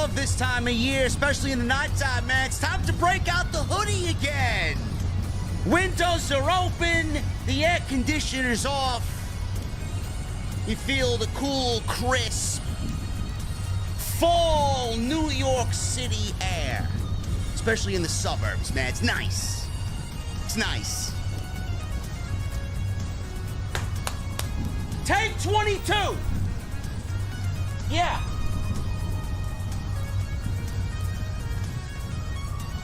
love this time of year, especially in the nighttime, man. It's time to break out the hoodie again. Windows are open, the air conditioner's off. You feel the cool, crisp, fall New York City air, especially in the suburbs, man. It's nice. It's nice. Take 22. Yeah.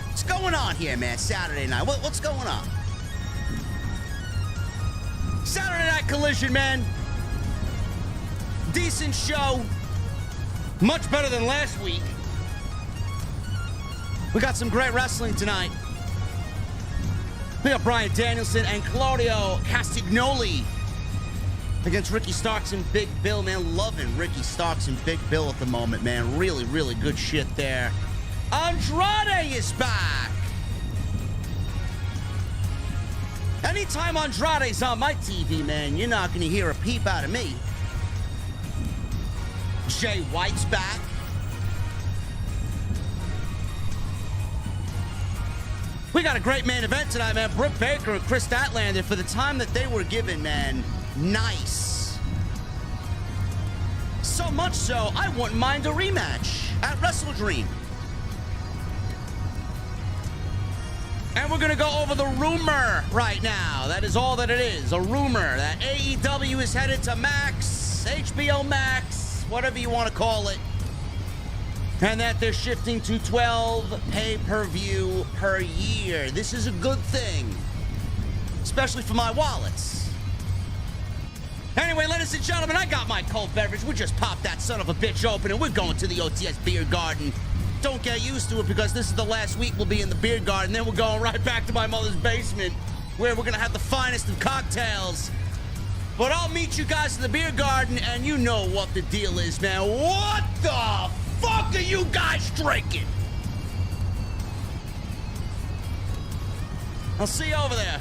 What's going on here, man? Saturday night. What's going on? Saturday Night Collision, man. Decent show. Much better than last week. We got some great wrestling tonight. We got Bryan Danielson and Claudio Castagnoli against Ricky Starks and Big Bill, man. Loving Ricky Starks and Big Bill at the moment, man. Really, really good shit there. Andrade is back. Anytime Andrade's on my TV, man, you're not going to hear a peep out of me. Jay White's back. We got a great main event tonight, man. Britt Baker and Chris Statlander, for the time that they were given, man, nice. So much so, I wouldn't mind a rematch at Wrestle Dream. And we're going to go over the rumor right now. That is all that it is, a rumor that AEW is headed to Max, HBO Max, whatever you want to call it. And that they're shifting to 12 pay-per-view per year. This is a good thing, especially for my wallets. Anyway, ladies and gentlemen, I got my cold beverage. We just popped that son of a bitch open, and we're going to the OTS Beer Garden. Don't get used to it, because this is the last week we'll be in the beer garden. Then we're going right back to my mother's basement, where we're going to have the finest of cocktails. But I'll meet you guys in the beer garden, and you know what the deal is, man. What the fuck are you guys drinking? I'll see you over there.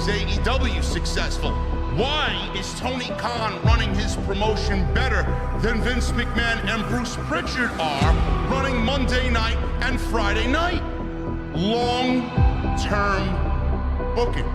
AEW successful? Why is Tony Khan running his promotion better than Vince McMahon and Bruce Pritchard are running Monday night and Friday night? Long-term booking.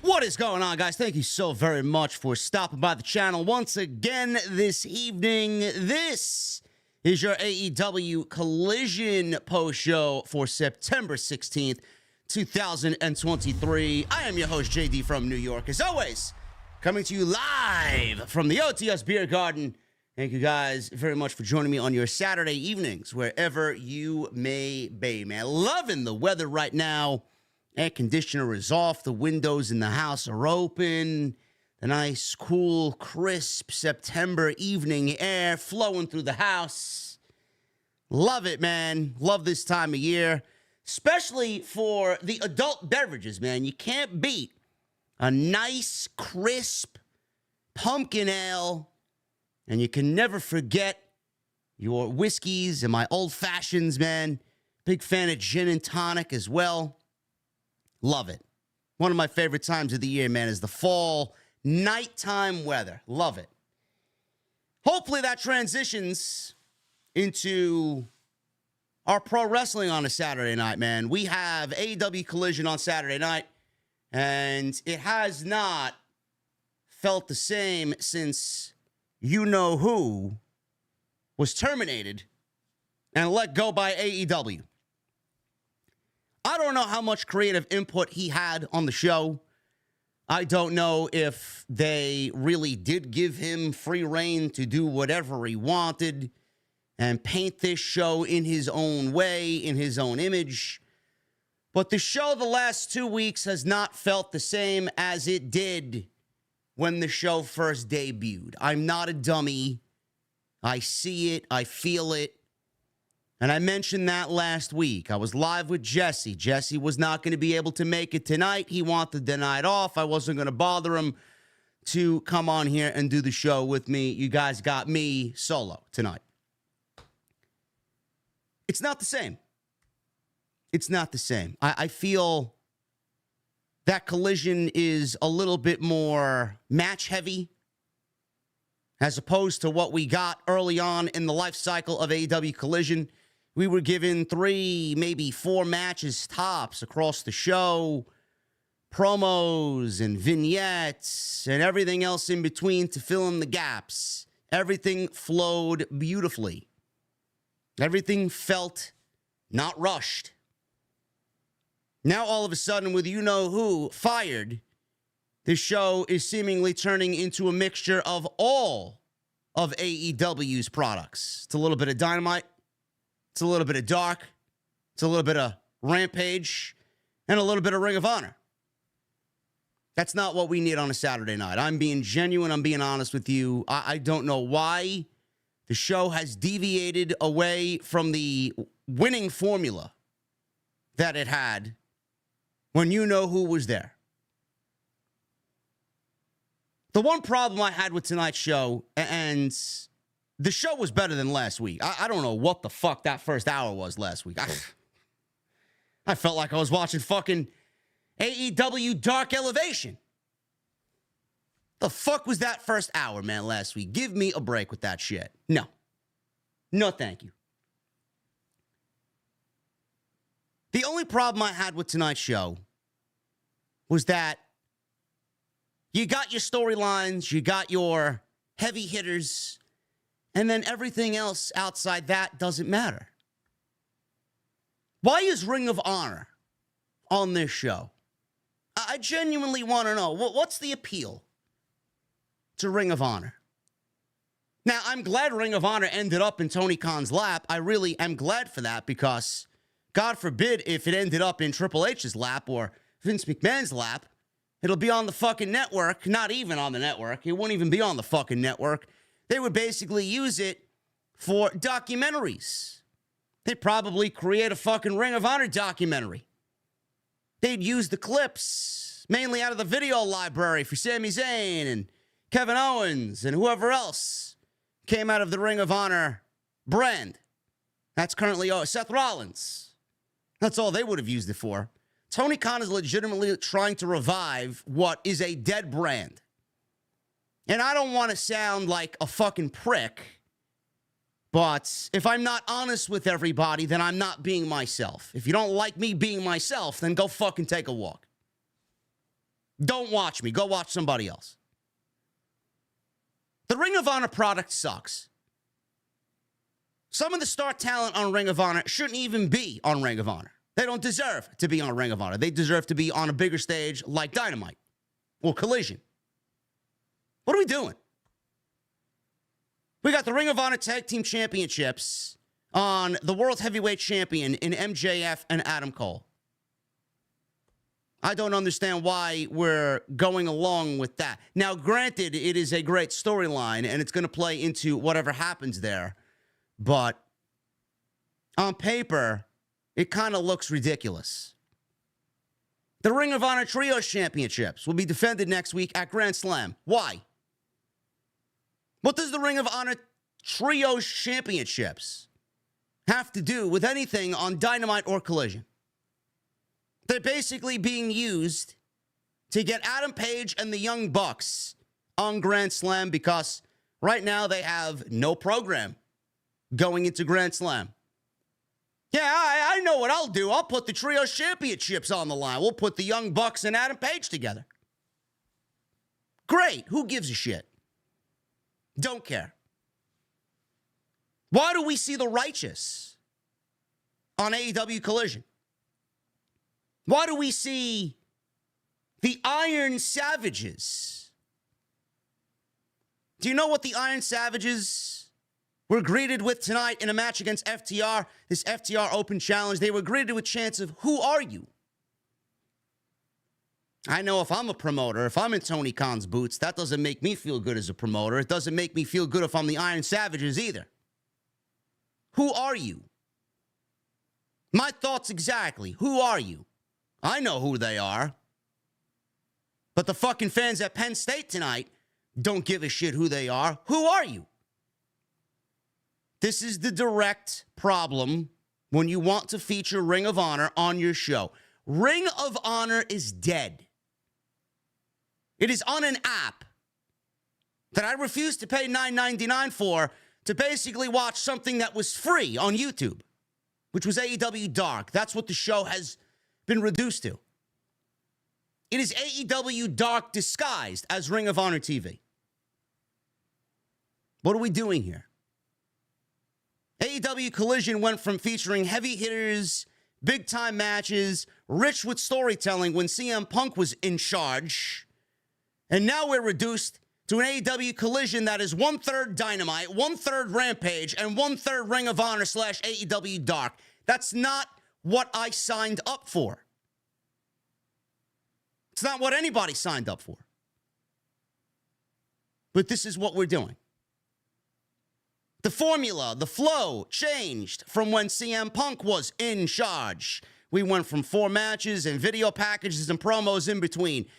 What is going on, guys? Thank you so very much for stopping by the channel once again this evening. This is your AEW Collision post show for September 16th, 2023. I am your host, JD from New York. As always, coming to you live from the OTS Beer Garden. Thank you guys very much for joining me on your Saturday evenings, wherever you may be, man. Loving the weather right now. Air conditioner is off. The windows in the house are open. The nice, cool, crisp September evening air flowing through the house. Love it, man. Love this time of year. especially for the adult beverages, man. You can't beat a nice, crisp pumpkin ale, and you can never forget your whiskeys and my old fashions, man. Big fan of gin and tonic as well. Love it. One of my favorite times of the year, man, is the fall nighttime weather. Love it. Hopefully that transitions into our pro wrestling on a Saturday night, man. We have AEW Collision on Saturday night, and it has not felt the same since you-know-who was terminated and let go by AEW. I don't know how much creative input he had on the show. I don't know if they really did give him free rein to do whatever he wanted and paint this show in his own way, in his own image. But the show the last 2 weeks has not felt the same as it did when the show first debuted. I'm not a dummy. I see it. I feel it. And I mentioned that last week. I was live with Jesse. Jesse was not going to be able to make it tonight. He wanted the night off. I wasn't going to bother him to come on here and do the show with me. You guys got me solo tonight. It's not the same. It's not the same. I feel that Collision is a little bit more match heavy as opposed to what we got early on in the life cycle of AEW Collision. We were given 3, maybe 4 matches tops across the show, promos and vignettes and everything else in between to fill in the gaps. Everything flowed beautifully. Everything felt not rushed. Now, all of a sudden, with you-know-who fired, this show is seemingly turning into a mixture of all of AEW's products. It's a little bit of Dynamite. It's a little bit of Dark. It's a little bit of Rampage. And a little bit of Ring of Honor. That's not what we need on a Saturday night. I'm being genuine. I'm being honest with you. I don't know why the show has deviated away from the winning formula that it had when you-know-who was there. The one problem I had with tonight's show, and the show was better than last week. I don't know what the fuck that first hour was last week. I felt like I was watching fucking AEW Dark Elevation. The fuck was that first hour, man, last week? Give me a break with that shit. No. No, thank you. The only problem I had with tonight's show was that you got your storylines, you got your heavy hitters, and then everything else outside that doesn't matter. Why is Ring of Honor on this show? I genuinely want to know, what's the appeal to Ring of Honor? Now, I'm glad Ring of Honor ended up in Tony Khan's lap. I really am glad for that because, God forbid, if it ended up in Triple H's lap or Vince McMahon's lap, it'll be on the fucking network. Not even on the network. It wouldn't even be on the fucking network. They would basically use it for documentaries. They'd probably create a fucking Ring of Honor documentary. They'd use the clips, mainly out of the video library for Sami Zayn and Kevin Owens and whoever else came out of the Ring of Honor brand. That's currently Seth Rollins. That's all they would have used it for. Tony Khan is legitimately trying to revive what is a dead brand. And I don't want to sound like a fucking prick, but if I'm not honest with everybody, then I'm not being myself. If you don't like me being myself, then go fucking take a walk. Don't watch me. Go watch somebody else. The Ring of Honor product sucks. Some of the star talent on Ring of Honor shouldn't even be on Ring of Honor. They don't deserve to be on Ring of Honor. They deserve to be on a bigger stage like Dynamite or Collision. What are we doing? We got the Ring of Honor Tag Team Championships on the World Heavyweight Champion in MJF and Adam Cole. I don't understand why we're going along with that. Now, granted, it is a great storyline, and it's going to play into whatever happens there. But on paper, it kind of looks ridiculous. The Ring of Honor Trios Championships will be defended next week at Grand Slam. Why? What does the Ring of Honor Trios Championships have to do with anything on Dynamite or Collision? They're basically being used to get Adam Page and the Young Bucks on Grand Slam because right now they have no program going into Grand Slam. Yeah, I know what I'll do. I'll put the Trios Championships on the line. We'll put the Young Bucks and Adam Page together. Great. Who gives a shit? Don't care. Why do we see the Righteous on AEW Collision? Why do we see the Iron Savages? Do you know what the Iron Savages were greeted with tonight in a match against FTR, this FTR Open Challenge? They were greeted with chants of, "Who are you?" I know if I'm a promoter, if I'm in Tony Khan's boots, that doesn't make me feel good as a promoter. It doesn't make me feel good if I'm the Iron Savages either. Who are you? My thoughts exactly. Who are you? I know who they are. But the fucking fans at Penn State tonight don't give a shit who they are. Who are you? This is the direct problem when you want to feature Ring of Honor on your show. Ring of Honor is dead. It is on an app that I refuse to pay $9.99 for to basically watch something that was free on YouTube, which was AEW Dark. That's what the show has been reduced to. It is AEW Dark disguised as Ring of Honor TV. What are we doing here? AEW Collision went from featuring heavy hitters, big-time matches, rich with storytelling when CM Punk was in charge, and now we're reduced to an AEW Collision that is 1/3 Dynamite, 1/3 Rampage, and 1/3 Ring of Honor / AEW Dark. That's not what I signed up for. It's not what anybody signed up for. But this is what we're doing. The formula, the flow changed from when CM Punk was in charge. We went from 4 matches and video packages and promos in between.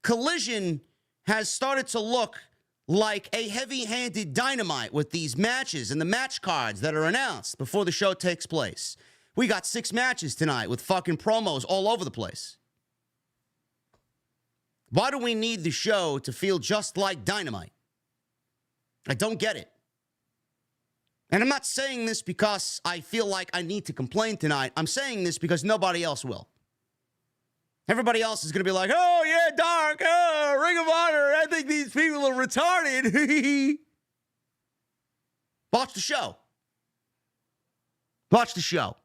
Collision has started to look like a heavy-handed Dynamite with these matches and the match cards that are announced before the show takes place. We got 6 matches tonight with fucking promos all over the place. Why do we need the show to feel just like Dynamite? I don't get it. And I'm not saying this because I feel like I need to complain tonight. I'm saying this because nobody else will. Everybody else is going to be like, "Oh, yeah, Dark, Ring of Honor, I think these people are retarded." Watch the show. Watch the show.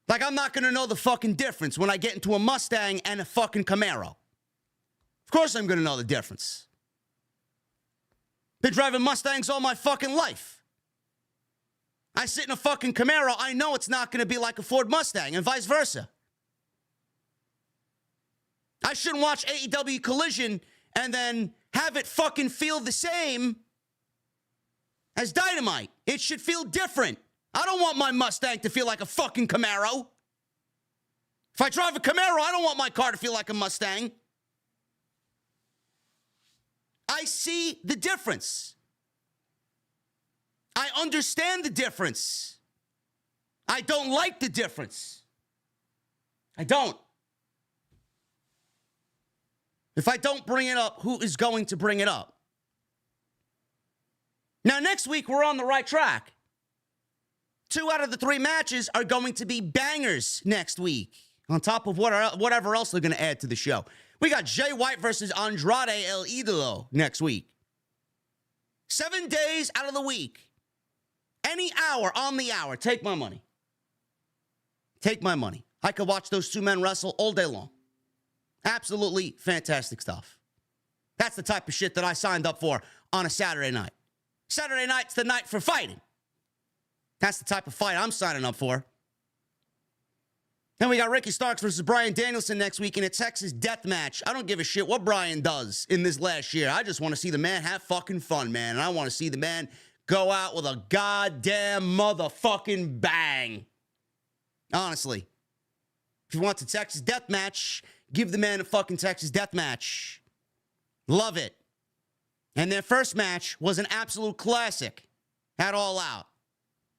Like, I'm not going to know the fucking difference when I get into a Mustang and a fucking Camaro. Of course I'm going to know the difference. Been driving Mustangs all my fucking life. I sit in a fucking Camaro, I know it's not going to be like a Ford Mustang, and vice versa. I shouldn't watch AEW Collision and then have it fucking feel the same as Dynamite. It should feel different. I don't want my Mustang to feel like a fucking Camaro. If I drive a Camaro, I don't want my car to feel like a Mustang. I see the difference. I understand the difference. I don't like the difference. I don't. If I don't bring it up, who is going to bring it up? Now, next week, we're on the right track. 2 out of the 3 matches are going to be bangers next week, on top of whatever else they're going to add to the show. We got Jay White versus Andrade El Idolo next week. 7 days out of the week. Any hour on the hour. Take my money. Take my money. I could watch those 2 men wrestle all day long. Absolutely fantastic stuff. That's the type of shit that I signed up for on a Saturday night. Saturday night's the night for fighting. That's the type of fight I'm signing up for. Then we got Ricky Starks versus Bryan Danielson next week in a Texas death match. I don't give a shit what Bryan does in this last year. I just want to see the man have fucking fun, man. And I want to see the man go out with a goddamn motherfucking bang. Honestly. If you want the Texas death match, give the man a fucking Texas death match. Love it. And their first match was an absolute classic at All Out.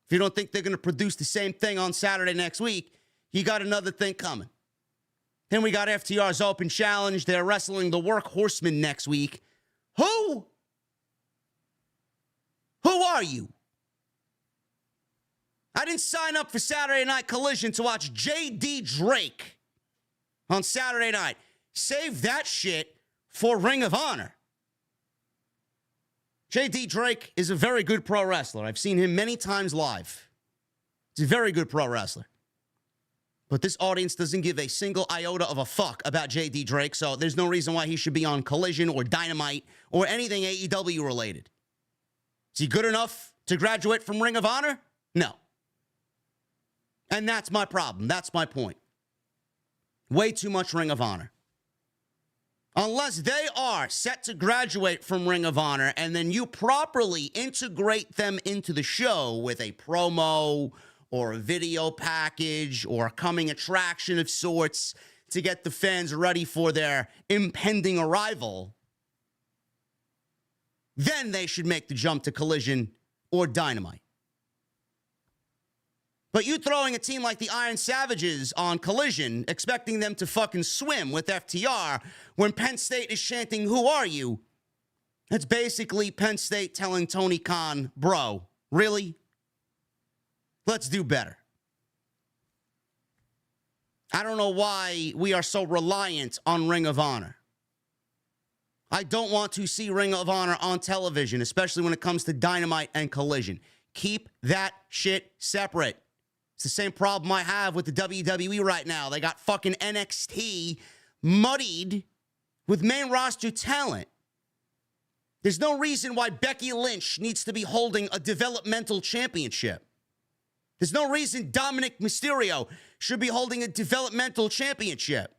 If you don't think they're going to produce the same thing on Saturday next week, you got another thing coming. Then we got FTR's Open Challenge. They're wrestling the Workhorsemen next week. Who? Who are you? I didn't sign up for Saturday Night Collision to watch JD Drake on Saturday night. Save that shit for Ring of Honor. JD Drake is a very good pro wrestler. I've seen him many times live. He's a very good pro wrestler. But this audience doesn't give a single iota of a fuck about JD Drake, so there's no reason why he should be on Collision or Dynamite or anything AEW related. Is he good enough to graduate from Ring of Honor? No. And that's my problem. That's my point. Way too much Ring of Honor. Unless they are set to graduate from Ring of Honor and then you properly integrate them into the show with a promo or a video package or a coming attraction of sorts to get the fans ready for their impending arrival, then they should make the jump to Collision or Dynamite. But you throwing a team like the Iron Savages on Collision, expecting them to fucking swim with FTR when Penn State is chanting, "Who are you?" It's basically Penn State telling Tony Khan, bro, really? Let's do better. I don't know why we are so reliant on Ring of Honor. I don't want to see Ring of Honor on television, especially when it comes to Dynamite and Collision. Keep that shit separate. It's the same problem I have with the WWE right now. They got fucking NXT muddied with main roster talent. There's no reason why Becky Lynch needs to be holding a developmental championship. There's no reason Dominic Mysterio should be holding a developmental championship.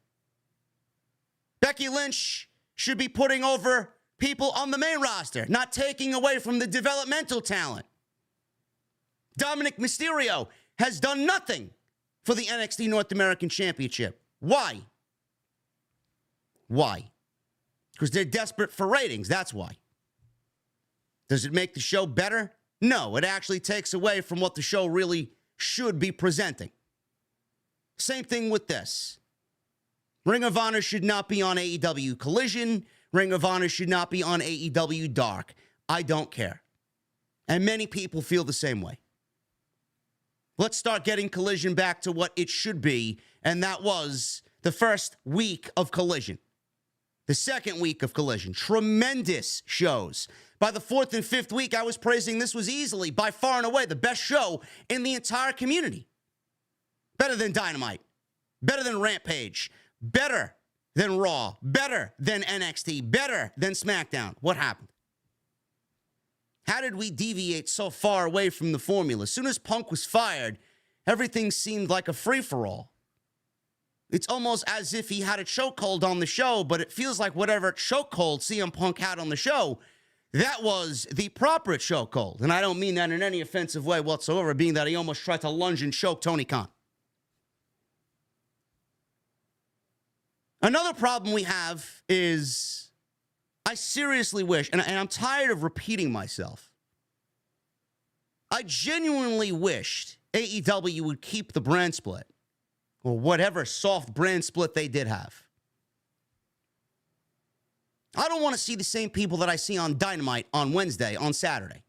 Becky Lynch should be putting over people on the main roster, not taking away from the developmental talent. Dominic Mysterio has done nothing for the NXT North American Championship. Why? Why? Because they're desperate for ratings. That's why. Does it make the show better? No, it actually takes away from what the show really should be presenting. Same thing with this. Ring of Honor should not be on AEW Collision. Ring of Honor should not be on AEW Dark. I don't care. And many people feel the same way. Let's start getting Collision back to what it should be, and that was the first week of Collision. The second week of Collision. Tremendous shows. By the fourth and fifth week, I was praising this was easily, by far and away, the best show in the entire community. Better than Dynamite. Better than Rampage. Better than Raw. Better than NXT. Better than SmackDown. What happened? How did we deviate so far away from the formula? As soon as Punk was fired, everything seemed like a free-for-all. It's almost as if he had a chokehold on the show, but it feels like whatever chokehold CM Punk had on the show, that was the proper chokehold. And I don't mean that in any offensive way whatsoever, being that he almost tried to lunge and choke Tony Khan. Another problem we have is I seriously wish, and I'm tired of repeating myself, I genuinely wished AEW would keep the brand split, or whatever soft brand split they did have. I don't want to see the same people that I see on Dynamite on Wednesday, on Saturday.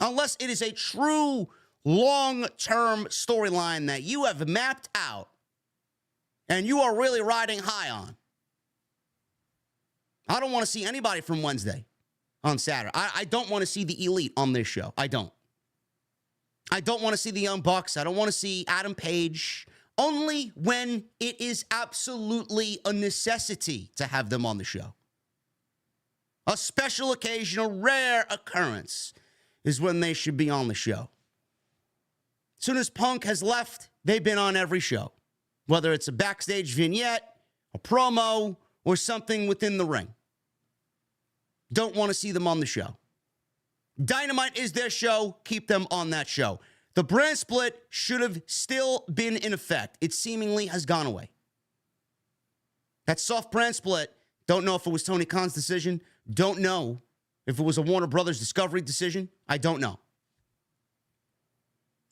Unless it is a true long-term storyline that you have mapped out and you are really riding high on. I don't want to see anybody from Wednesday on Saturday. I don't want to see the Elite on this show. I don't. I don't want to see the Young Bucks. I don't want to see Adam Page. Only when it is absolutely a necessity to have them on the show. A special occasion, a rare occurrence, is when they should be on the show. As soon as Punk has left, they've been on every show. Whether it's a backstage vignette, a promo, or something within the ring. Don't want to see them on the show. Dynamite is their show. Keep them on that show. The brand split should have still been in effect. It seemingly has gone away. That soft brand split, don't know if it was Tony Khan's decision. Don't know if it was a Warner Brothers Discovery decision. I don't know.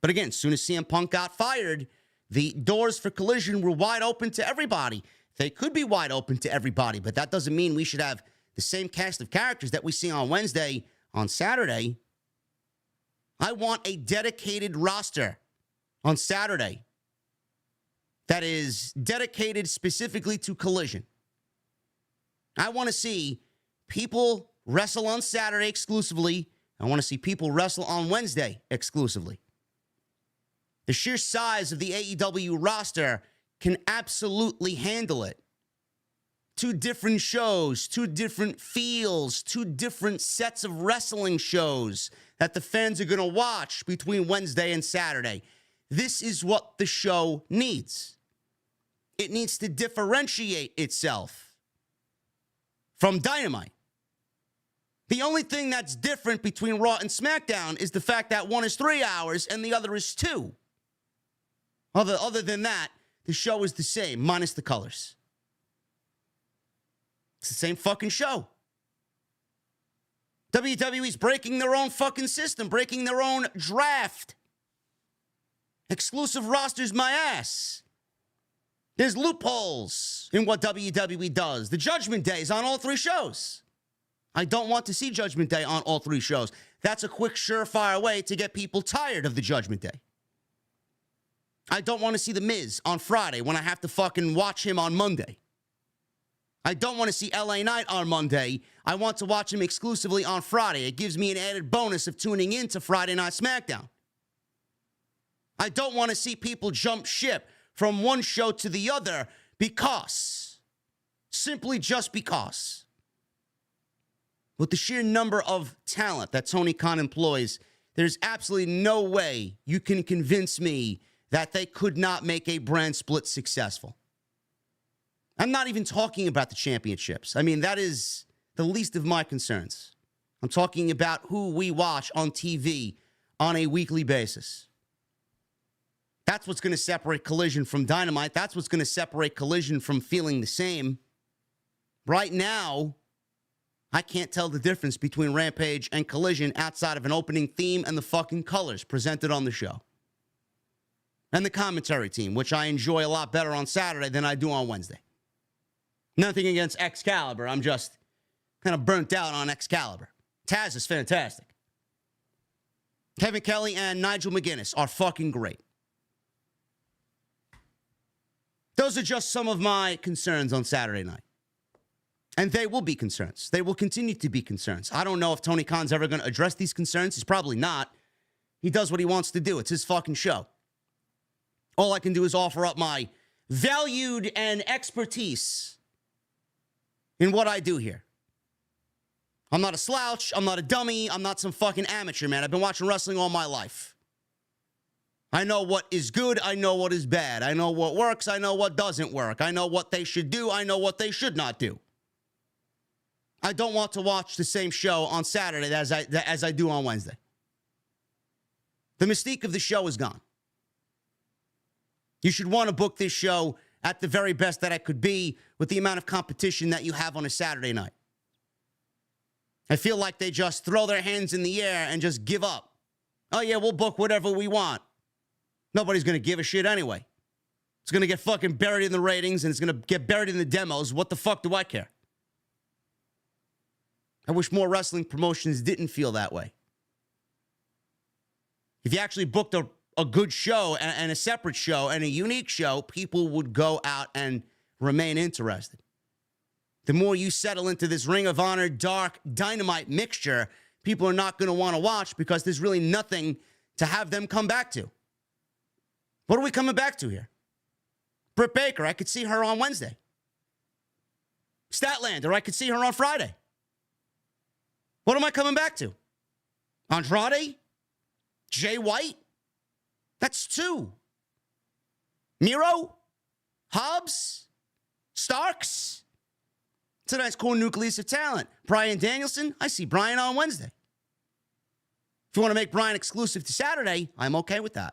But again, as soon as CM Punk got fired, the doors for Collision were wide open to everybody. They could be wide open to everybody, but that doesn't mean we should have the same cast of characters that we see on Wednesday on Saturday. I want a dedicated roster on Saturday that is dedicated specifically to Collision. I want to see people wrestle on Saturday exclusively. I want to see people wrestle on Wednesday exclusively. The sheer size of the AEW roster can absolutely handle it. 2 different shows, 2 different feels, 2 different sets of wrestling shows that the fans are going to watch between Wednesday and Saturday. This is what the show needs. It needs to differentiate itself from Dynamite. The only thing that's different between Raw and SmackDown is the fact that one is 3 hours and the other is 2. Other than that, the show is the same, minus the colors. It's the same fucking show. WWE's breaking their own fucking system, breaking their own draft. Exclusive rosters, my ass. There's loopholes in what WWE does. The Judgment Day is on all 3 shows. I don't want to see Judgment Day on all 3 shows. That's a quick, surefire way to get people tired of the Judgment Day. I don't want to see The Miz on Friday when I have to fucking watch him on Monday. I don't want to see LA Knight on Monday. I want to watch him exclusively on Friday. It gives me an added bonus of tuning in to Friday Night SmackDown. I don't want to see people jump ship from one show to the other because. Simply just because. With the sheer number of talent that Tony Khan employs, there's absolutely no way you can convince me that they could not make a brand split successful. I'm not even talking about the championships. I mean, that is the least of my concerns. I'm talking about who we watch on TV on a weekly basis. That's what's going to separate Collision from Dynamite. That's what's going to separate Collision from feeling the same. Right now, I can't tell the difference between Rampage and Collision outside of an opening theme and the fucking colors presented on the show. And the commentary team, which I enjoy a lot better on Saturday than I do on Wednesday. Nothing against Excalibur. I'm just kind of burnt out on Excalibur. Taz is fantastic. Kevin Kelly and Nigel McGuinness are fucking great. Those are just some of my concerns on Saturday night. And they will be concerns. They will continue to be concerns. I don't know if Tony Khan's ever going to address these concerns. He's probably not. He does what he wants to do. It's his fucking show. All I can do is offer up my valued and expertise in what I do here. I'm not a slouch. I'm not a dummy. I'm not some fucking amateur, man. I've been watching wrestling all my life. I know what is good. I know what is bad. I know what works. I know what doesn't work. I know what they should do. I know what they should not do. I don't want to watch the same show on Saturday as I do on Wednesday. The mystique of the show is gone. You should want to book this show at the very best that it could be with the amount of competition that you have on a Saturday night. I feel like they just throw their hands in the air and just give up. Oh, yeah, we'll book whatever we want. Nobody's going to give a shit anyway. It's going to get fucking buried in the ratings and it's going to get buried in the demos. What the fuck do I care? I wish more wrestling promotions didn't feel that way. If you actually booked a good show and a separate show and a unique show, people would go out and remain interested. The more you settle into this Ring of Honor, Dark, Dynamite mixture, people are not going to want to watch because there's really nothing to have them come back to. What are we coming back to here? Britt Baker, I could see her on Wednesday. Statlander, I could see her on Friday. What am I coming back to? Andrade? Jay White? That's 2. Miro? Hobbs? Starks? It's a nice core nucleus of talent. Bryan Danielson? I see Bryan on Wednesday. If you want to make Brian exclusive to Saturday, I'm okay with that.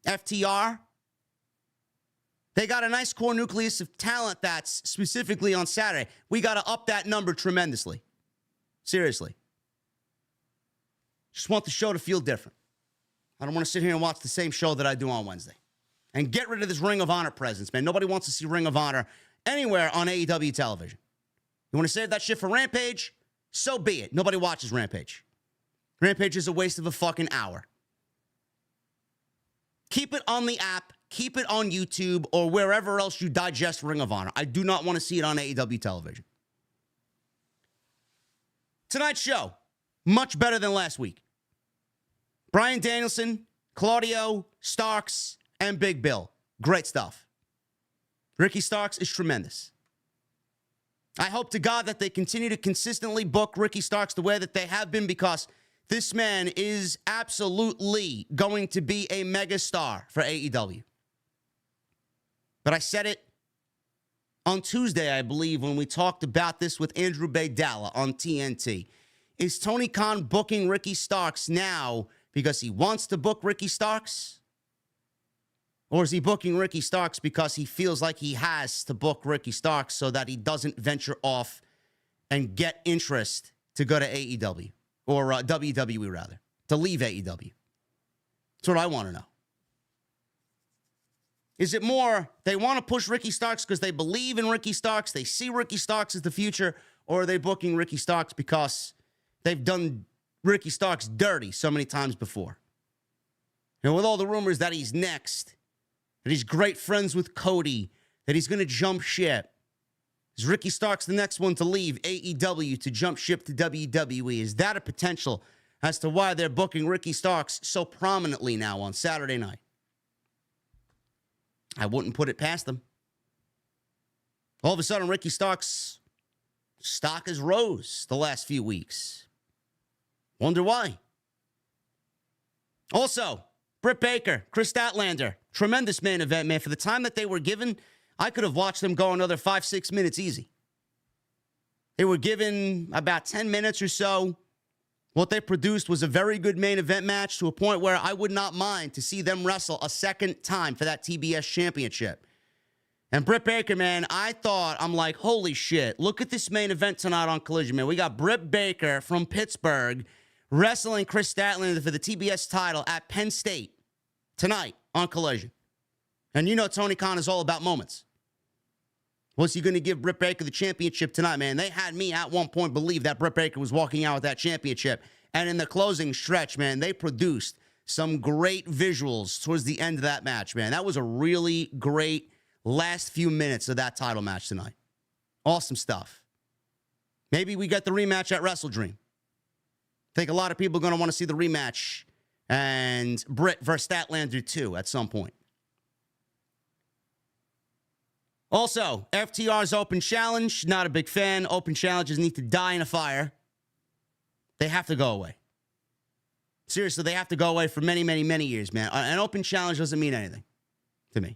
FTR, they got a nice core nucleus of talent that's specifically on Saturday. We got to up that number tremendously. Seriously. Just want the show to feel different. I don't want to sit here and watch the same show that I do on Wednesday. And get rid of this Ring of Honor presence, man. Nobody wants to see Ring of Honor anywhere on AEW television. You want to save that shit for Rampage? So be it. Nobody watches Rampage. Rampage is a waste of a fucking hour. Keep it on the app. Keep it on YouTube or wherever else you digest Ring of Honor. I do not want to see it on AEW television. Tonight's show, much better than last week. Bryan Danielson, Claudio, Starks, and Big Bill. Great stuff. Ricky Starks is tremendous. I hope to God that they continue to consistently book Ricky Starks the way that they have been, because this man is absolutely going to be a megastar for AEW. But I said it on Tuesday, I believe, when we talked about this with Andrew Baydala on TNT. Is Tony Khan booking Ricky Starks now because he wants to book Ricky Starks? Or is he booking Ricky Starks because he feels like he has to book Ricky Starks so that he doesn't venture off and get interest to go to AEW? Or WWE, rather. To leave AEW. That's what I want to know. Is it more they want to push Ricky Starks because they believe in Ricky Starks, they see Ricky Starks as the future, or are they booking Ricky Starks because they've done Ricky Starks dirty so many times before? And with all the rumors that he's next, that he's great friends with Cody, that he's going to jump ship, is Ricky Starks the next one to leave AEW to jump ship to WWE? Is that a potential as to why they're booking Ricky Starks so prominently now on Saturday night? I wouldn't put it past them. All of a sudden, Ricky Starks' stock has rose the last few weeks. Wonder why. Also, Britt Baker, Chris Statlander, tremendous main event, man. For the time that they were given, I could have watched them go another 5-6 minutes easy. They were given about 10 minutes or so. What they produced was a very good main event match, to a point where I would not mind to see them wrestle a second time for that TBS championship. And Britt Baker, man, I'm like, holy shit, look at this main event tonight on Collision, man. We got Britt Baker from Pittsburgh wrestling Chris Statlander for the TBS title at Penn State tonight on Collision. And you know Tony Khan is all about moments. Was he going to give Britt Baker the championship tonight, man? They had me at one point believe that Britt Baker was walking out with that championship. And in the closing stretch, man, they produced some great visuals towards the end of that match, man. That was a really great last few minutes of that title match tonight. Awesome stuff. Maybe we get the rematch at Wrestle Dream. I think a lot of people are going to want to see the rematch and Britt versus Statlander too at some point. Also, FTR's Open Challenge, not a big fan. Open Challenges need to die in a fire. They have to go away. Seriously, they have to go away for many, many, many years, man. An Open Challenge doesn't mean anything to me.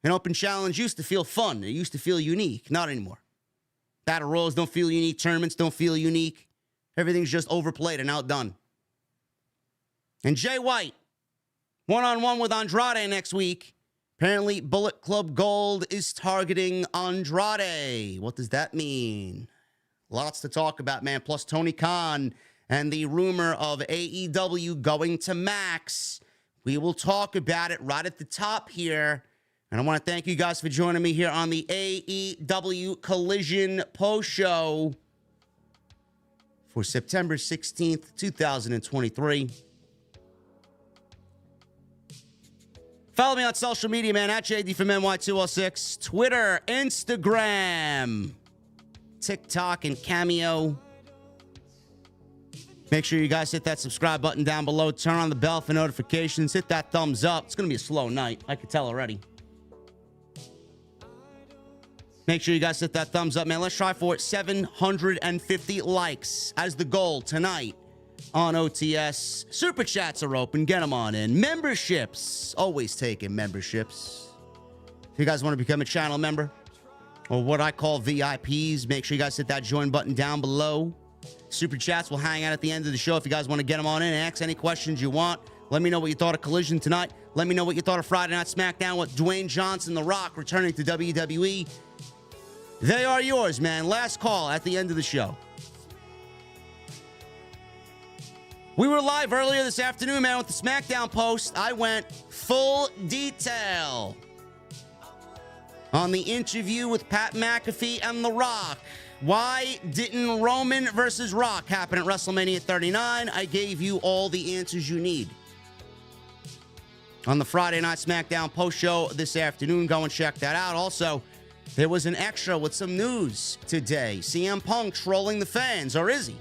An Open Challenge used to feel fun. It used to feel unique. Not anymore. Battle Royals don't feel unique. Tournaments don't feel unique. Everything's just overplayed and outdone. And Jay White, one-on-one with Andrade next week. Apparently, Bullet Club Gold is targeting Andrade. What does that mean? Lots to talk about, man. Plus Tony Khan and the rumor of AEW going to Max. We will talk about it right at the top here. And I want to thank you guys for joining me here on the AEW Collision post show for September 16th, 2023. Follow me on social media, man, at JDfromNY206. Twitter, Instagram, TikTok, and Cameo. Make sure you guys hit that subscribe button down below. Turn on the bell for notifications. Hit that thumbs up. It's going to be a slow night. I can tell already. Make sure you guys hit that thumbs up, man. Let's try for 750 likes as the goal tonight on OTS. Super chats are open. Get them on in. Memberships. Always taking memberships. If you guys want to become a channel member, or what I call VIPs, make sure you guys hit that join button down below. Super chats will hang out at the end of the show if you guys want to get them on in and ask any questions you want. Let me know what you thought of Collision tonight. Let me know what you thought of Friday Night SmackDown with Dwayne Johnson, The Rock, returning to WWE. They are yours, man. Last call at the end of the show. We were live earlier this afternoon, man, with the SmackDown post. I went full detail on the interview with Pat McAfee and The Rock. Why didn't Roman versus Rock happen at WrestleMania 39? I gave you all the answers you need. On the Friday Night SmackDown post show this afternoon, go and check that out. Also, there was an extra with some news today. CM Punk trolling the fans, or is he?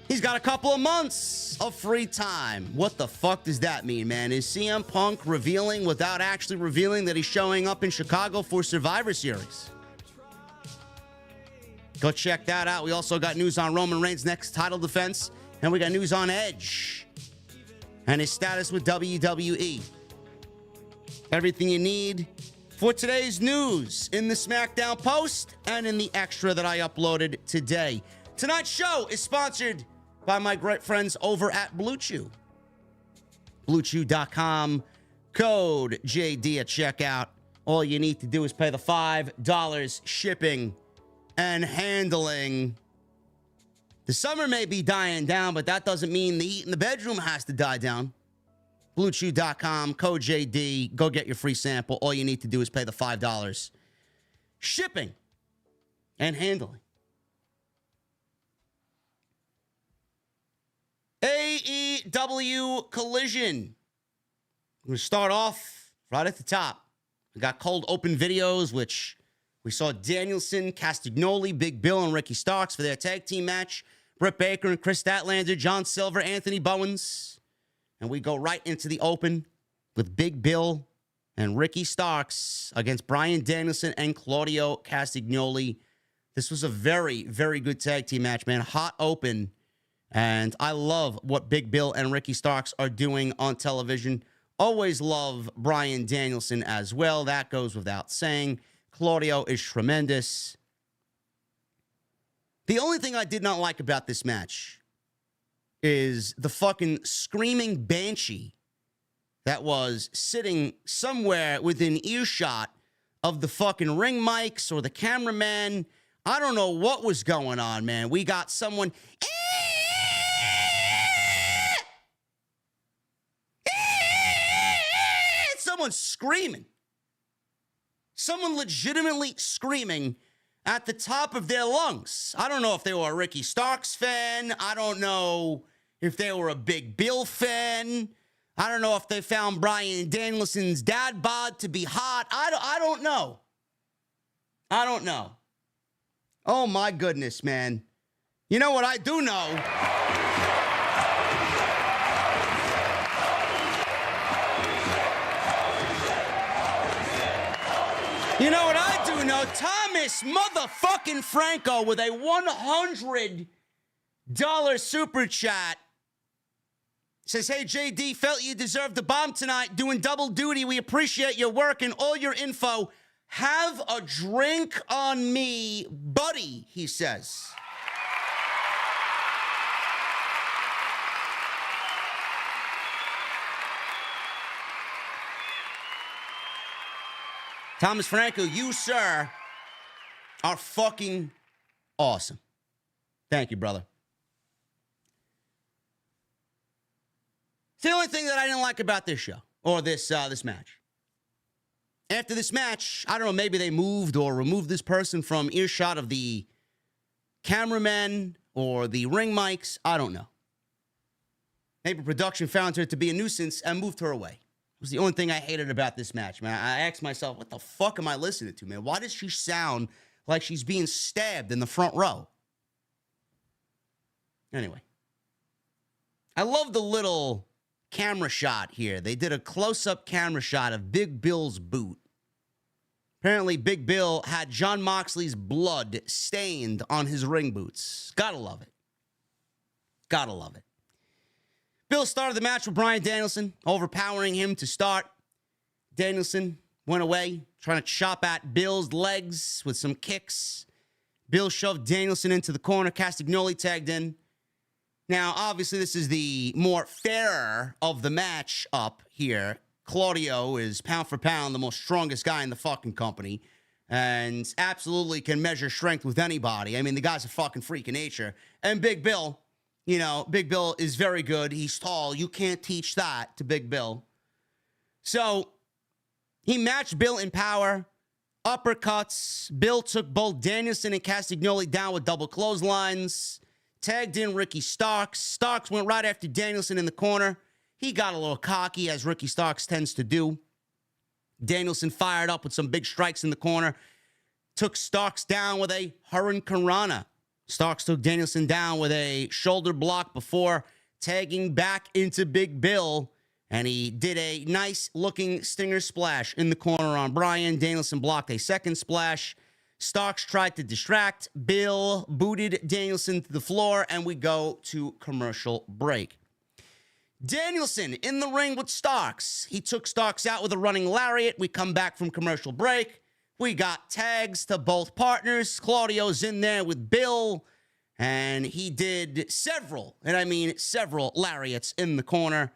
He's got a couple of months of free time. What the fuck does that mean, man? Is CM Punk revealing without actually revealing that he's showing up in Chicago for Survivor Series? Go check that out. We also got news on Roman Reigns' next title defense. And we got news on Edge and his status with WWE. Everything you need for today's news in the SmackDown post and in the extra that I uploaded today. Tonight's show is sponsored by my great friends over at Blue Chew. BlueChew.com, code JD at checkout. All you need to do is pay the $5 shipping and handling. The summer may be dying down, but that doesn't mean the heat in the bedroom has to die down. BlueChew.com, code JD. Go get your free sample. All you need to do is pay the $5 shipping and handling. AEW Collision. We're going to start off right at the top. We got cold open videos, which we saw Danielson, Castagnoli, Big Bill, and Ricky Starks for their tag team match. Britt Baker and Chris Statlander, John Silver, Anthony Bowens. And we go right into the open with Big Bill and Ricky Starks against Bryan Danielson and Claudio Castagnoli. This was a very, very good tag team match, man. Hot open. And I love what Big Bill and Ricky Starks are doing on television. Always love Bryan Danielson as well. That goes without saying. Claudio is tremendous. The only thing I did not like about this match is the fucking screaming banshee that was sitting somewhere within earshot of the fucking ring mics or the cameraman. I don't know what was going on, man. We got someone... Someone screaming. Someone legitimately screaming at the top of their lungs. I don't know if they were a Ricky Starks fan. I don't know if they were a Big Bill fan. I don't know if they found Bryan Danielson's dad bod to be hot. I don't know. I don't know. Oh, my goodness, man. You know what I do know? You know what I do know? Thomas motherfucking Franco with a $100 super chat says, hey, JD, felt you deserved the bomb tonight. Doing double duty. We appreciate your work and all your info. Have a drink on me, buddy, he says. Thomas Franco, you, sir, are fucking awesome. Thank you, brother. It's the only thing that I didn't like about this show, or this match. After this match, I don't know, maybe they moved or removed this person from earshot of the cameramen or the ring mics. I don't know. Maybe production found her to be a nuisance and moved her away. It was the only thing I hated about this match, man. I asked myself, what the fuck am I listening to, man? Why does she sound like she's being stabbed in the front row? Anyway. I love the little camera shot here. They did a close-up camera shot of Big Bill's boot. Apparently, Big Bill had Jon Moxley's blood stained on his ring boots. Gotta love it. Gotta love it. Bill started the match with Bryan Danielson, overpowering him to start. Danielson went away, trying to chop at Bill's legs with some kicks. Bill shoved Danielson into the corner. Castagnoli tagged in. Now, obviously, this is the more fairer of the match up here. Claudio is pound for pound the most strongest guy in the fucking company and absolutely can measure strength with anybody. I mean, the guy's a fucking freak of nature. And Big Bill, you know, Big Bill is very good. He's tall. You can't teach that to Big Bill. So he matched Bill in power, uppercuts. Bill took both Danielson and Castagnoli down with double clotheslines. Tagged in Ricky Starks. Starks went right after Danielson in the corner. He got a little cocky, as Ricky Starks tends to do. Danielson fired up with some big strikes in the corner. Took Starks down with a Hurricanrana. Starks took Danielson down with a shoulder block before tagging back into Big Bill. And he did a nice-looking stinger splash in the corner on Bryan. Danielson blocked a second splash. Starks tried to distract. Bill booted Danielson to the floor, and we go to commercial break. Danielson in the ring with Starks. He took Starks out with a running lariat. We come back from commercial break. We got tags to both partners. Claudio's in there with Bill, and he did several, and I mean several lariats in the corner.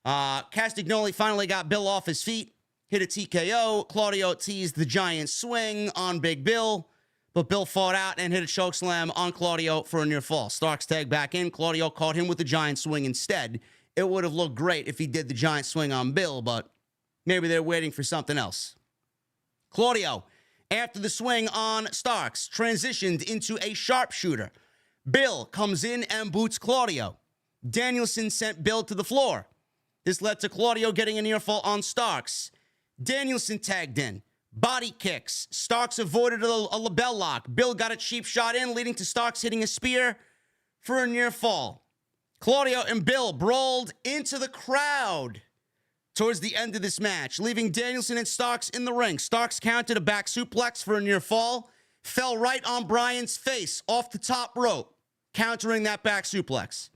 Castagnoli finally got Bill off his feet. Hit a TKO. Claudio teased the giant swing on Big Bill, but Bill fought out and hit a chokeslam on Claudio for a near fall. Starks tagged back in. Claudio caught him with the giant swing instead. It would have looked great if he did the giant swing on Bill, but maybe they're waiting for something else. Claudio, after the swing on Starks, transitioned into a sharpshooter. Bill comes in and boots Claudio. Danielson sent Bill to the floor. This led to Claudio getting a near fall on Starks. Danielson tagged in. Body kicks. Starks avoided a label lock. Bill got a cheap shot in, leading to Starks hitting a spear for a near fall. Claudio and Bill brawled into the crowd towards the end of this match, leaving Danielson and Starks in the ring. Starks counted a back suplex for a near fall, fell right on Bryan's face off the top rope, countering that back suplex.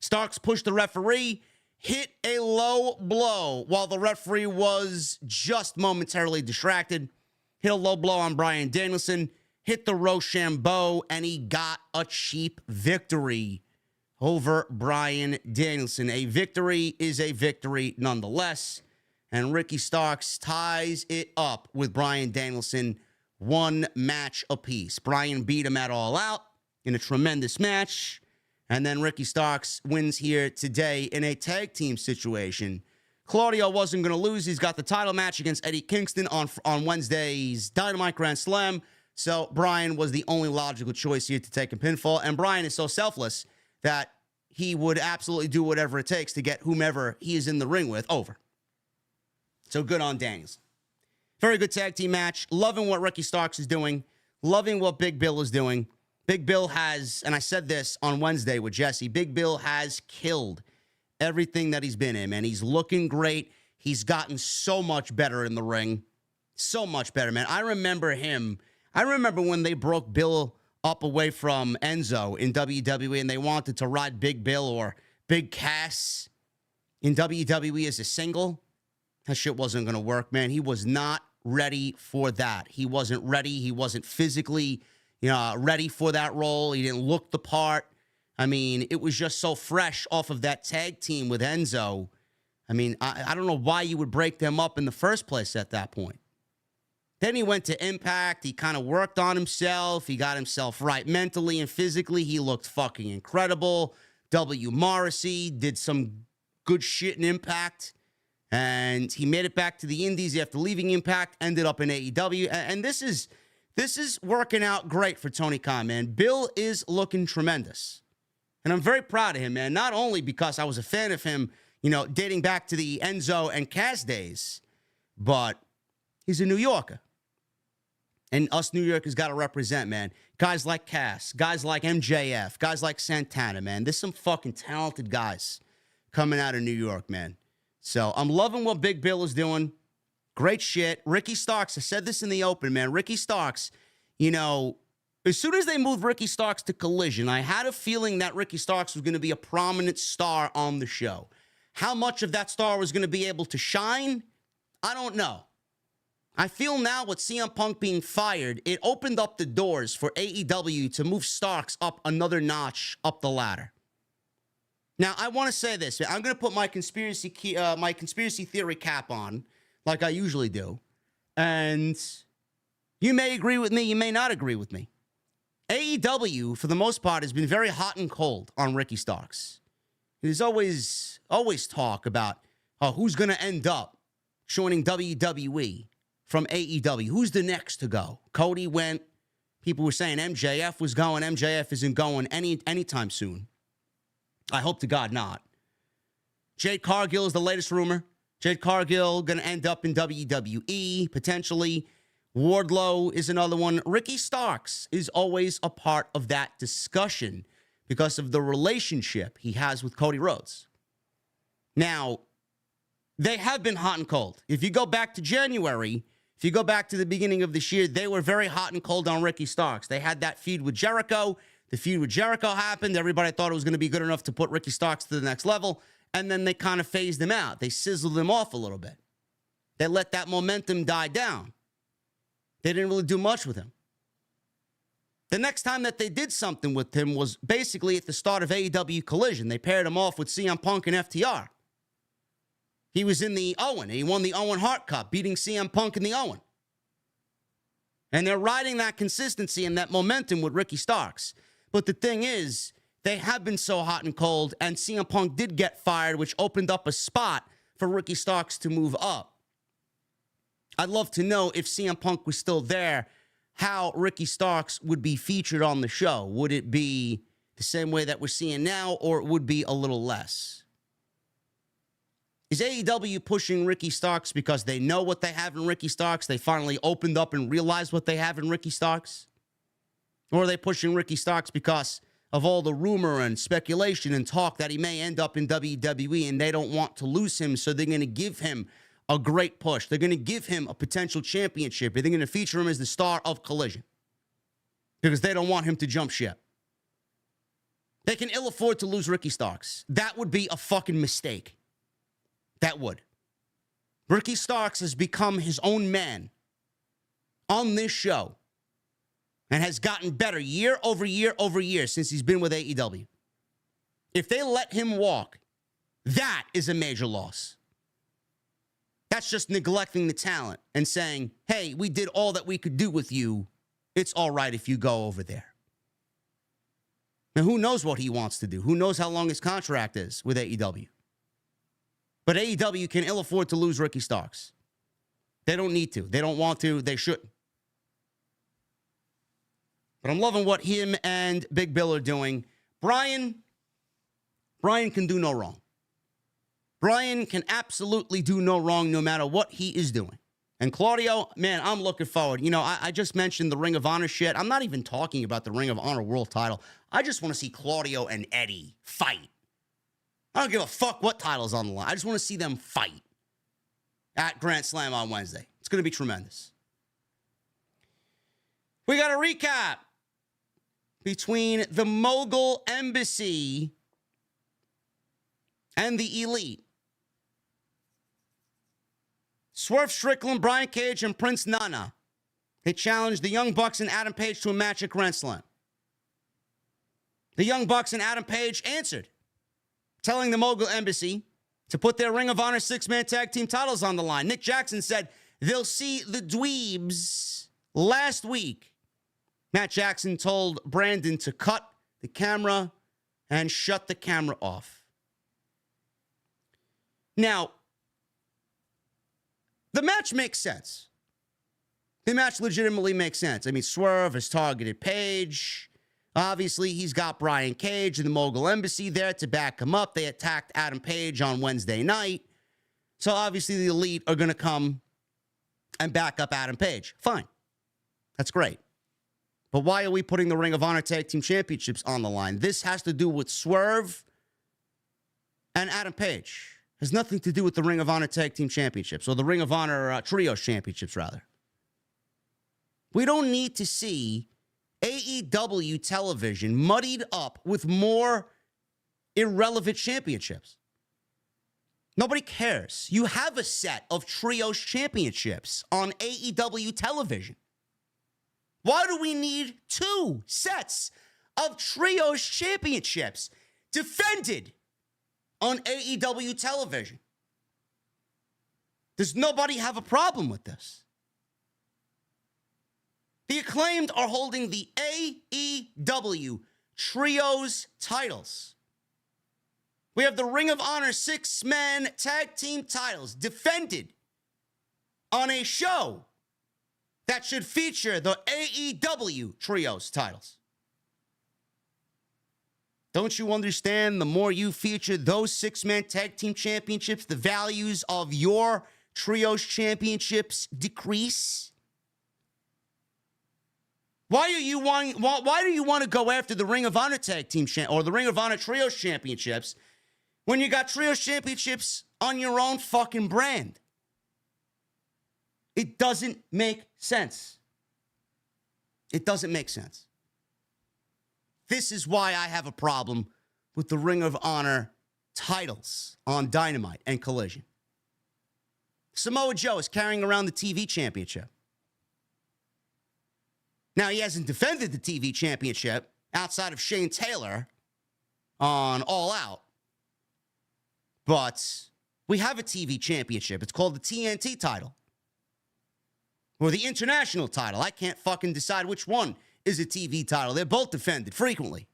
Starks pushed the referee, hit a low blow while the referee was just momentarily distracted. Hit a low blow on Bryan Danielson, hit the Rochambeau, and he got a cheap victory over Bryan Danielson. A victory is a victory nonetheless, and Ricky Starks ties it up with Bryan Danielson, one match apiece. Bryan beat him at All Out in a tremendous match. And then Ricky Starks wins here today in a tag team situation. Claudio wasn't going to lose. He's got the title match against Eddie Kingston on Wednesday's Dynamite Grand Slam. So Bryan was the only logical choice here to take a pinfall. And Bryan is so selfless that he would absolutely do whatever it takes to get whomever he is in the ring with over. So good on Danielson. Very good tag team match. Loving what Ricky Starks is doing. Loving what Big Bill is doing. Big Bill has, and I said this on Wednesday with Jesse, Big Bill has killed everything that he's been in, man. He's looking great. He's gotten so much better in the ring. So much better, man. I remember when they broke Bill up away from Enzo in WWE and they wanted to ride Big Bill or Big Cass in WWE as a single. That shit wasn't going to work, man. He was not ready for that. He wasn't ready. He wasn't physically ready for that role. He didn't look the part. I mean, it was just so fresh off of that tag team with Enzo. I mean, I don't know why you would break them up in the first place at that point. Then he went to Impact. He kind of worked on himself. He got himself right mentally and physically. He looked fucking incredible. W. Morrissey did some good shit in Impact. And he made it back to the Indies after leaving Impact, ended up in AEW. And this is working out great for Tony Khan, man. Bill is looking tremendous. And I'm very proud of him, man. Not only because I was a fan of him, dating back to the Enzo and Cass days, but he's a New Yorker. And us New Yorkers got to represent, man. Guys like Cass, guys like MJF, guys like Santana, man. There's some fucking talented guys coming out of New York, man. So I'm loving what Big Bill is doing. Great shit. Ricky Starks, I said this in the open, man. Ricky Starks, as soon as they moved Ricky Starks to Collision, I had a feeling that Ricky Starks was going to be a prominent star on the show. How much of that star was going to be able to shine? I don't know. I feel now with CM Punk being fired, it opened up the doors for AEW to move Starks up another notch up the ladder. Now, I want to say this. I'm going to put my conspiracy theory cap on, like I usually do. And you may agree with me, you may not agree with me. AEW, for the most part, has been very hot and cold on Ricky Starks. There's always talk about who's going to end up joining WWE from AEW. Who's the next to go? Cody went. People were saying MJF was going. MJF isn't going anytime soon. I hope to God not. Jade Cargill is the latest rumor. Jade Cargill going to end up in WWE, potentially. Wardlow is another one. Ricky Starks is always a part of that discussion because of the relationship he has with Cody Rhodes. Now, they have been hot and cold. If you go back to January, if you go back to the beginning of this year, they were very hot and cold on Ricky Starks. They had that feud with Jericho. The feud with Jericho happened. Everybody thought it was going to be good enough to put Ricky Starks to the next level. And then they kind of phased him out. They sizzled him off a little bit. They let that momentum die down. They didn't really do much with him. The next time that they did something with him was basically at the start of AEW Collision. They paired him off with CM Punk and FTR. He was in the Owen. He won the Owen Hart Cup, beating CM Punk in the Owen. And they're riding that consistency and that momentum with Ricky Starks. But the thing is, they have been so hot and cold, and CM Punk did get fired, which opened up a spot for Ricky Starks to move up. I'd love to know if CM Punk was still there, how Ricky Starks would be featured on the show. Would it be the same way that we're seeing now, or it would be a little less? Is AEW pushing Ricky Starks because they know what they have in Ricky Starks? They finally opened up and realized what they have in Ricky Starks? Or are they pushing Ricky Starks because of all the rumor and speculation and talk that he may end up in WWE and they don't want to lose him, so they're going to give him a great push. They're going to give him a potential championship. They're going to feature him as the star of Collision because they don't want him to jump ship. They can ill afford to lose Ricky Starks. That would be a fucking mistake. That would. Ricky Starks has become his own man on this show and has gotten better year over year over year since he's been with AEW. If they let him walk, that is a major loss. That's just neglecting the talent and saying, hey, we did all that we could do with you. It's all right if you go over there. Now, who knows what he wants to do? Who knows how long his contract is with AEW? But AEW can ill afford to lose Ricky Starks. They don't need to. They don't want to. They shouldn't. But I'm loving what him and Big Bill are doing. Brian can do no wrong. Brian can absolutely do no wrong no matter what he is doing. And Claudio, man, I'm looking forward. You know, I just mentioned the Ring of Honor shit. I'm not even talking about the Ring of Honor world title. I just want to see Claudio and Eddie fight. I don't give a fuck what title's on the line. I just want to see them fight at Grand Slam on Wednesday. It's going to be tremendous. We got a recap between the Mogul Embassy and the Elite. Swerve Strickland, Brian Cage, and Prince Nana. They challenged the Young Bucks and Adam Page to a match at Grand Slam. The Young Bucks and Adam Page answered, telling the Mogul Embassy to put their Ring of Honor six-man tag team titles on the line. Nick Jackson said they'll see the dweebs last week. Matt Jackson told Brandon to cut the camera and shut the camera off. Now, the match makes sense. The match legitimately makes sense. I mean, Swerve has targeted Page. Obviously, he's got Brian Cage and the Mogul Embassy there to back him up. They attacked Adam Page on Wednesday night. So obviously, the Elite are going to come and back up Adam Page. Fine. That's great. But why are we putting the Ring of Honor Tag Team Championships on the line? This has to do with Swerve and Adam Page. It has nothing to do with the Ring of Honor Tag Team Championships, or the Ring of Honor Trios Championships, rather. We don't need to see AEW television muddied up with more irrelevant championships. Nobody cares. You have a set of trios championships on AEW television. Why do we need 2 sets of trios championships defended on AEW television? Does nobody have a problem with this? The Acclaimed are holding the AEW trios titles. We have the Ring of Honor 6-man tag team titles defended on a show that should feature the AEW trios titles. Don't you understand? The more you feature those 6-man tag team championships, the values of your trios championships decrease. Why do you want to go after the Ring of Honor tag team or the Ring of Honor trios championships when you got trios championships on your own fucking brand? It doesn't make sense. It doesn't make sense. This is why I have a problem with the Ring of Honor titles on Dynamite and Collision. Samoa Joe is carrying around the TV championship. Now, he hasn't defended the TV championship outside of Shane Taylor on All Out. But we have a TV championship. It's called the TNT title. Or the international title. I can't fucking decide which one is a TV title. They're both defended frequently.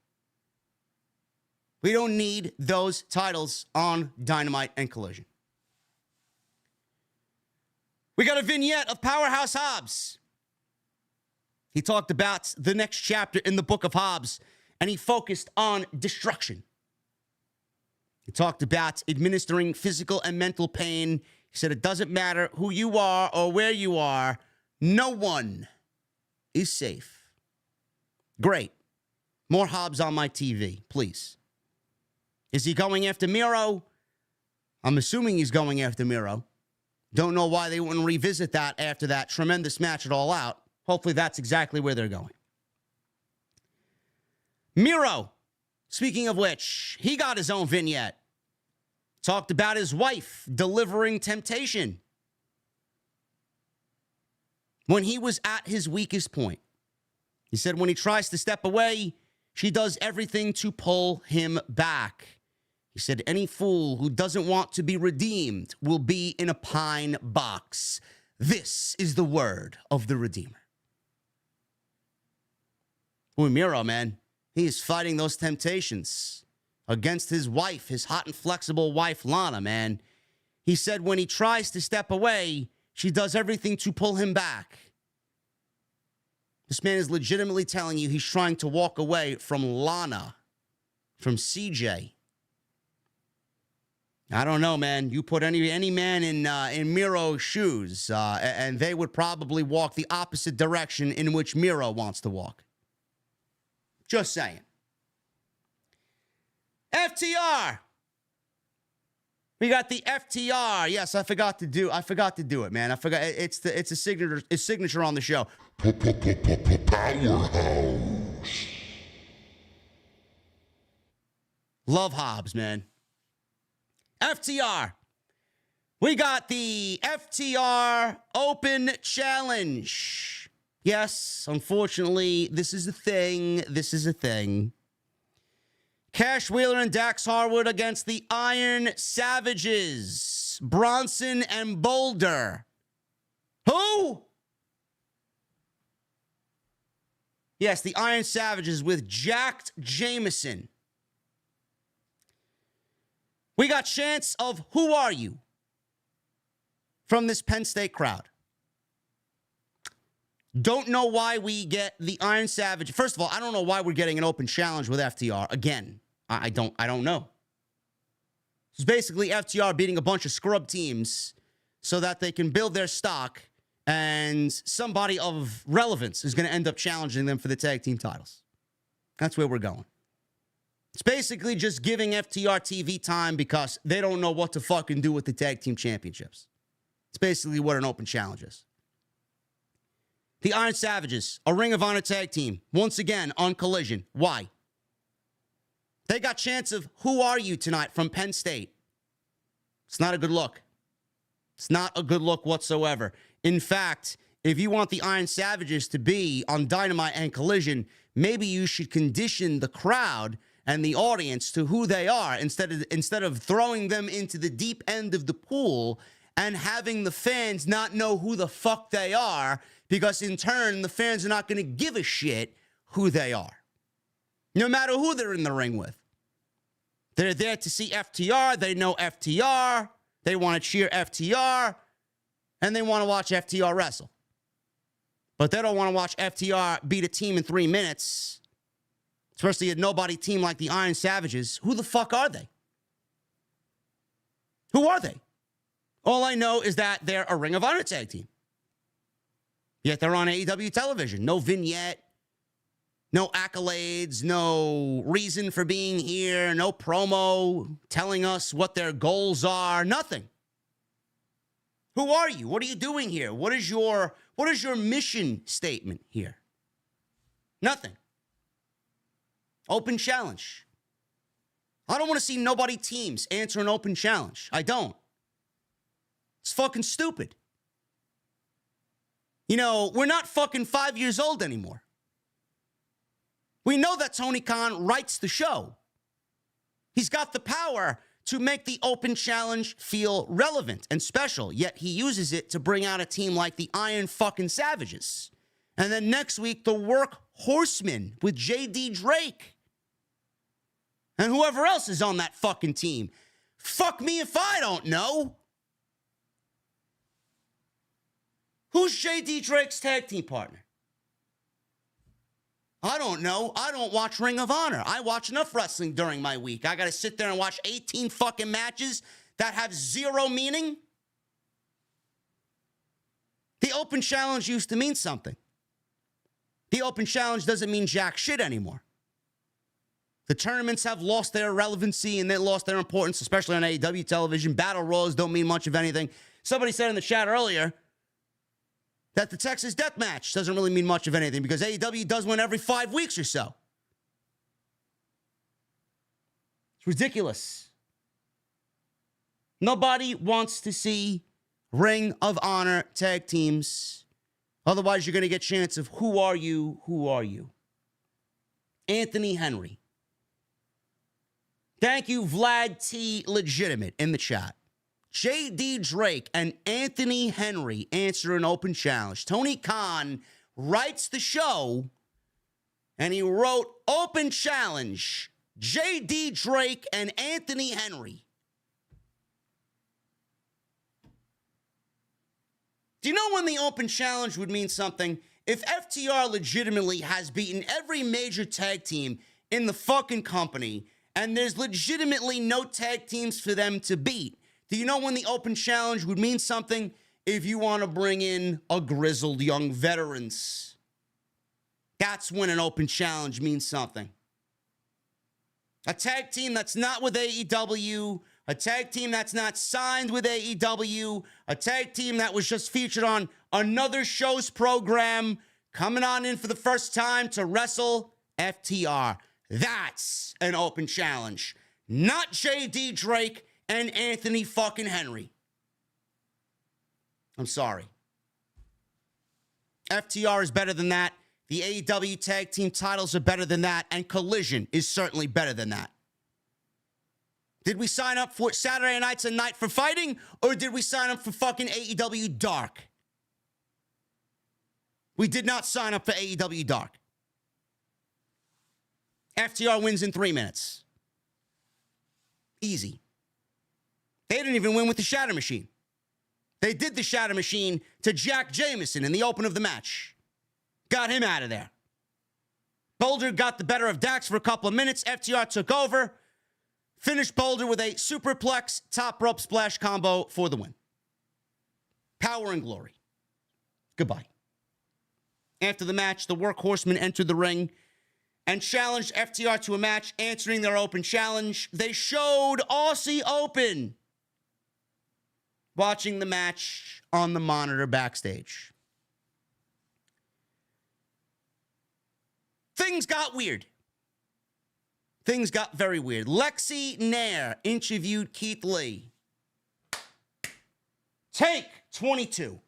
We don't need those titles on Dynamite and Collision. We got a vignette of Powerhouse Hobbs. He talked about the next chapter in the book of Hobbs, and he focused on destruction. He talked about administering physical and mental pain. He said it doesn't matter who you are or where you are. No one is safe. Great. More Hobbs on my TV, please. Is he going after Miro? I'm assuming he's going after Miro. Don't know why they wouldn't revisit that after that tremendous match at All Out. Hopefully that's exactly where they're going. Miro, speaking of which, he got his own vignette. Talked about his wife delivering temptation when he was at his weakest point. He said when he tries to step away, she does everything to pull him back. He said any fool who doesn't want to be redeemed will be in a pine box. This is the word of the Redeemer. Boy, Miro, man, he is fighting those temptations against his wife, his hot and flexible wife, Lana, man. He said when he tries to step away, she does everything to pull him back. This man is legitimately telling you he's trying to walk away from Lana, from CJ. I don't know, man. You put any man in Miro's shoes, and they would probably walk the opposite direction in which Miro wants to walk. Just saying. FTR. We got the FTR. Yes, I forgot to do it, man. I forgot. It's a signature on the show. Powerhouse. Love Hobbs, man. FTR. We got the FTR Open Challenge. Yes, unfortunately, this is a thing. Cash Wheeler and Dax Harwood against the Iron Savages. Bronson and Boulder. Who? Yes, the Iron Savages with Jacked Jameson. We got chants of who are you from this Penn State crowd. Don't know why we get the Iron Savage. First of all, I don't know why we're getting an open challenge with FTR again. I don't know. It's basically FTR beating a bunch of scrub teams so that they can build their stock, and somebody of relevance is going to end up challenging them for the tag team titles. That's where we're going. It's basically just giving FTR TV time because they don't know what to fucking do with the tag team championships. It's basically what an open challenge is. The Iron Savages, a Ring of Honor tag team, once again on Collision. Why? They got chance of who are you tonight from Penn State. It's not a good look. It's not a good look whatsoever. In fact, if you want the Iron Savages to be on Dynamite and Collision, maybe you should condition the crowd and the audience to who they are instead of throwing them into the deep end of the pool and having the fans not know who the fuck they are, because in turn, the fans are not going to give a shit who they are, no matter who they're in the ring with. They're there to see FTR. They know FTR. They want to cheer FTR, and they want to watch FTR wrestle. But they don't want to watch FTR beat a team in 3 minutes, especially a nobody team like the Iron Savages. Who the fuck are they? Who are they? All I know is that they're a Ring of Honor tag team. Yet they're on AEW television. No vignette, no accolades, no reason for being here, no promo telling us what their goals are, nothing. Who are you? What are you doing here? What is your mission statement here? Nothing. Open challenge. I don't want to see nobody teams answer an open challenge. I don't. It's fucking stupid. You know, we're not fucking 5 years old anymore. We know that Tony Khan writes the show. He's got the power to make the open challenge feel relevant and special, yet he uses it to bring out a team like the Iron fucking Savages. And then next week, the Work Horsemen with JD Drake. And whoever else is on that fucking team. Fuck me if I don't know. Who's JD Drake's tag team partner? I don't know. I don't watch Ring of Honor. I watch enough wrestling during my week. I got to sit there and watch 18 fucking matches that have zero meaning. The open challenge used to mean something. The open challenge doesn't mean jack shit anymore. The tournaments have lost their relevancy and they lost their importance, especially on AEW television. Battle Royals don't mean much of anything. Somebody said in the chat earlier that the Texas Death Match doesn't really mean much of anything because AEW does one every 5 weeks or so. It's ridiculous. Nobody wants to see Ring of Honor tag teams. Otherwise, you're going to get chants of, who are you? Who are you? Anthony Henry. Thank you, Vlad T. Legitimate in the chat. JD Drake and Anthony Henry answer an open challenge. Tony Khan writes the show, and he wrote open challenge, JD Drake and Anthony Henry. Do you know when the open challenge would mean something? If FTR legitimately has beaten every major tag team in the fucking company, and there's legitimately no tag teams for them to beat, do you know when the open challenge would mean something? If you want to bring in a grizzled young veterans. That's when an open challenge means something. A tag team that's not with AEW, a tag team that's not signed with AEW, a tag team that was just featured on another show's program, coming on in for the first time to wrestle FTR. That's an open challenge. Not JD Drake and Anthony fucking Henry. I'm sorry. FTR is better than that. The AEW tag team titles are better than that. And Collision is certainly better than that. Did we sign up for Saturday Nights and Night for Fighting? Or did we sign up for fucking AEW Dark? We did not sign up for AEW Dark. FTR wins in 3 minutes. Easy. They didn't even win with the Shatter Machine. They did the Shatter Machine to Jack Jameson in the open of the match. Got him out of there. Boulder got the better of Dax for a couple of minutes. FTR took over. Finished Boulder with a superplex top rope splash combo for the win. Power and glory. Goodbye. After the match, the Workhorsemen entered the ring and challenged FTR to a match, answering their open challenge. They showed Aussie open. Watching the match on the monitor backstage. Things got weird. Things got very weird. Lexi Nair interviewed Keith Lee. Take 22.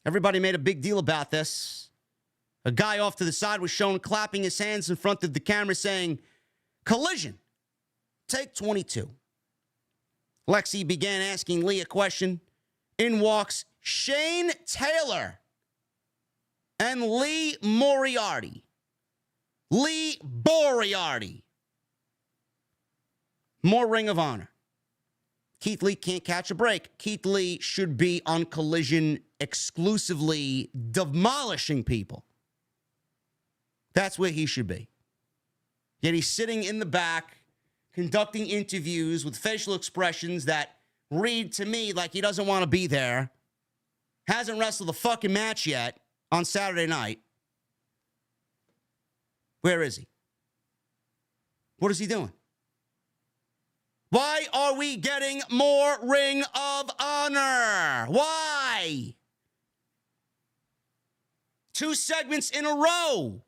Everybody made a big deal about this. A guy off to the side was shown clapping his hands in front of the camera saying, Collision, take 22. Lexi began asking Lee a question. In walks Shane Taylor and Lee Moriarty. Lee Moriarty. More Ring of Honor. Keith Lee can't catch a break. Keith Lee should be on Collision exclusively demolishing people. That's where he should be. Yet he's sitting in the back, conducting interviews with facial expressions that read to me like he doesn't want to be there. Hasn't wrestled a fucking match yet on Saturday night. Where is he? What is he doing? Why are we getting more Ring of Honor? Why? 2 segments in a row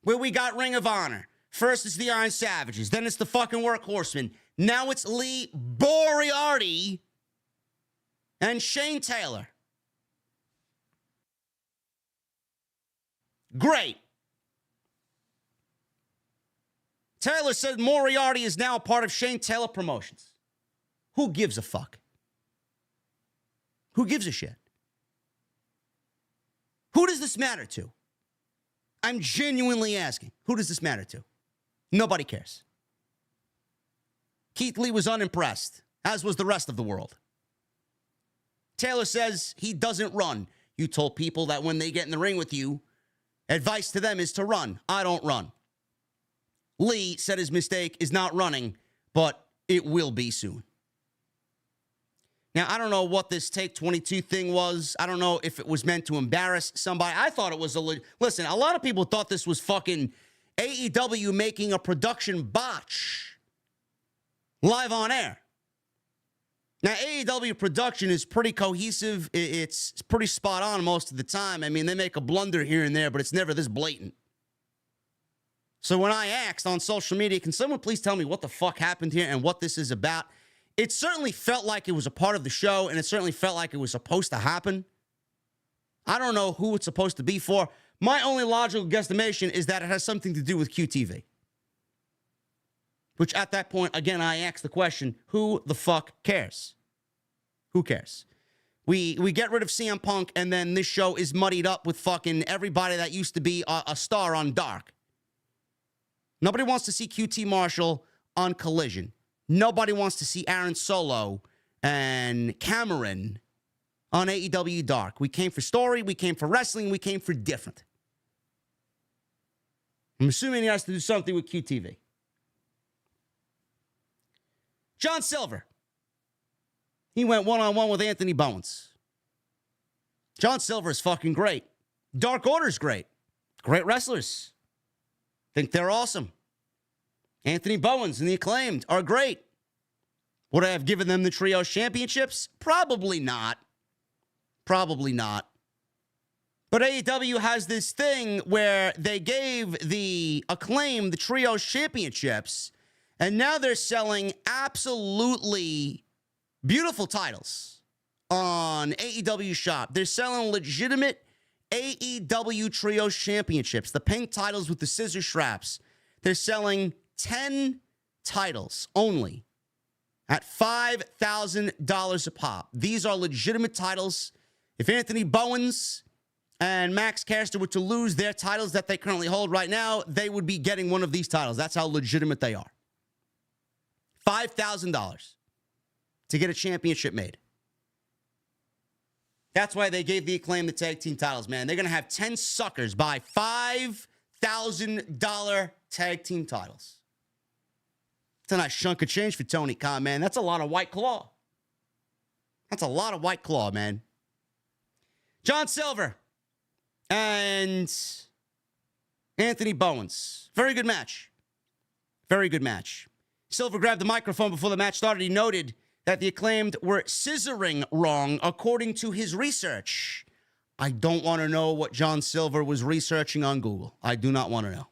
where we got Ring of Honor. First it's the Iron Savages. Then it's the fucking Workhorsemen. Now it's Lee Moriarty and Shane Taylor. Great. Taylor said Moriarty is now a part of Shane Taylor Promotions. Who gives a fuck? Who gives a shit? Who does this matter to? I'm genuinely asking. Who does this matter to? Nobody cares. Keith Lee was unimpressed, as was the rest of the world. Taylor says he doesn't run. You told people that when they get in the ring with you, advice to them is to run. I don't run. Lee said his mistake is not running, but it will be soon. Now, I don't know what this Take 22 thing was. I don't know if it was meant to embarrass somebody. I thought it was listen, a lot of people thought this was fucking AEW making a production botch live on air. Now, AEW production is pretty cohesive. It's pretty spot on most of the time. I mean, they make a blunder here and there, but it's never this blatant. So when I asked on social media, can someone please tell me what the fuck happened here and what this is about? It certainly felt like it was a part of the show, and it certainly felt like it was supposed to happen. I don't know who it's supposed to be for. My only logical guesstimation is that it has something to do with QTV. Which at that point, again, I asked the question, who the fuck cares? Who cares? We get rid of CM Punk, and then this show is muddied up with fucking everybody that used to be a star on Dark. Nobody wants to see QT Marshall on Collision. Nobody wants to see Aaron Solo and Cameron on AEW Dark. We came for story, we came for wrestling, we came for different. I'm assuming he has to do something with QTV. John Silver. He went one-on-one with Anthony Bowens. John Silver is fucking great. Dark Order's great. Great wrestlers. Think they're awesome. Anthony Bowens and the Acclaimed are great. Would I have given them the Trios Championships? Probably not. Probably not. But AEW has this thing where they gave the Acclaimed the Trios Championships, and now they're selling absolutely beautiful titles on AEW Shop. They're selling legitimate AEW Trios Championships, the pink titles with the scissor straps. They're selling 10 titles only at $5,000 a pop. These are legitimate titles. If Anthony Bowens and Max Caster were to lose their titles that they currently hold right now, they would be getting one of these titles. That's how legitimate they are. $5,000 to get a championship made. That's why they gave the Acclaim the tag team titles, man. They're going to have 10 suckers buy $5,000 tag team titles. It's a nice chunk of change for Tony Khan, man. That's a lot of White Claw. That's a lot of White Claw, man. John Silver and Anthony Bowens. Very good match. Very good match. Silver grabbed the microphone before the match started. He noted that the Acclaimed were scissoring wrong according to his research. I don't want to know what John Silver was researching on Google. I do not want to know.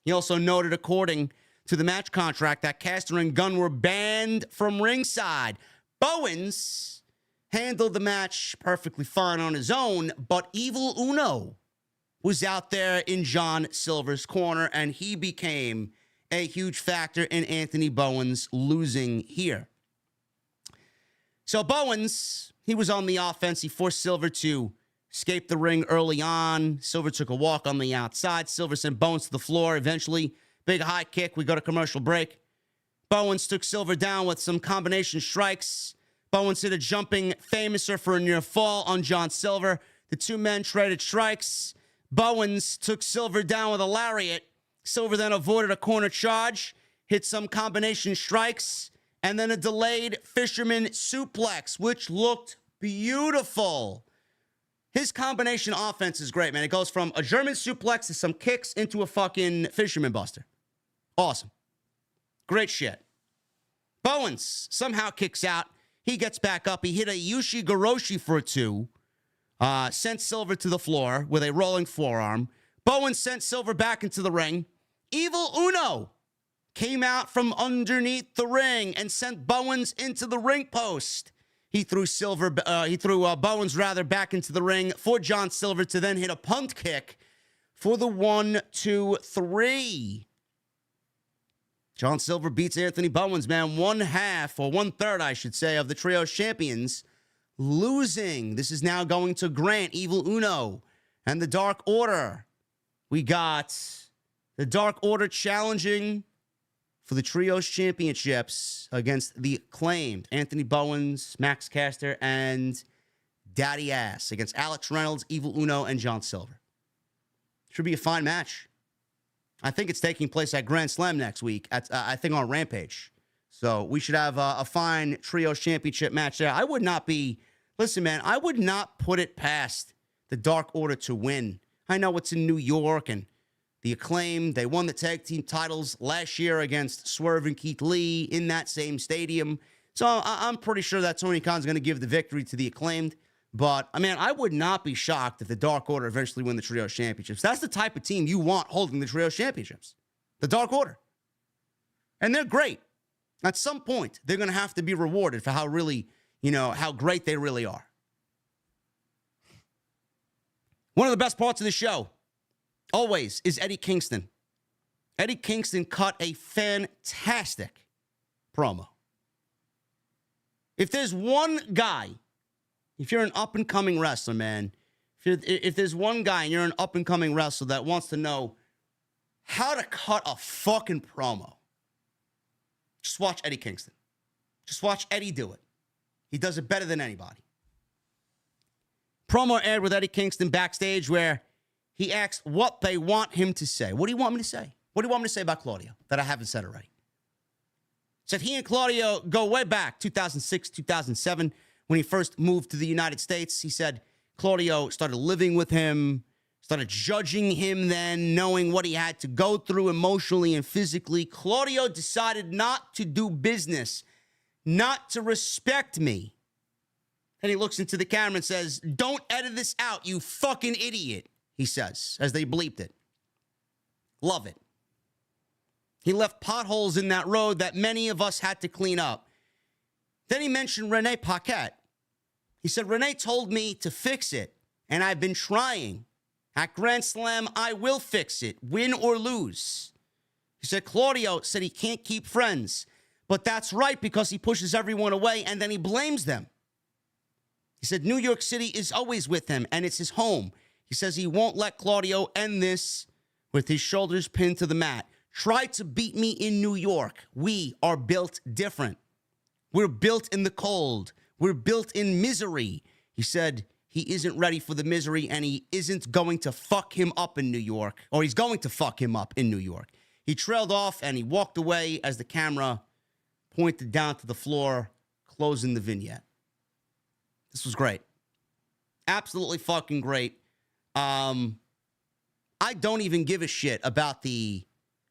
He also noted, according to the match contract, that Caster and Gunn were banned from ringside. Bowens handled the match perfectly fine on his own, but Evil Uno was out there in John Silver's corner, and he became a huge factor in Anthony Bowens losing here. So Bowens, he was on the offense. He forced Silver to escape the ring early on. Silver took a walk on the outside. Silver sent Bowens to the floor. Eventually, big high kick. We go to commercial break. Bowens took Silver down with some combination strikes. Bowens hit a jumping famouser for a near fall on John Silver. The two men traded strikes. Bowens took Silver down with a lariat. Silver then avoided a corner charge, hit some combination strikes, and then a delayed fisherman suplex, which looked beautiful. His combination offense is great, man. It goes from a German suplex to some kicks into a fucking fisherman buster. Awesome. Great shit. Bowens somehow kicks out. He gets back up. He hit a Yushi Goroshi for a 2. Sent Silver to the floor with a rolling forearm. Bowens sent Silver back into the ring. Evil Uno came out from underneath the ring and sent Bowens into the ring post. He threw Bowens back into the ring for John Silver to then hit a punt kick for the 1, 2, 3. John Silver beats Anthony Bowens, man. 1/3, I should say, of the Trios champions losing. This is now going to Grant, Evil Uno, and the Dark Order. We got the Dark Order challenging for the Trios championships against the Acclaimed. Anthony Bowens, Max Caster, and Daddy Ass against Alex Reynolds, Evil Uno, and John Silver. Should be a fine match. I think it's taking place at Grand Slam next week, I think on Rampage. So we should have a fine Trios championship match there. I would not put it past the Dark Order to win. I know it's in New York, and the Acclaim, they won the tag team titles last year against Swerve and Keith Lee in that same stadium. So I'm pretty sure that Tony Khan's going to give the victory to the Acclaimed. But, I would not be shocked if the Dark Order eventually win the Trios championships. That's the type of team you want holding the Trios championships. The Dark Order. And they're great. At some point, they're going to have to be rewarded for how great they really are. One of the best parts of the show, always, is Eddie Kingston. Eddie Kingston cut a fantastic promo. If there's one guy, if you're an up-and-coming wrestler, man, if there's one guy and you're an up-and-coming wrestler that wants to know how to cut a fucking promo, just watch Eddie Kingston. Just watch Eddie do it. He does it better than anybody. Promo aired with Eddie Kingston backstage where he asked what they want him to say. What do you want me to say? What do you want me to say about Claudio that I haven't said already? Said he and Claudio go way back, 2006, 2007, when he first moved to the United States. He said Claudio started living with him, started judging him then, knowing what he had to go through emotionally and physically. Claudio decided not to do business, not to respect me. And he looks into the camera and says, "Don't edit this out, you fucking idiot," he says, as they bleeped it. Love it. He left potholes in that road that many of us had to clean up. Then he mentioned Renee Paquette. He said, Renee told me to fix it, and I've been trying. At Grand Slam, I will fix it, win or lose. He said, Claudio said he can't keep friends, but that's right because he pushes everyone away and then he blames them. He said, New York City is always with him, and it's his home. He says he won't let Claudio end this with his shoulders pinned to the mat. Try to beat me in New York. We are built different. We're built in the cold. We're built in misery. He said he isn't ready for the misery and he isn't going to fuck him up in New York, or he's going to fuck him up in New York. He trailed off and he walked away as the camera pointed down to the floor, closing the vignette. This was great. Absolutely fucking great. I don't even give a shit about the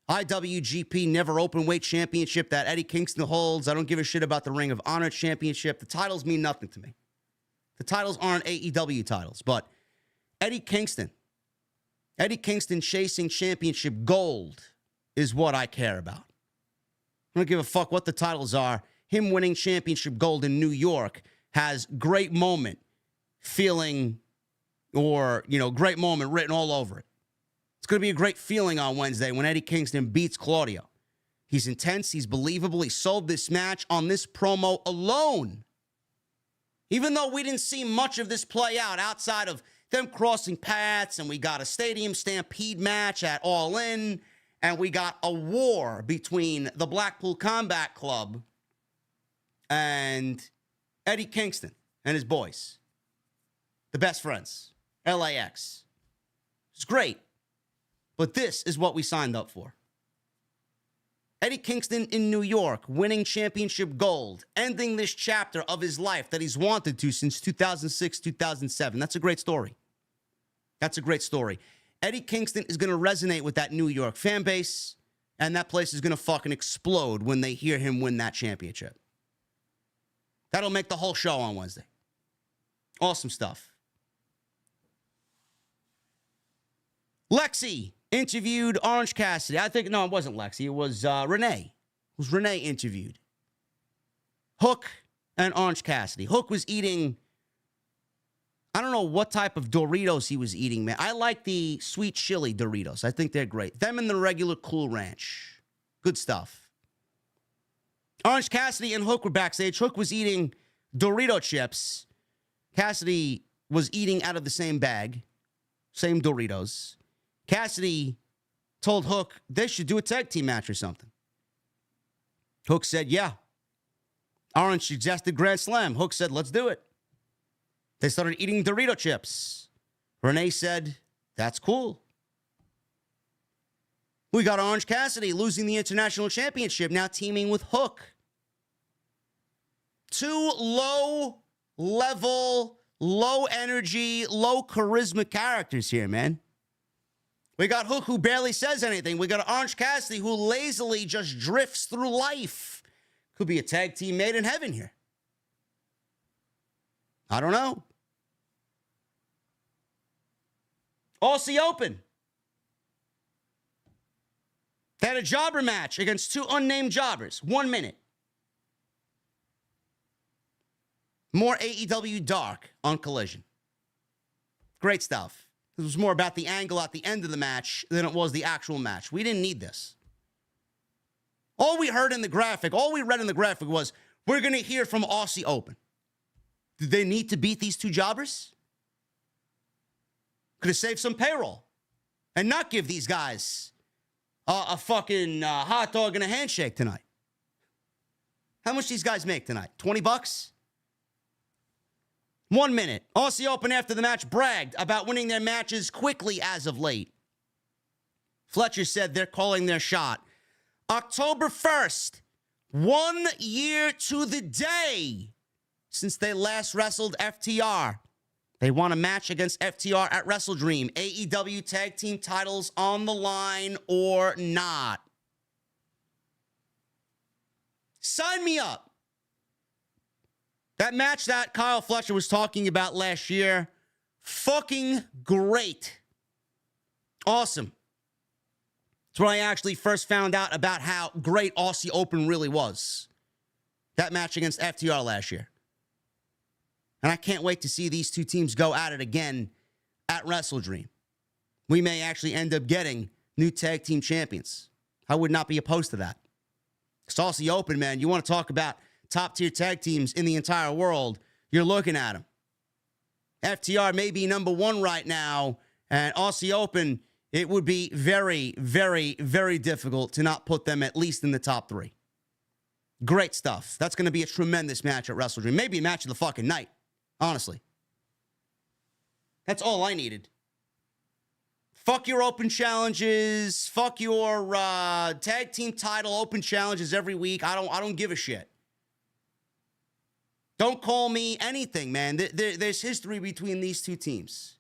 IWGP Never Openweight Championship that Eddie Kingston holds. I don't give a shit about the Ring of Honor Championship. The titles mean nothing to me. The titles aren't AEW titles, but Eddie Kingston chasing championship gold is what I care about. I don't give a fuck what the titles are. him winning championship gold in New York has great moment feeling or, great moment written all over it. It's going to be a great feeling on Wednesday when Eddie Kingston beats Claudio. He's intense. He's believable. He sold this match on this promo alone. Even though we didn't see much of this play out outside of them crossing paths, and we got a stadium stampede match at All In, and we got a war between the Blackpool Combat Club and Eddie Kingston and his boys. The best friends. LAX. It's great. But this is what we signed up for. Eddie Kingston in New York, winning championship gold, ending this chapter of his life that he's wanted to since 2006, 2007. That's a great story. That's a great story. Eddie Kingston is going to resonate with that New York fan base, and that place is going to fucking explode when they hear him win that championship. That'll make the whole show on Wednesday. Awesome stuff. Lexi interviewed Orange Cassidy. It wasn't Lexi. It was Renee. It was Renee interviewed Hook and Orange Cassidy. Hook was eating, I don't know what type of Doritos he was eating, man. I like the sweet chili Doritos. I think they're great. Them and the regular Cool Ranch. Good stuff. Orange Cassidy and Hook were backstage. Hook was eating Dorito chips. Cassidy was eating out of the same bag. Same Doritos. Cassidy told Hook they should do a tag team match or something. Hook said, yeah. Orange suggested Grand Slam. Hook said, let's do it. They started eating Dorito chips. Renee said, that's cool. We got Orange Cassidy losing the International Championship, now teaming with Hook. Two low-level, low-energy, low-charisma characters here, man. We got Hook, who barely says anything. We got Orange Cassidy, who lazily just drifts through life. Could be a tag team made in heaven here. I don't know. Aussie Open. They had a jobber match against two unnamed jobbers. 1 minute. More AEW Dark on Collision. Great stuff. This was more about the angle at the end of the match than it was the actual match. We didn't need this. All we read in the graphic was, we're going to hear from Aussie Open. Did they need to beat these two jobbers? Could have saved some payroll and not give these guys a fucking hot dog and a handshake tonight. How much these guys make tonight? $20? 1 minute. Aussie Open after the match bragged about winning their matches quickly as of late. Fletcher said they're calling their shot. October 1st, 1 year to the day since they last wrestled FTR. They want a match against FTR at Wrestle Dream. AEW tag team titles on the line or not. Sign me up. That match that Kyle Fletcher was talking about last year, fucking great. Awesome. That's when I actually first found out about how great Aussie Open really was. That match against FTR last year. And I can't wait to see these two teams go at it again at Wrestle Dream. We may actually end up getting new tag team champions. I would not be opposed to that. It's Aussie Open, man. You want to talk about top-tier tag teams in the entire world, you're looking at them. FTR may be number one right now, and Aussie Open, it would be very, very, very difficult to not put them at least in the top three. Great stuff. That's going to be a tremendous match at Wrestle Dream. Maybe a match of the fucking night, honestly. That's all I needed. Fuck your open challenges. Fuck your tag team title open challenges every week. I don't give a shit. Don't call me anything, man. There's history between these two teams.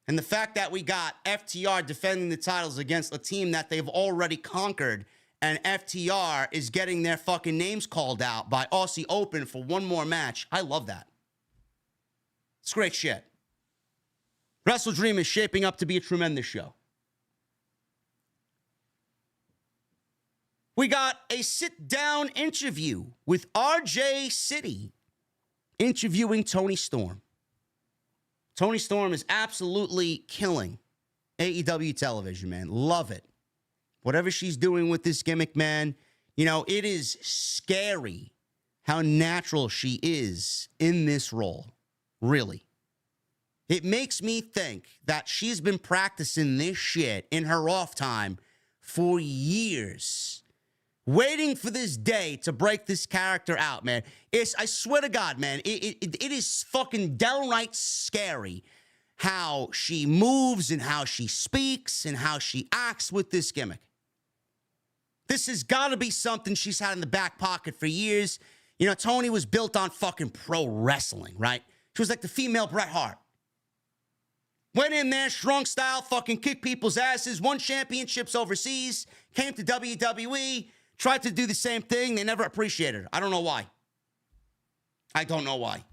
And the fact that we got FTR defending the titles against a team that they've already conquered, and FTR is getting their fucking names called out by Aussie Open for one more match, I love that. It's great shit. Wrestle Dream is shaping up to be a tremendous show. We got a sit-down interview with RJ City interviewing Toni Storm. Toni Storm is absolutely killing AEW television, man. Love it. Whatever she's doing with this gimmick, man, you know, it is scary how natural she is in this role. Really. It makes me think that she's been practicing this shit in her off time for years, waiting for this day to break this character out, man. I swear to God, man, it is fucking downright scary how she moves and how she speaks and how she acts with this gimmick. This has got to be something she's had in the back pocket for years. You know, Toni was built on fucking pro wrestling, right? She was like the female Bret Hart. Went in there, strong style, fucking kicked people's asses, won championships overseas, came to WWE, tried to do the same thing. They never appreciated her. I don't know why. I don't know why.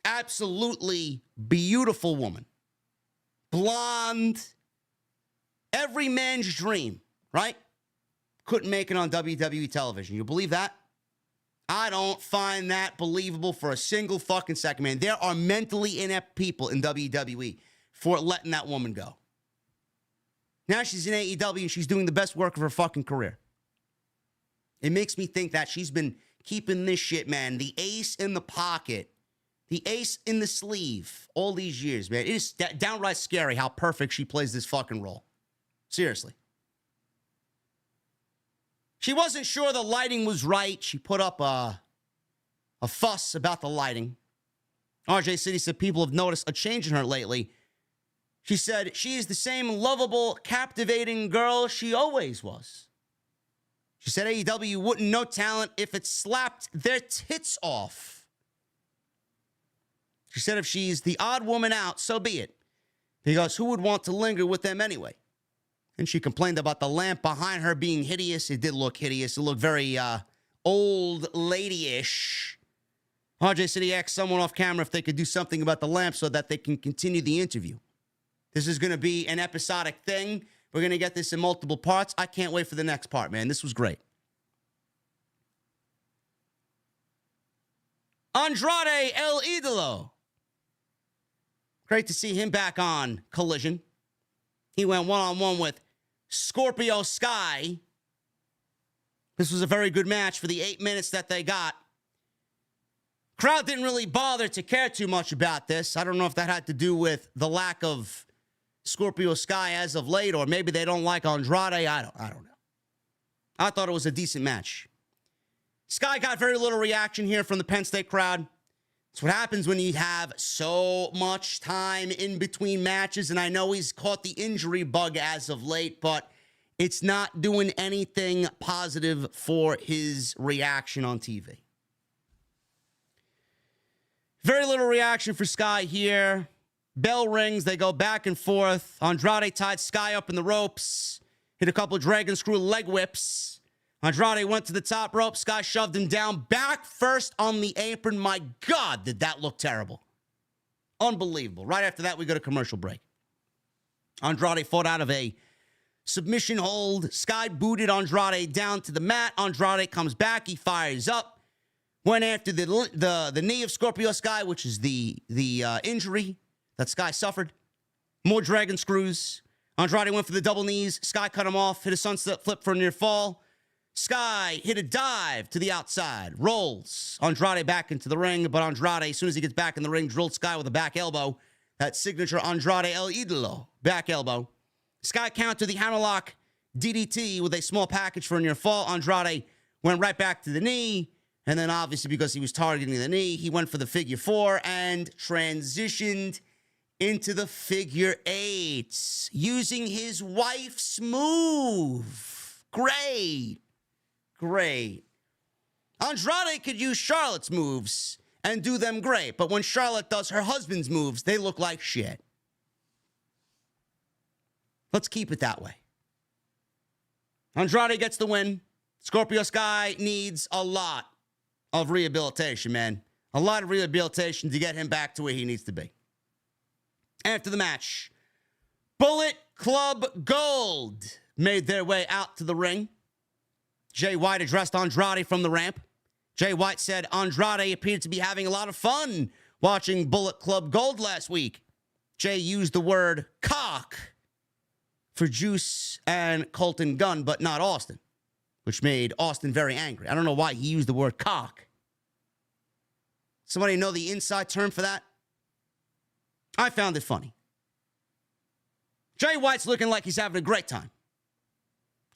Absolutely beautiful woman. Blonde. Every man's dream, right? Couldn't make it on WWE television. You believe that? I don't find that believable for a single fucking second, man. There are mentally inept people in WWE for letting that woman go. Now she's in AEW and she's doing the best work of her fucking career. It makes me think that she's been keeping this shit, man, the ace in the pocket, the ace in the sleeve all these years, man. It is downright scary how perfect she plays this fucking role. Seriously. She wasn't sure the lighting was right. She put up a fuss about the lighting. RJ City said people have noticed a change in her lately. She said she is the same lovable, captivating girl she always was. She said AEW wouldn't know talent if it slapped their tits off. She said if she's the odd woman out, so be it. Because who would want to linger with them anyway? And she complained about the lamp behind her being hideous. It did look hideous. It looked very old lady-ish. RJ City asked someone off camera if they could do something about the lamp so that they can continue the interview. This is going to be an episodic thing. We're going to get this in multiple parts. I can't wait for the next part, man. This was great. Andrade El Idolo. Great to see him back on Collision. He went one-on-one with Scorpio Sky. This was a very good match for the 8 minutes that they got. Crowd didn't really bother to care too much about this. I don't know if that had to do with the lack of Scorpio Sky as of late, or maybe they don't like Andrade. I don't know. I thought it was a decent match. Sky got very little reaction here from the Penn State crowd. It's what happens when you have so much time in between matches, and I know he's caught the injury bug as of late, but it's not doing anything positive for his reaction on TV. Very little reaction for Sky here. Bell rings. They go back and forth. Andrade tied Sky up in the ropes. Hit a couple of dragon screw leg whips. Andrade went to the top rope. Sky shoved him down. Back first on the apron. My God, did that look terrible. Unbelievable. Right after that, we go to commercial break. Andrade fought out of a submission hold. Sky booted Andrade down to the mat. Andrade comes back. He fires up. Went after the knee of Scorpio Sky, which is the injury that Sky suffered. More dragon screws. Andrade went for the double knees. Sky cut him off. Hit a sunset flip for a near fall. Sky hit a dive to the outside. Rolls Andrade back into the ring. But Andrade, as soon as he gets back in the ring, drilled Sky with a back elbow. That signature Andrade El Idolo back elbow. Sky countered the hammerlock DDT with a small package for a near fall. Andrade went right back to the knee. And then obviously because he was targeting the knee, he went for the figure four and transitioned into the figure eight using his wife's move. Great. Andrade could use Charlotte's moves and do them great. But when Charlotte does her husband's moves, they look like shit. Let's keep it that way. Andrade gets the win. Scorpio Sky needs a lot of rehabilitation, man. A lot of rehabilitation to get him back to where he needs to be. After the match, Bullet Club Gold made their way out to the ring. Jay White addressed Andrade from the ramp. Jay White said Andrade appeared to be having a lot of fun watching Bullet Club Gold last week. Jay used the word cock for Juice and Colton Gunn, but not Austin, which made Austin very angry. I don't know why he used the word cock. Somebody know the inside term for that? I found it funny. Jay White's looking like he's having a great time.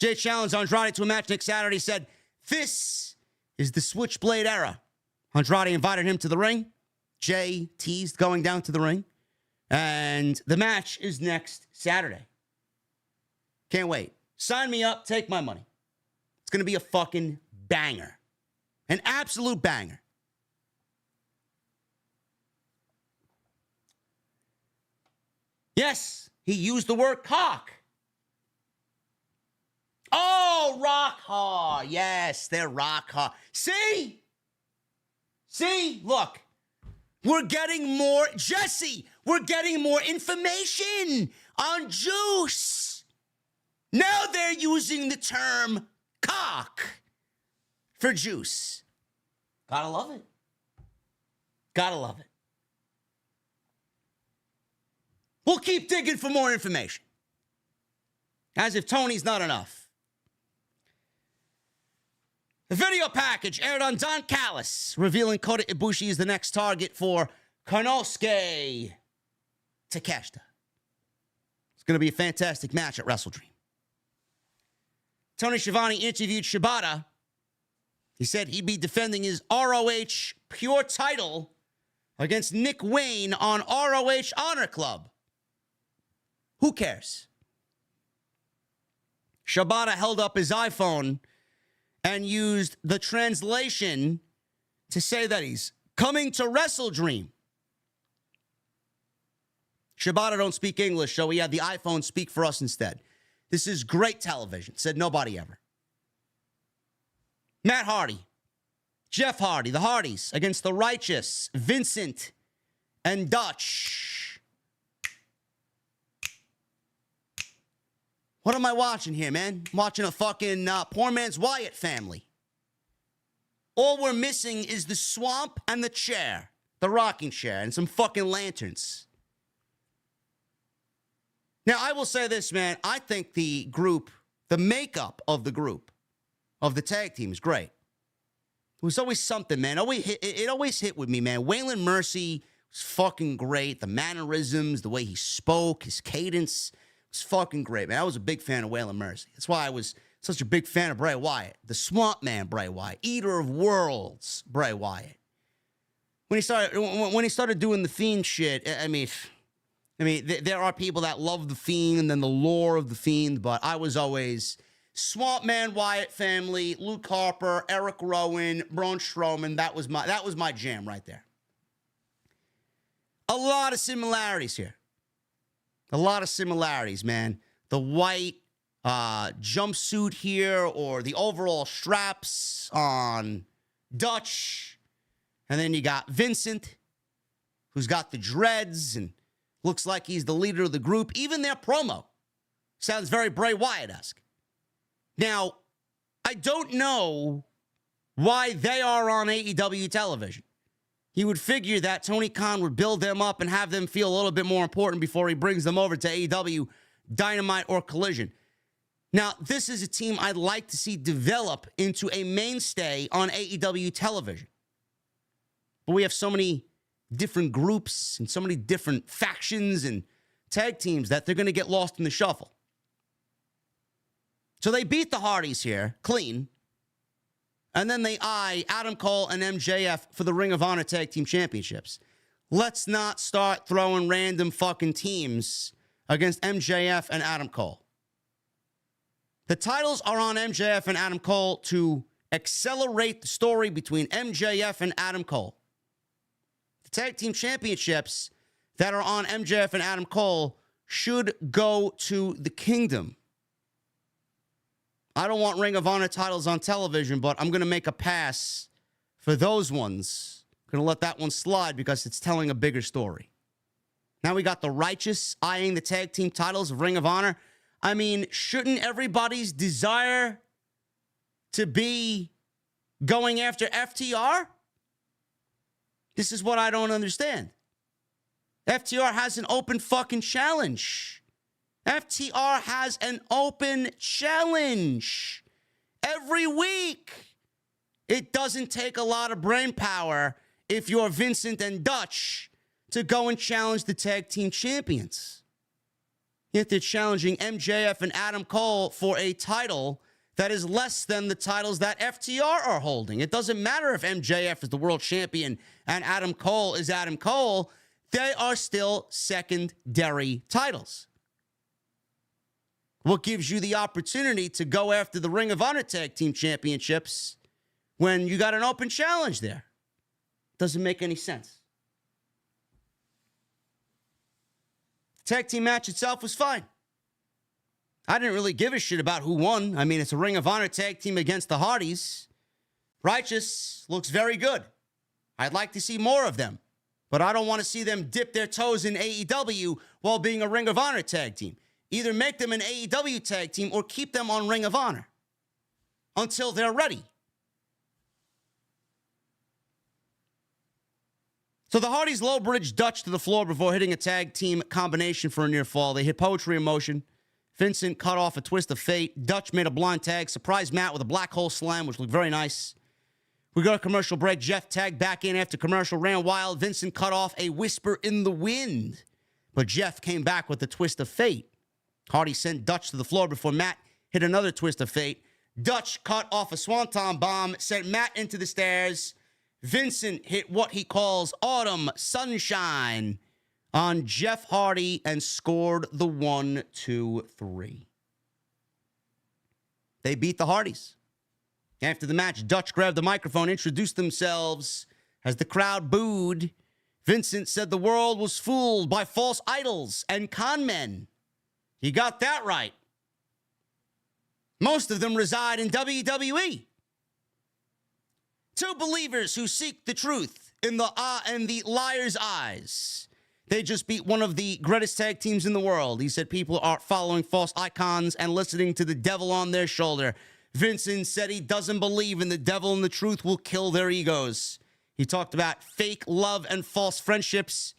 Jay challenged Andrade to a match next Saturday. Said, "This is the Switchblade era." Andrade invited him to the ring. Jay teased going down to the ring. And the match is next Saturday. Can't wait. Sign me up. Take my money. It's going to be a fucking banger. An absolute banger. Yes, he used the word cock. Oh, rock hard. Yes, they're rock hard. See? Look. We're getting more, Jesse, we're getting more information on Juice. Now they're using the term cock for Juice. Gotta love it. Gotta love it. We'll keep digging for more information. As if Tony's not enough. The video package aired on Don Callis, revealing Kota Ibushi is the next target for Konosuke Takeshita. It's going to be a fantastic match at Wrestle Dream. Tony Schiavone interviewed Shibata. He said he'd be defending his ROH Pure title against Nick Wayne on ROH Honor Club. Who cares? Shibata held up his iPhone and used the translation to say that he's coming to Wrestle Dream. Shibata don't speak English, so we had the iPhone speak for us instead. This is great television, said nobody ever. Matt Hardy, Jeff Hardy, the Hardys against the Righteous, Vincent, and Dutch. What am I watching here, man? I'm watching a fucking poor man's Wyatt family. All we're missing is the swamp and the chair, the rocking chair, and some fucking lanterns. Now, I will say this, man. I think the group, the makeup of the group, of the tag team is great. It was always something, man. It always hit with me, man. Waylon Mercy was fucking great. The mannerisms, the way he spoke, his cadence was fucking great, man. I was a big fan of Waylon Mercy. That's why I was such a big fan of Bray Wyatt. The Swamp Man Bray Wyatt. Eater of Worlds Bray Wyatt. When he started doing the Fiend shit, I mean, there are people that love the Fiend and the lore of the Fiend, but I was always Swamp Man Wyatt family, Luke Harper, Eric Rowan, Braun Strowman. That was my jam right there. A lot of similarities here. A lot of similarities, man. The white jumpsuit here, or the overall straps on Dutch. And then you got Vincent, who's got the dreads and looks like he's the leader of the group. Even their promo sounds very Bray Wyatt-esque. Now, I don't know why they are on AEW television. You would figure that Tony Khan would build them up and have them feel a little bit more important before he brings them over to AEW, Dynamite, or Collision. Now, this is a team I'd like to see develop into a mainstay on AEW television. But we have so many different groups and so many different factions and tag teams that they're going to get lost in the shuffle. So they beat the Hardys here, clean. And then they eye Adam Cole and MJF for the Ring of Honor Tag Team Championships. Let's not start throwing random fucking teams against MJF and Adam Cole. The titles are on MJF and Adam Cole to accelerate the story between MJF and Adam Cole. The Tag Team Championships that are on MJF and Adam Cole should go to the Kingdom. I don't want Ring of Honor titles on television, but I'm going to make a pass for those ones. I'm going to let that one slide because it's telling a bigger story. Now we got the Righteous eyeing the tag team titles of Ring of Honor. I mean, shouldn't everybody's desire to be going after FTR? This is what I don't understand. FTR has an open fucking challenge. FTR has an open challenge every week. It doesn't take a lot of brain power if you're Vincent and Dutch to go and challenge the tag team champions. Yet they're challenging MJF and Adam Cole for a title that is less than the titles that FTR are holding. It doesn't matter if MJF is the world champion and Adam Cole is Adam Cole. They are still secondary titles. What gives you the opportunity to go after the Ring of Honor Tag Team Championships when you got an open challenge there? Doesn't make any sense. The tag team match itself was fine. I didn't really give a shit about who won. I mean, it's a Ring of Honor tag team against the Hardys. Righteous looks very good. I'd like to see more of them, but I don't want to see them dip their toes in AEW while being a Ring of Honor tag team. Either make them an AEW tag team or keep them on Ring of Honor until they're ready. So the Hardys low-bridge Dutch to the floor before hitting a tag team combination for a near fall. They hit Poetry in Motion. Vincent cut off a twist of fate. Dutch made a blind tag. Surprised Matt with a black hole slam, which looked very nice. We go to commercial break. Jeff tagged back in after commercial, ran wild. Vincent cut off a whisper in the wind. But Jeff came back with the twist of fate. Hardy sent Dutch to the floor before Matt hit another twist of fate. Dutch cut off a swanton bomb, sent Matt into the stairs. Vincent hit what he calls autumn sunshine on Jeff Hardy and scored the 1-2-3. They beat the Hardys. After the match, Dutch grabbed the microphone, introduced themselves as the crowd booed. Vincent said the world was fooled by false idols and con men. He got that right. Most of them reside in WWE. Two believers who seek the truth in the liar's eyes. They just beat one of the greatest tag teams in the world. He said people are following false icons and listening to the devil on their shoulder. Vincent said he doesn't believe in the devil and the truth will kill their egos. He talked about fake love and false friendships.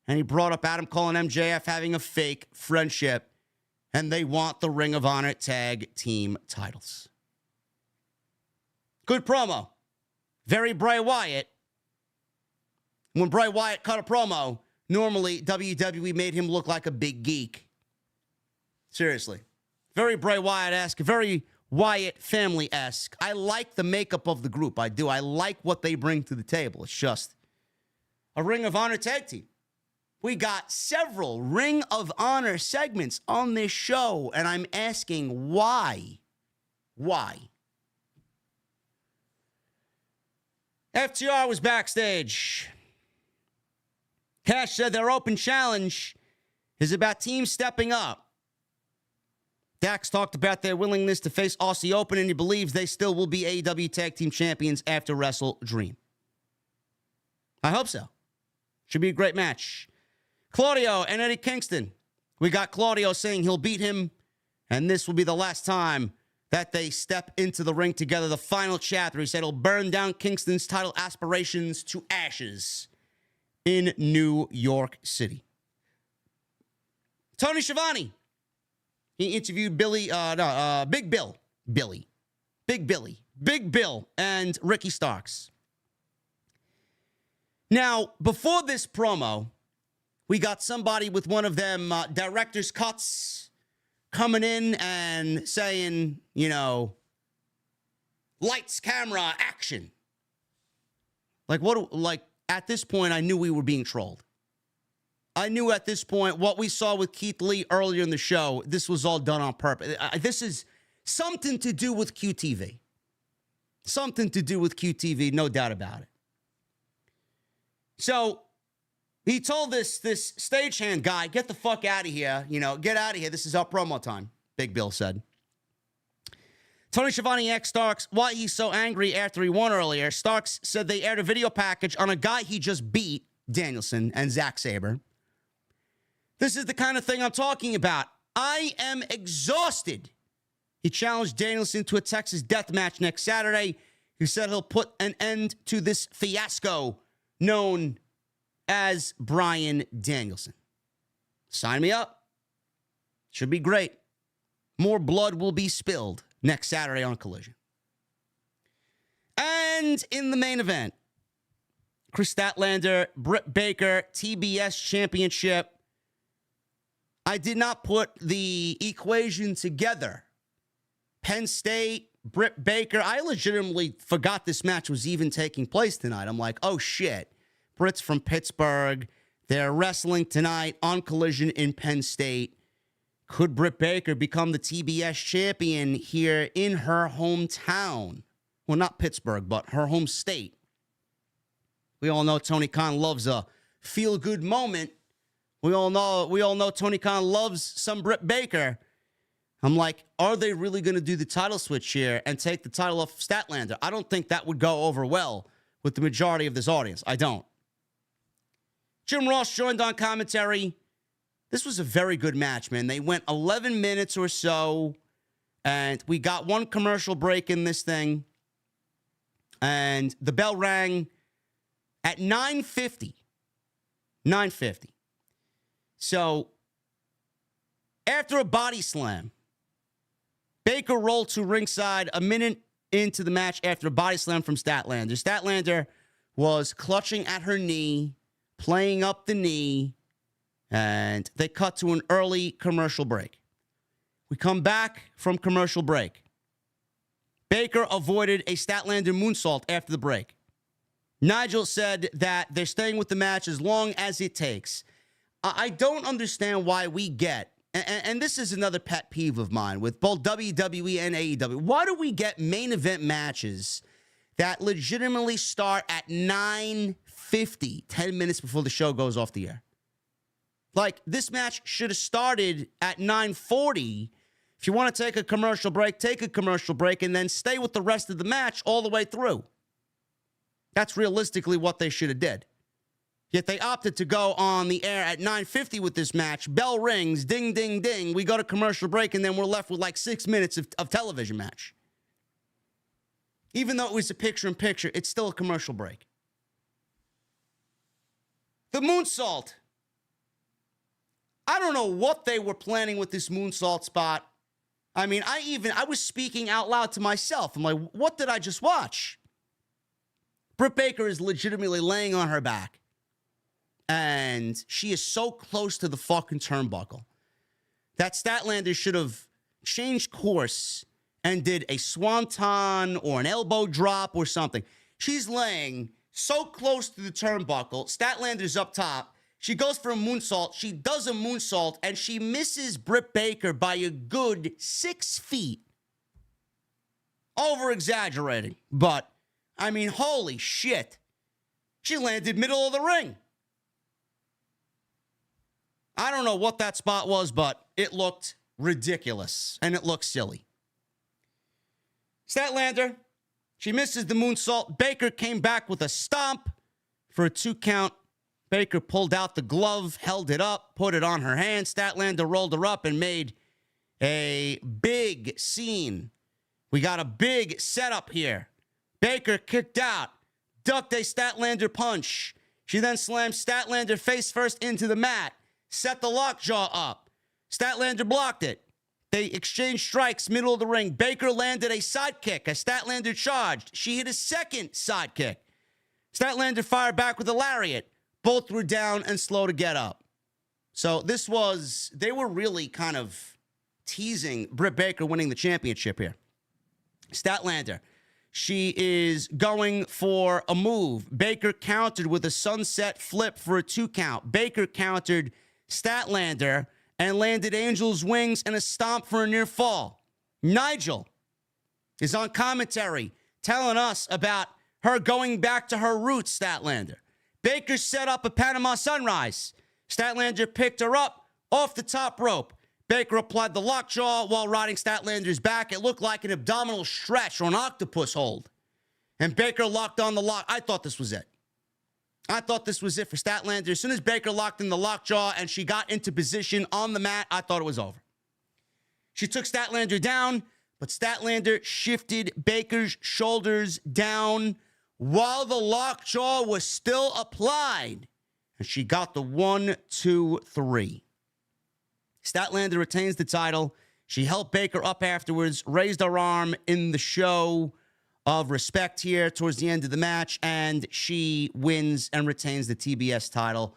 And he brought up Adam Cole and MJF having a fake friendship. And they want the Ring of Honor tag team titles. Good promo. Very Bray Wyatt. When Bray Wyatt cut a promo, normally WWE made him look like a big geek. Seriously. Very Bray Wyatt-esque, very Wyatt family-esque. I like the makeup of the group. I do. I like what they bring to the table. It's just a Ring of Honor tag team. We got several Ring of Honor segments on this show, and I'm asking why? Why? FTR was backstage. Cash said their open challenge is about teams stepping up. Dax talked about their willingness to face Aussie Open, and he believes they still will be AEW Tag Team Champions after Wrestle Dream. I hope so. Should be a great match. Claudio and Eddie Kingston. We got Claudio saying he'll beat him, and this will be the last time that they step into the ring together. The final chapter, he said he'll burn down Kingston's title aspirations to ashes in New York City. Tony Schiavone. He interviewed Big Bill, and Ricky Starks. Now, before this promo, we got somebody with one of them director's cuts coming in and saying, lights, camera, action. Like at this point, I knew we were being trolled. I knew at this point what we saw with Keith Lee earlier in the show, this was all done on purpose. This is something to do with QTV. Something to do with QTV, no doubt about it. So he told this stagehand guy, get the fuck out of here. Get out of here. This is our promo time, Big Bill said. Tony Schiavone asked Starks why he's so angry after he won earlier. Starks said they aired a video package on a guy he just beat, Danielson and Zack Sabre. This is the kind of thing I'm talking about. I am exhausted He challenged Danielson to a Texas death match next Saturday. He said he'll put an end to this fiasco known as Bryan Danielson. Sign me up. Should be great. More blood will be spilled next Saturday on Collision. And in the main event, Chris Statlander, Britt Baker, TBS Championship. I did not put the equation together. Penn State, Britt Baker. I legitimately forgot this match was even taking place tonight. I'm like, oh shit. Britt's from Pittsburgh. They're wrestling tonight on Collision in Penn State. Could Britt Baker become the TBS champion here in her hometown? Well, not Pittsburgh, but her home state. We all know Tony Khan loves a feel-good moment. We all know Tony Khan loves some Britt Baker. I'm like, are they really going to do the title switch here and take the title off Statlander? I don't think that would go over well with the majority of this audience. I don't. Jim Ross joined on commentary. This was a very good match, man. They went 11 minutes or so, and we got one commercial break in this thing, and the bell rang at 9:50. 9:50. So, after a body slam, Baker rolled to ringside a minute into the match after a body slam from Statlander. Statlander was clutching at her knee, playing up the knee, and they cut to an early commercial break. We come back from commercial break. Baker avoided a Statlander moonsault after the break. Nigel said that they're staying with the match as long as it takes. I don't understand why we get, and this is another pet peeve of mine with both WWE and AEW. Why do we get main event matches that legitimately start at 9:50, 10 minutes before the show goes off the air? Like, this match should have started at 9:40. If you want to take a commercial break, take a commercial break, and then stay with the rest of the match all the way through. That's realistically what they should have did. Yet they opted to go on the air at 9:50 with this match. Bell rings, ding, ding, ding. We go to commercial break, and then we're left with like 6 minutes of television match. Even though it was a picture-in-picture, it's still a commercial break. The moonsault. I don't know what they were planning with this moonsault spot. I mean, I was speaking out loud to myself. I'm like, what did I just watch? Britt Baker is legitimately laying on her back. And she is so close to the fucking turnbuckle that Statlander should have changed course and did a swanton or an elbow drop or something. She's laying so close to the turnbuckle. Statlander's up top. She goes for a moonsault. She does a moonsault, and she misses Britt Baker by a good 6 feet. Over-exaggerating, but, I mean, holy shit. She landed middle of the ring. I don't know what that spot was, but it looked ridiculous, and it looked silly. Statlander, she misses the moonsault. Baker came back with a stomp for a 2 count. Baker pulled out the glove, held it up, put it on her hand. Statlander rolled her up and made a big scene. We got a big setup here. Baker kicked out, ducked a Statlander punch. She then slammed Statlander face first into the mat, set the lockjaw up. Statlander blocked it. They exchanged strikes middle of the ring. Baker landed a sidekick as Statlander charged. She hit a second sidekick. Statlander fired back with a lariat. Both were down and slow to get up. So they were really kind of teasing Britt Baker winning the championship here. Statlander, she is going for a move. Baker countered with a sunset flip for a 2 count. Baker countered Statlander and landed Angel's wings and a stomp for a near fall. Nigel is on commentary telling us about her going back to her roots, Statlander. Baker set up a Panama Sunrise. Statlander picked her up off the top rope. Baker applied the lockjaw while riding Statlander's back. It looked like an abdominal stretch or an octopus hold. And Baker locked on the lock. I thought this was it. I thought this was it for Statlander. As soon as Baker locked in the lockjaw and she got into position on the mat, I thought it was over. She took Statlander down, But Statlander shifted Baker's shoulders down while the lockjaw was still applied. And she got the 1, 2, 3. Statlander retains the title. She helped Baker up afterwards, raised her arm in the show of respect here towards the end of the match, and she wins and retains the TBS title.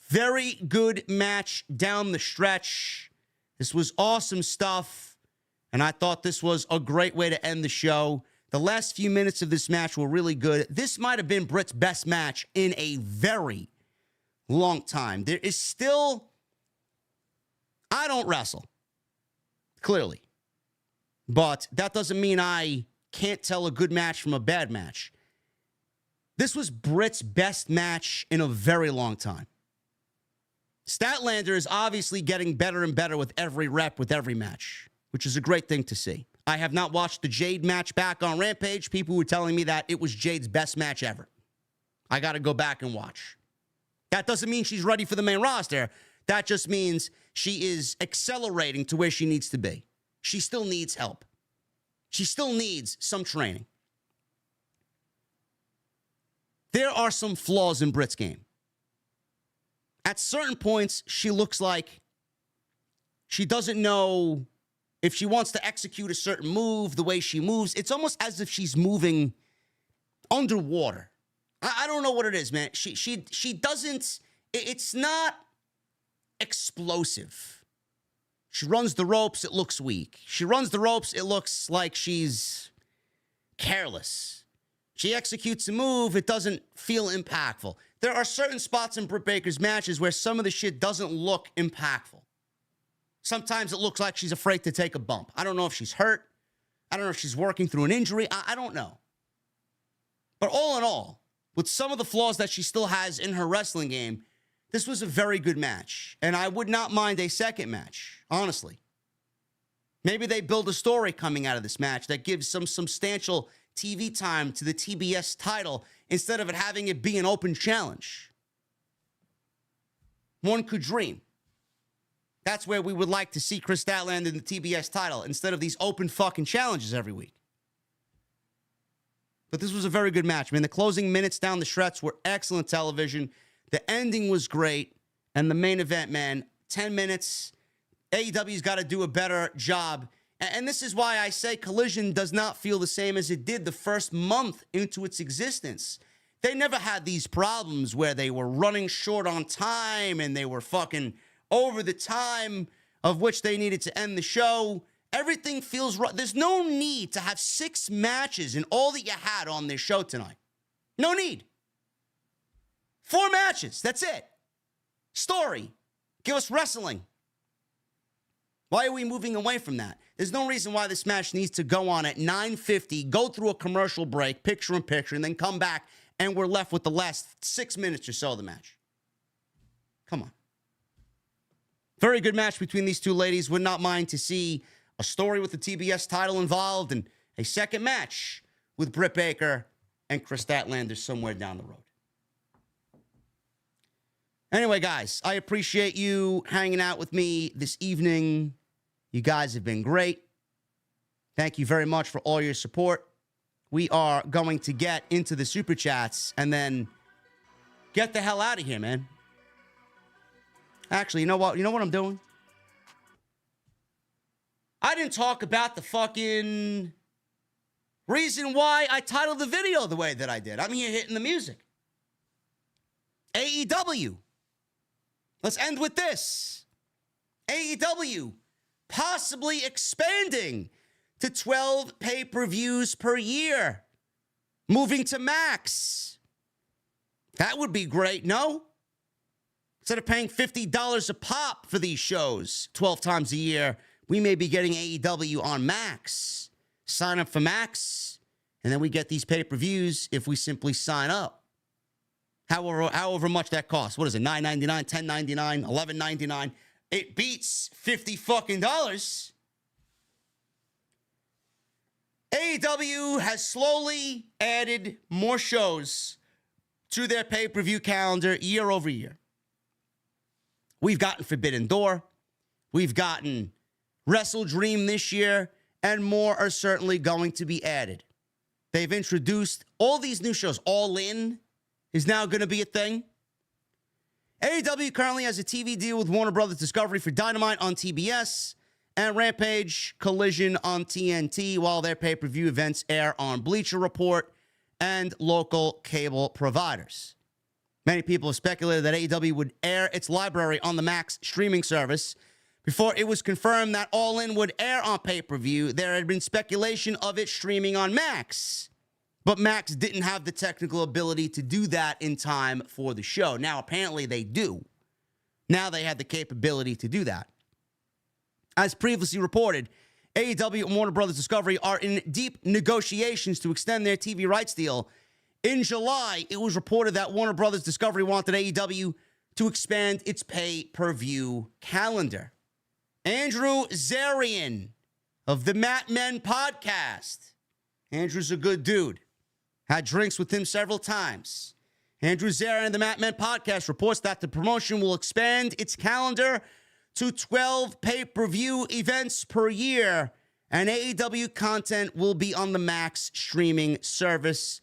Very good match down the stretch. This was awesome stuff, and I thought this was a great way to end the show. The last few minutes of this match were really good. This might have been Britt's best match in a very long time. There is still... I don't wrestle, clearly. But that doesn't mean I can't tell a good match from a bad match. This was Britt's best match in a very long time. Statlander is obviously getting better and better with every rep, with every match, which is a great thing to see. I have not watched the Jade match back on Rampage. People were telling me that it was Jade's best match ever. I got to go back and watch. That doesn't mean she's ready for the main roster. That just means she is accelerating to where she needs to be. She still needs help. She still needs some training. There are some flaws in Britt's game. At certain points, she looks like she doesn't know if she wants to execute a certain move, the way she moves. It's almost as if she's moving underwater. I don't know what it is, man. She doesn't, it's not explosive. She runs the ropes, it looks weak. She runs the ropes, it looks like she's careless. She executes a move, it doesn't feel impactful. There are certain spots in Britt Baker's matches where some of the shit doesn't look impactful. Sometimes it looks like she's afraid to take a bump. I don't know if she's hurt. I don't know if she's working through an injury. I don't know. But all in all, with some of the flaws that she still has in her wrestling game, this was a very good match, and I would not mind a second match, honestly. Maybe they build a story coming out of this match that gives some substantial TV time to the TBS title instead of it having it be an open challenge. One could dream. That's where we would like to see Kris Statlander in the TBS title instead of these open fucking challenges every week. But this was a very good match, man. The closing minutes down the stretch were excellent television. The ending was great. And the main event, man, 10 minutes. AEW's got to do a better job. And this is why I say Collision does not feel the same as it did the first month into its existence. They never had these problems where they were running short on time and they were fucking over the time of which they needed to end the show. Everything feels right. There's no need to have 6 matches in all that you had on this show tonight. No need. 4 matches. That's it. Story. Give us wrestling. Why are we moving away from that? There's no reason why this match needs to go on at 9:50, go through a commercial break, picture-in-picture, and then come back, and we're left with the last 6 minutes or so of the match. Come on. Very good match between these two ladies. Would not mind to see a story with the TBS title involved and a second match with Britt Baker and Kris Statlander somewhere down the road. Anyway, guys, I appreciate you hanging out with me this evening. You guys have been great. Thank you very much for all your support. We are going to get into the Super Chats and then get the hell out of here, man. Actually, you know what? You know what I'm doing? I didn't talk about the fucking reason why I titled the video the way that I did. I'm here hitting the music. AEW. Let's end with this. AEW possibly expanding to 12 pay-per-views per year. Moving to Max. That would be great, no? Instead of paying $50 a pop for these shows 12 times a year, we may be getting AEW on Max. Sign up for Max, and then we get these pay-per-views if we simply sign up. However much that costs. What is it, $9.99, $10.99, $11.99? It beats $50 fucking dollars. AEW has slowly added more shows to their pay-per-view calendar year over year. We've gotten Forbidden Door. We've gotten Wrestle Dream this year. and more are certainly going to be added. They've introduced all these new shows. All In is now going to be a thing. AEW currently has a TV deal with Warner Brothers Discovery for Dynamite on TBS and Rampage Collision on TNT, while their pay-per-view events air on Bleacher Report and local cable providers. Many people have speculated that AEW would air its library on the Max streaming service. Before it was confirmed that All In would air on pay-per-view, there had been speculation of it streaming on Max. But Max didn't have the technical ability to do that in time for the show. Now, apparently they do. Now they have the capability to do that. As previously reported, AEW and Warner Brothers Discovery are in deep negotiations to extend their TV rights deal. In July, it was reported that Warner Brothers Discovery wanted AEW to expand its pay-per-view calendar. Andrew Zarian of the Mat Men podcast. Andrew's a good dude. Had drinks with him several times. Andrew Zarian of the Mat Men podcast reports that the promotion will expand its calendar to 12 pay-per-view events per year, and AEW content will be on the Max streaming service.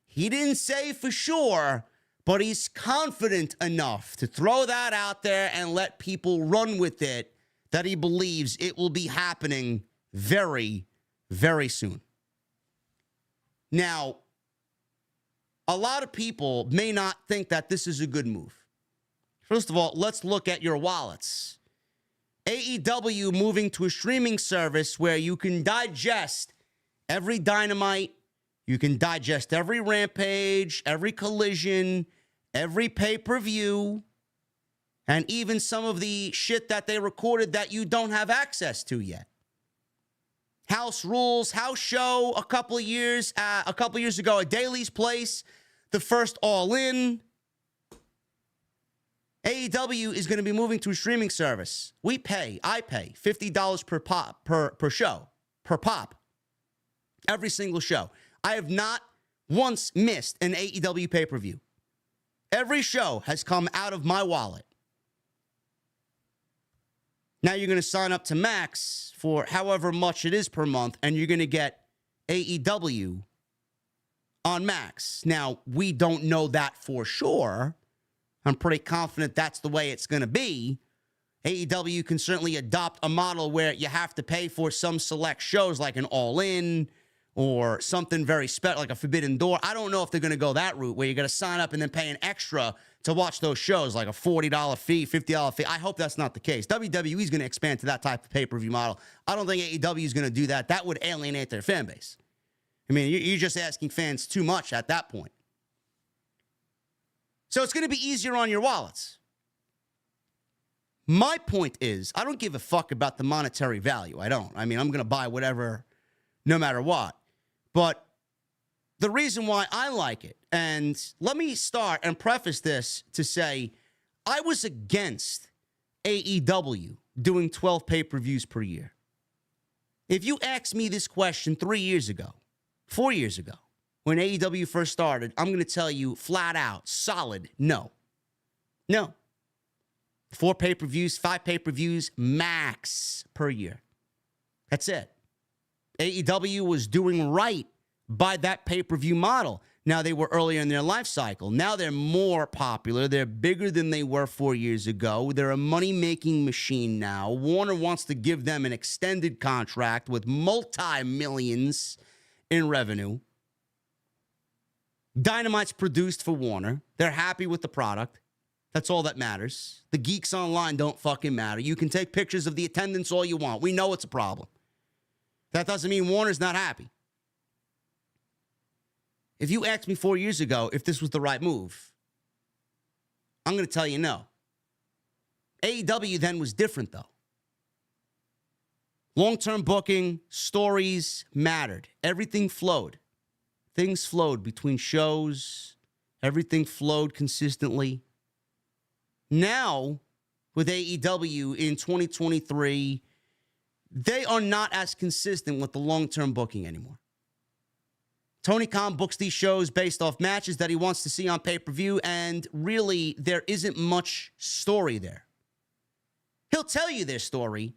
He didn't say for sure, but he's confident enough to throw that out there and let people run with it that he believes it will be happening very, very soon. Now, a lot of people may not think that this is a good move. First of all, let's look at your wallets. AEW moving to a streaming service where you can digest every Dynamite, you can digest every Rampage, every Collision, every pay-per-view, and even some of the shit that they recorded that you don't have access to yet. House Rules, House Show a couple of years ago at Daly's Place, the first All In. AEW is going to be moving to a streaming service. I pay $50 per show, per pop, every single show. I have not once missed an AEW pay-per-view. Every show has come out of my wallet. Now you're going to sign up to Max for however much it is per month, and you're going to get AEW on Max. Now, we don't know that for sure. I'm pretty confident that's the way it's going to be. AEW can certainly adopt a model where you have to pay for some select shows like an All In or something very special like a Forbidden Door. I don't know if they're going to go that route where you're going to sign up and then pay an extra to watch those shows, like a $40 fee, $50 fee. I hope that's not the case. WWE is going to expand to that type of pay-per-view model. I don't think AEW is going to do that. That would alienate their fan base. I mean, you're just asking fans too much at that point. So it's going to be easier on your wallets. My point is, I don't give a fuck about the monetary value. I don't. I mean, I'm going to buy whatever, no matter what. But the reason why I like it, and let me start and preface this to say, I was against AEW doing 12 pay-per-views per year. If you asked me this question 3 years ago, 4 years ago, when AEW first started, I'm going to tell you flat out, solid, no. No. 4 pay-per-views, 5 pay-per-views, max per year. That's it. AEW was doing right by that pay-per-view model. Now, they were earlier in their life cycle. Now they're more popular. They're bigger than they were 4 years ago. They're a money-making machine now. Warner wants to give them an extended contract with multi-millions in revenue. Dynamite's produced for Warner. They're happy with the product. That's all that matters. The geeks online don't fucking matter. You can take pictures of the attendance all you want. We know it's a problem. That doesn't mean Warner's not happy. If you asked me 4 years ago if this was the right move, I'm going to tell you no. AEW then was different, though. Long-term booking, stories mattered. Everything flowed. Things flowed between shows. Everything flowed consistently. Now, with AEW in 2023, they are not as consistent with the long-term booking anymore. Tony Khan books these shows based off matches that he wants to see on pay-per-view, and really, there isn't much story there. He'll tell you their story.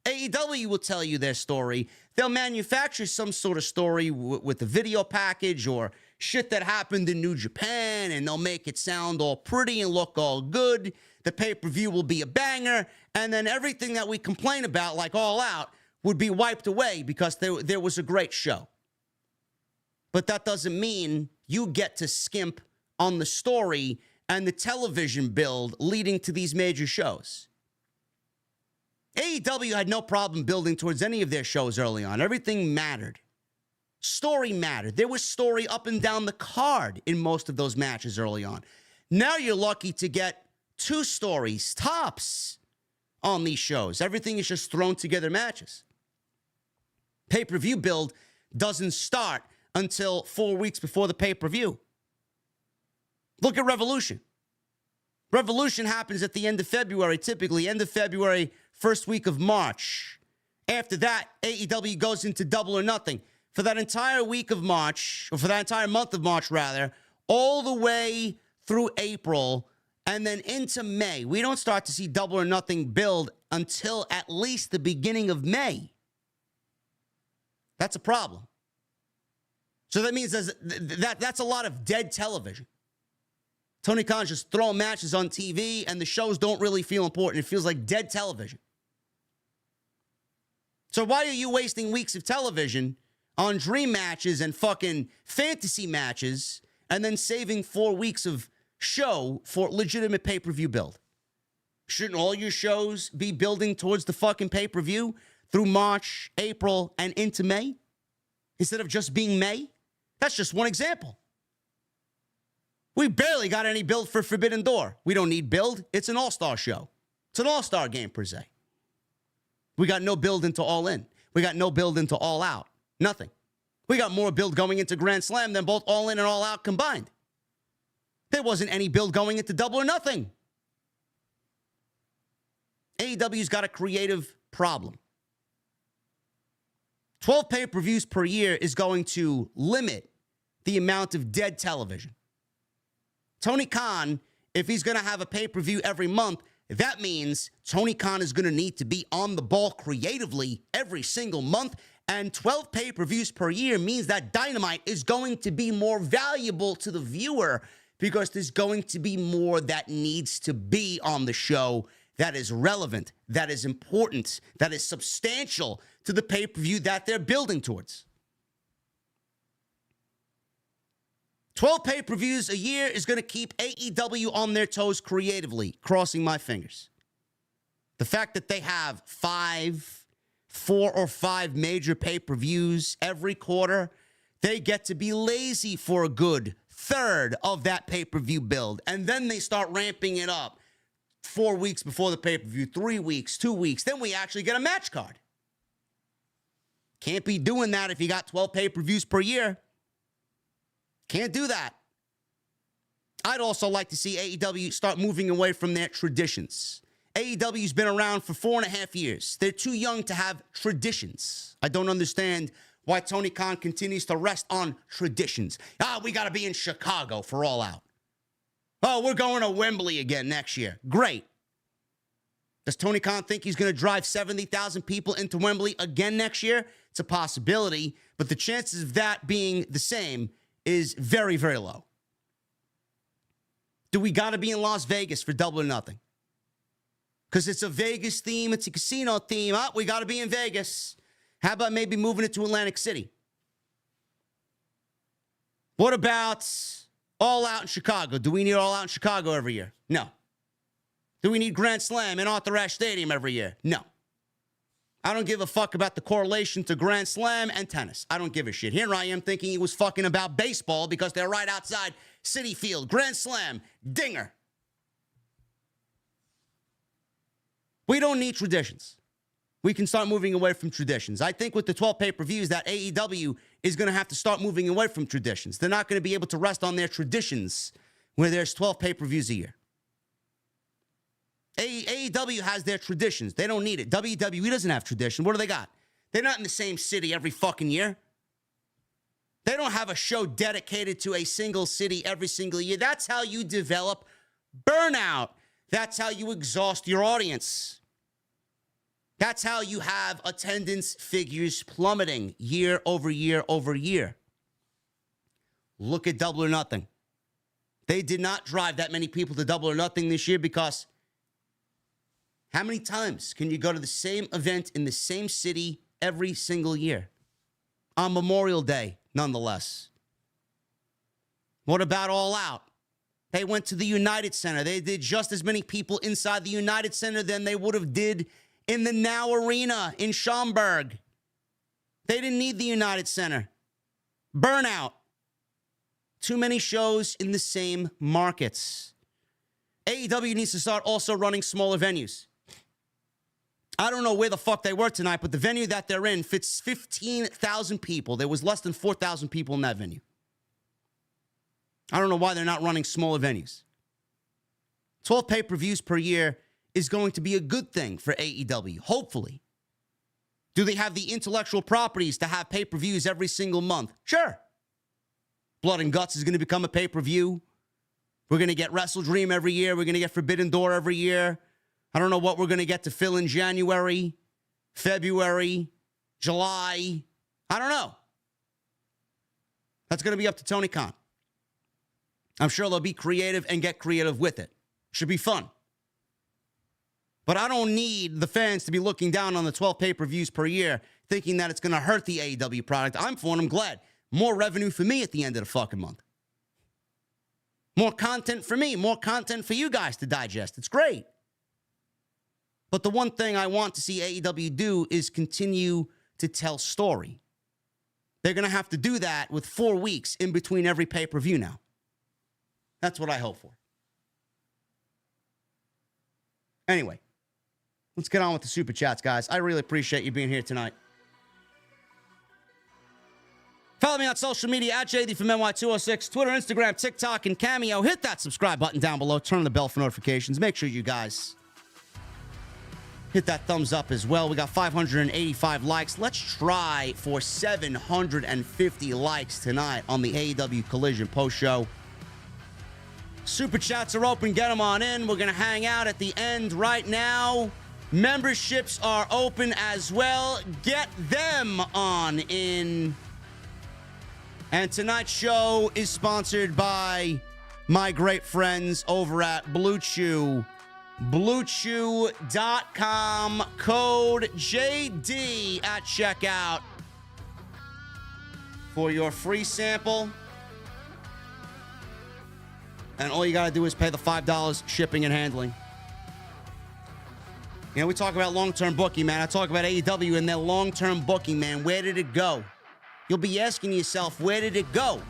AEW will tell you their story. they'll manufacture some sort of story with a video package or shit that happened in New Japan, and they'll make it sound all pretty and look all good. The pay-per-view will be a banger, and then everything that we complain about, like All Out, would be wiped away because there was a great show. But that doesn't mean you get to skimp on the story and the television build leading to these major shows. AEW had no problem building towards any of their shows early on. Everything mattered. Story mattered. There was story up and down the card in most of those matches early on. Now you're lucky to get 2 stories, tops, on these shows. Everything is just thrown together matches. Pay-per-view build doesn't start until 4 weeks before the pay-per-view. Look at Revolution. Revolution happens at the end of February, typically end of February, first week of March. After that, AEW goes into Double or Nothing. For that entire week of March, or for that entire month of March, rather, all the way through April and then into May, we don't start to see Double or Nothing build until at least the beginning of May. That's a problem. So that means that's a lot of dead television. Tony Khan's just throwing matches on TV, and the shows don't really feel important. It feels like dead television. So why are you wasting weeks of television on dream matches and fucking fantasy matches and then saving 4 weeks of show for legitimate pay-per-view build? Shouldn't all your shows be building towards the fucking pay-per-view through March, April, and into May instead of just being May? That's just one example. We barely got any build for Forbidden Door. We don't need build. It's an all-star show. It's an all-star game, per se. We got no build into All In. We got no build into All Out. Nothing. We got more build going into Grand Slam than both All In and All Out combined. There wasn't any build going into Double or Nothing. AEW's got a creative problem. 12 pay-per-views per year is going to limit the amount of dead television. Tony Khan, if he's going to have a pay-per-view every month, that means Tony Khan is going to need to be on the ball creatively every single month. And 12 pay-per-views per year means that Dynamite is going to be more valuable to the viewer because there's going to be more that needs to be on the show that is relevant, that is important, that is substantial to the pay-per-view that they're building towards. 12 pay-per-views a year is going to keep AEW on their toes creatively, crossing my fingers. The fact that they have 4 or 5 major pay-per-views every quarter, they get to be lazy for a good third of that pay-per-view build. And then they start ramping it up 4 weeks before the pay-per-view, 3 weeks, 2 weeks. Then we actually get a match card. Can't be doing that if you got 12 pay-per-views per year. Can't do that. I'd also like to see AEW start moving away from their traditions. AEW's been around for 4.5 years. They're too young to have traditions. I don't understand why Tony Khan continues to rest on traditions. We got to be in Chicago for All Out. Oh, we're going to Wembley again next year. Great. Does Tony Khan think he's going to drive 70,000 people into Wembley again next year? It's a possibility, but the chances of that being the same is very, very low. Do we got to be in Las Vegas for Double or Nothing? Because it's a Vegas theme, it's a casino theme. We got to be in Vegas. How about maybe moving it to Atlantic City? What about All Out in Chicago? Do we need All Out in Chicago every year? No. Do we need Grand Slam in Arthur Ashe Stadium every year? No. I don't give a fuck about the correlation to Grand Slam and tennis. I don't give a shit. Here I am thinking he was fucking about baseball because they're right outside Citi Field. Grand Slam, dinger. We don't need traditions. We can start moving away from traditions. I think with the 12 pay-per-views that AEW is going to have to start moving away from traditions. They're not going to be able to rest on their traditions where there's 12 pay-per-views a year. AEW has their traditions. They don't need it. WWE doesn't have tradition. What do they got? They're not in the same city every fucking year. They don't have a show dedicated to a single city every single year. That's how you develop burnout. That's how you exhaust your audience. That's how you have attendance figures plummeting year over year over year. Look at Double or Nothing. They did not drive that many people to Double or Nothing this year because how many times can you go to the same event in the same city every single year? On Memorial Day, nonetheless. What about All Out? They went to the United Center. They did just as many people inside the United Center than they would have did in the Now Arena in Schaumburg. They didn't need the United Center. Burnout. Too many shows in the same markets. AEW needs to start also running smaller venues. I don't know where the fuck they were tonight, but the venue that they're in fits 15,000 people. There was less than 4,000 people in that venue. I don't know why they're not running smaller venues. 12 pay-per-views per year is going to be a good thing for AEW, hopefully. Do they have the intellectual properties to have pay-per-views every single month? Sure. Blood and Guts is going to become a pay-per-view. We're going to get Wrestle Dream every year. We're going to get Forbidden Door every year. I don't know what we're going to get to fill in January, February, July. I don't know. That's going to be up to Tony Khan. I'm sure they'll be creative and get creative with it. Should be fun. But I don't need the fans to be looking down on the 12 pay-per-views per year, thinking that it's going to hurt the AEW product. I'm for it. I'm glad. More revenue for me at the end of the fucking month. More content for me. More content for you guys to digest. It's great. But the one thing I want to see AEW do is continue to tell story. They're going to have to do that with 4 weeks in between every pay-per-view now. That's what I hope for. Anyway, let's get on with the super chats, guys. I really appreciate you being here tonight. Follow me on social media at JDfromNY206, Twitter, Instagram, TikTok, and Cameo. Hit that subscribe button down below. Turn on the bell for notifications. Make sure you guys hit that thumbs up as well. We got 585 likes. Let's try for 750 likes tonight on the AEW Collision post-show. Super chats are open. Get them on in. We're going to hang out at the end right now. Memberships are open as well. Get them on in. And tonight's show is sponsored by my great friends over at Blue Chew. BlueChew.com. Code JD at checkout for your free sample. And all you got to do is pay the $5 shipping and handling. You know, we talk about long-term booking, man. I talk about AEW and their long-term booking, man. Where did it go? You'll be asking yourself, where did it go?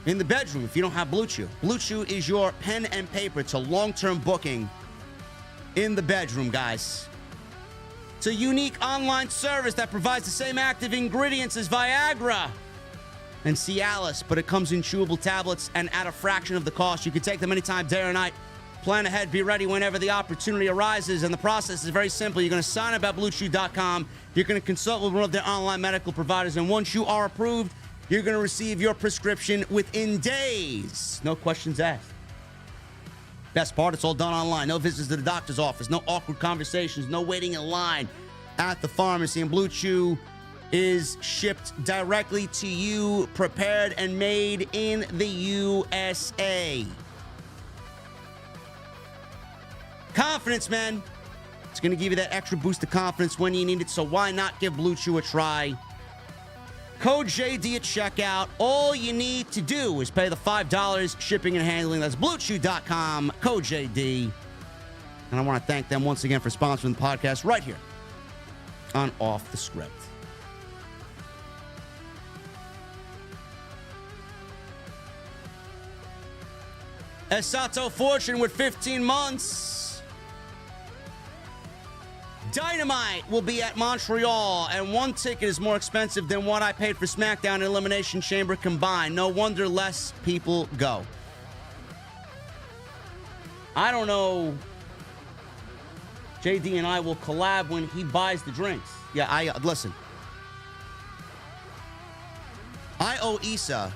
In the bedroom, if you don't have Blue Chew. Blue Chew is your pen and paper to long-term booking in the bedroom, guys. It's a unique online service that provides the same active ingredients as Viagra and Cialis, but it comes in chewable tablets and at a fraction of the cost. You can take them anytime, day or night. Plan ahead, be ready whenever the opportunity arises, and the process is very simple. You're going to sign up at BlueChew.com. You're going to consult with one of their online medical providers, and once you are approved, you're going to receive your prescription within days. No questions asked. Best part, it's all done online. No visits to the doctor's office, no awkward conversations, no waiting in line at the pharmacy, and Blue Chew is shipped directly to you, prepared and made in the USA. Confidence, man. It's going to give you that extra boost of confidence when you need it, so why not give Blue Chew a try? Code JD at checkout. All you need to do is pay the $5 shipping and handling. That's BlueChew.com, code JD. And I want to thank them once again for sponsoring the podcast right here on Off the Script. Esato Fortune with 15 months. Dynamite will be at Montreal, and one ticket is more expensive than what I paid for SmackDown and Elimination Chamber combined. No wonder less people go. I don't know. JD and I will collab when he buys the drinks. Yeah, listen. I owe Issa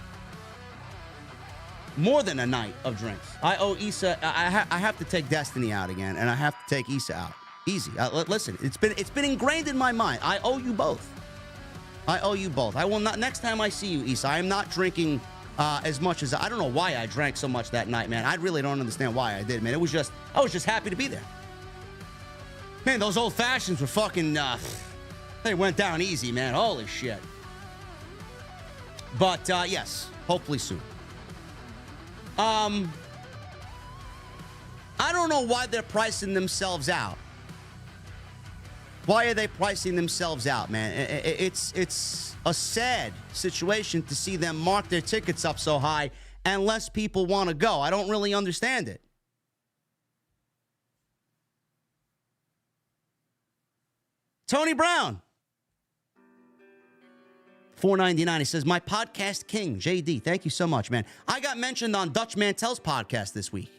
more than a night of drinks. I owe Issa. I have to take Destiny out again, and I have to take Issa out. Easy. Listen, it's been ingrained in my mind. I owe you both. I owe you both. I will not. Next time I see you, Issa, I am not drinking as much as I don't know why I drank so much that night, man. I really don't understand why I did, man. I was just happy to be there. Man, those old fashions were fucking. They went down easy, man. Holy shit. But yes, hopefully soon. I don't know why they're pricing themselves out. Why are they pricing themselves out, man? It's a sad situation to see them mark their tickets up so high and less people want to go. I don't really understand it. Tony Brown. $4.99. He says, my podcast king, JD. Thank you so much, man. I got mentioned on Dutch Mantel's podcast this week.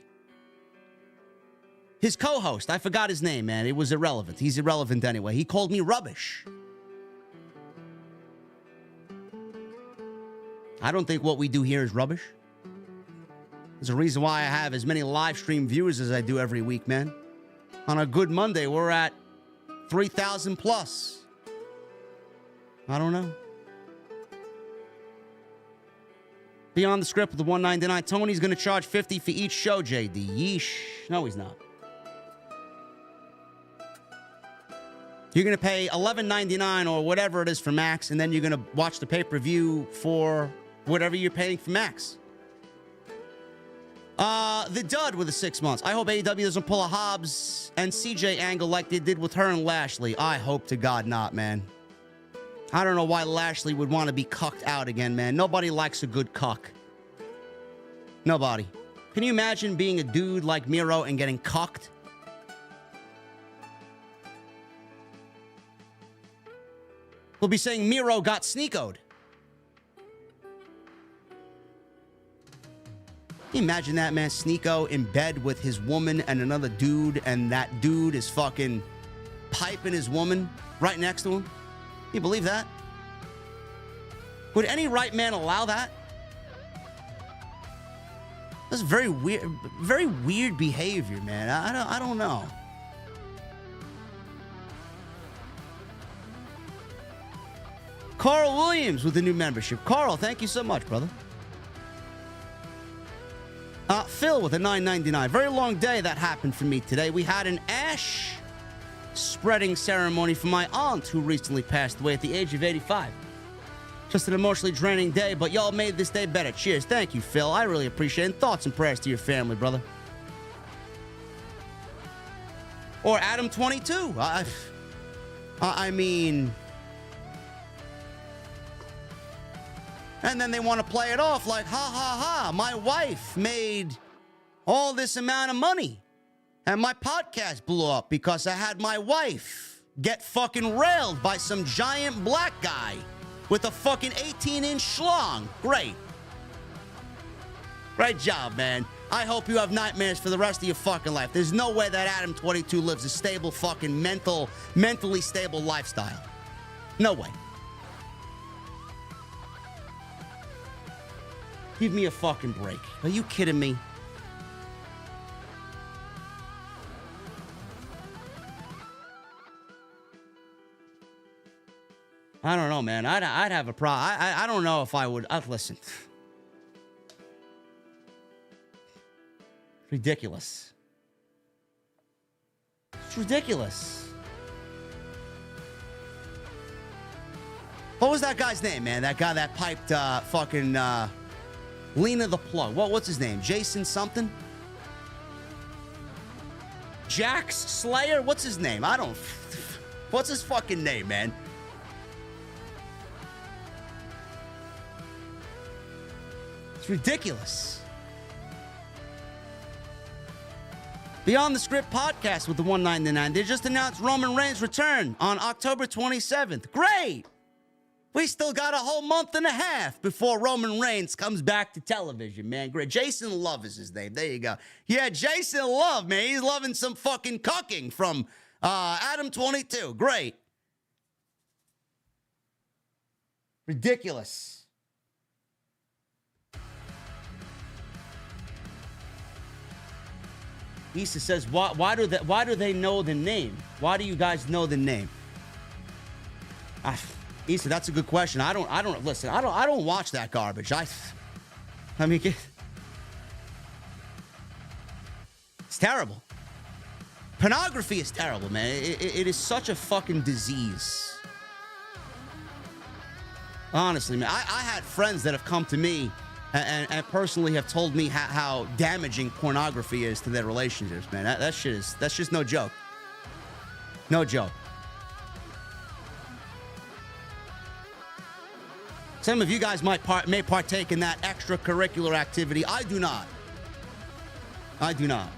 His co-host, I forgot his name, man. It was irrelevant. He's irrelevant anyway. He called me rubbish. I don't think what we do here is rubbish. There's a reason why I have as many live stream viewers as I do every week, man. On a good Monday, we're at 3,000 plus. I don't know. Beyond the script with the $1.99. Tony's going to charge $50 for each show, JD. Yeesh. No, he's not. You're going to pay $11.99 or whatever it is for Max, and then you're going to watch the pay-per-view for whatever you're paying for Max. The Dud with the 6 months. I hope AEW doesn't pull a Hobbs and CJ angle like they did with her and Lashley. I hope to God not, man. I don't know why Lashley would want to be cucked out again, man. Nobody likes a good cuck. Nobody. Can you imagine being a dude like Miro and getting cucked? We'll be saying Miro got sneakoed. Can you imagine that, man? Sneeko in bed with his woman and another dude, and that dude is fucking piping his woman right next to him? Can you believe that? Would any right man allow that? That's very weird behavior, man. I don't know. Carl Williams with the new membership. Carl, thank you so much, brother. Phil with a $9.99. Very long day that happened for me today. We had an ash spreading ceremony for my aunt who recently passed away at the age of 85. Just an emotionally draining day, but y'all made this day better. Cheers. Thank you, Phil. I really appreciate it. And thoughts and prayers to your family, brother. Or Adam 22. I mean... And then they want to play it off like, ha, ha, ha, my wife made all this amount of money. And my podcast blew up because I had my wife get fucking railed by some giant black guy with a fucking 18-inch schlong. Great. Great job, man. I hope you have nightmares for the rest of your fucking life. There's no way that Adam 22 lives a stable fucking mentally stable lifestyle. No way. Give me a fucking break. Are you kidding me? I don't know, man. I'd have a problem. I don't know if I would. Listen. Ridiculous. It's ridiculous. What was that guy's name, man? That guy that piped fucking Lena the Plug. What's his name? Jason something? Jax Slayer? What's his name? I don't... What's his fucking name, man? It's ridiculous. Beyond the Script podcast with the $1.99. They just announced Roman Reigns' return on October 27th. Great! We still got a whole month and a half before Roman Reigns comes back to television, man. Great. Jason Love is his name. There you go. Yeah, Jason Love, man. He's loving some fucking cucking from Adam 22. Great. Ridiculous. Issa says, why do they know the name? Why do you guys know the name? Issa, that's a good question. I don't watch that garbage. I mean, it's terrible. Pornography is terrible, man. It is such a fucking disease. Honestly, man. I had friends that have come to me and personally have told me how damaging pornography is to their relationships, man. That's just no joke. No joke. Some of you guys may partake in that extracurricular activity. I do not. I do not.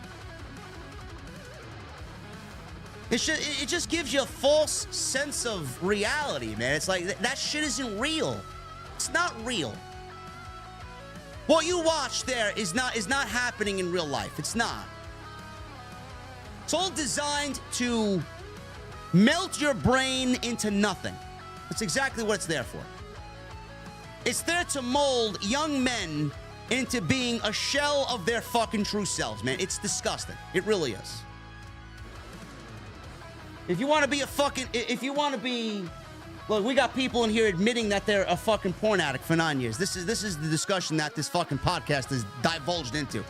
It just gives you a false sense of reality, man. It's like, that shit isn't real. It's not real. What you watch there is not happening in real life. It's not. It's all designed to melt your brain into nothing. That's exactly what it's there for. It's there to mold young men into being a shell of their fucking true selves, man. It's disgusting. It really is. If you want to be, look, we got people in here admitting that they're a fucking porn addict for 9 years. This is the discussion that this fucking podcast is divulged into.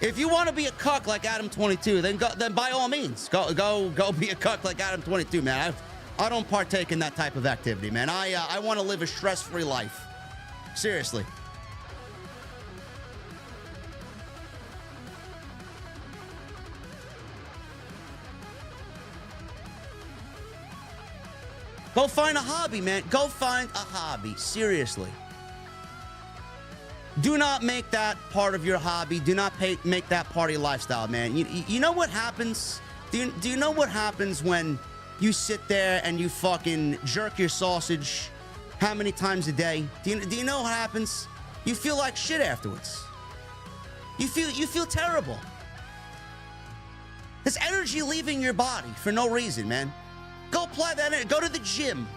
If you want to be a cuck like Adam 22, then by all means, go be a cuck like Adam 22, man. I don't partake in that type of activity, man. I want to live a stress-free life. Seriously. Go find a hobby, man. Go find a hobby. Seriously. Do not make that part of your hobby. Do not make that part of your lifestyle, man. You know what happens? Do you know what happens when you sit there and you fucking jerk your sausage how many times a day? Do you know what happens? You feel like shit afterwards. You feel terrible. There's energy leaving your body for no reason, man. Go apply that energy. Go to the gym.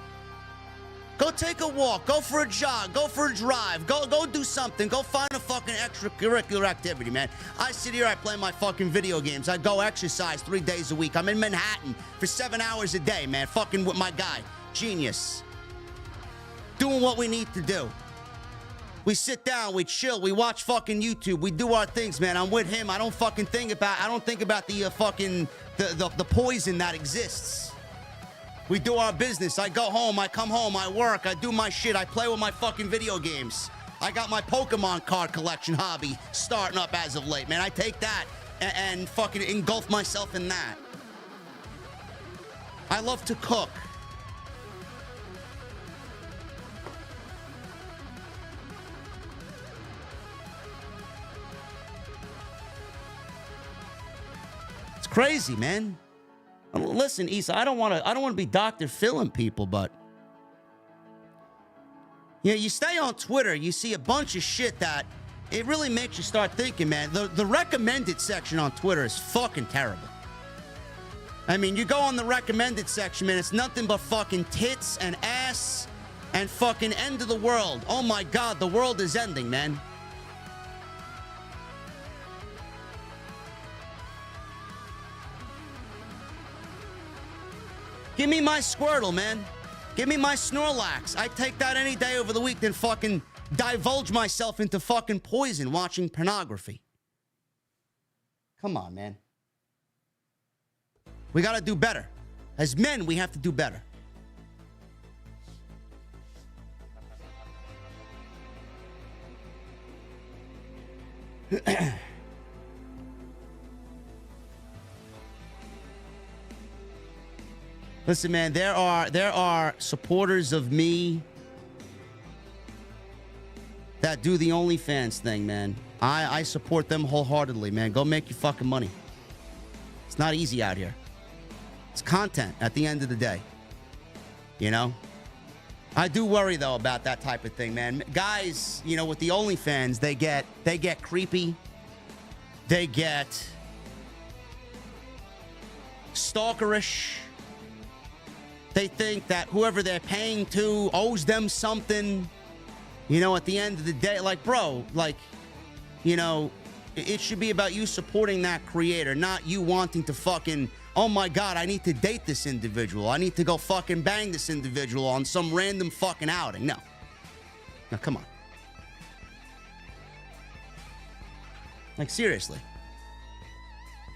Go take a walk. Go for a jog. Go for a drive. Go do something. Go find a fucking extracurricular activity, man. I sit here, I play my fucking video games. I go exercise 3 days a week. I'm in Manhattan for 7 hours a day, man. Fucking with my guy. Genius. Doing what we need to do. We sit down, we chill, we watch fucking YouTube, we do our things, man. I'm with him. I don't think about the fucking the poison that exists. We do our business. I go home, I come home, I work, I do my shit, I play with my fucking video games. I got my Pokemon card collection hobby starting up as of late, man. I take that and fucking engulf myself in that. I love to cook. It's crazy, man. Listen, Issa, I don't want to be Dr. Phil'ing people, but you stay on Twitter, you see a bunch of shit that it really makes you start thinking, man. The recommended section on Twitter is fucking terrible. I mean, you go on the recommended section, man, it's nothing but fucking tits and ass and fucking end of the world. Oh my God, the world is ending, man. Give me my Squirtle, man. Give me my Snorlax. I take that any day over the week than fucking divulge myself into fucking poison watching pornography. Come on, man. We gotta do better. As men, we have to do better. Listen, man, there are supporters of me that do the OnlyFans thing, man. I support them wholeheartedly, man. Go make your fucking money. It's not easy out here. It's content at the end of the day. You know? I do worry, though, about that type of thing, man. Guys, you know, with the OnlyFans, they get creepy. They get stalkerish. They think that whoever they're paying to owes them something. You know, at the end of the day, like, bro, like, you know, It should be about you supporting that creator, not you wanting to fucking, oh my God, I need to date this individual. I need to go fucking bang this individual on some random fucking outing. No. Now, come on. Like, seriously.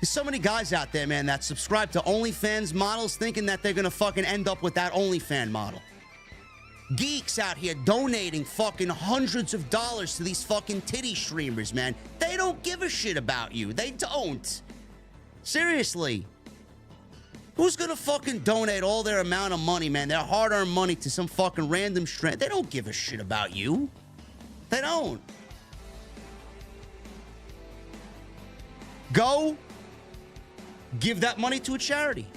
There's so many guys out there, man, that subscribe to OnlyFans models thinking that they're gonna fucking end up with that OnlyFans model. Geeks out here donating fucking hundreds of dollars to these fucking titty streamers, man. They don't give a shit about you. They don't. Seriously. Who's gonna fucking donate all their amount of money, man, their hard-earned money to some fucking random streamer? They don't give a shit about you. They don't. Go give that money to a charity.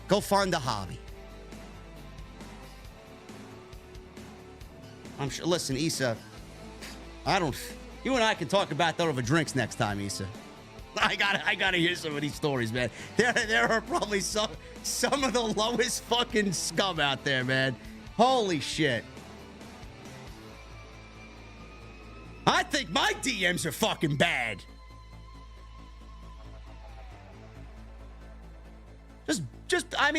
Go find a hobby. I'm sure. Listen, Issa, you and I can talk about that over drinks next time, Issa. I gotta hear some of these stories, man. There are probably some of the lowest fucking scum out there, man. Holy shit. I think my DMs are fucking bad.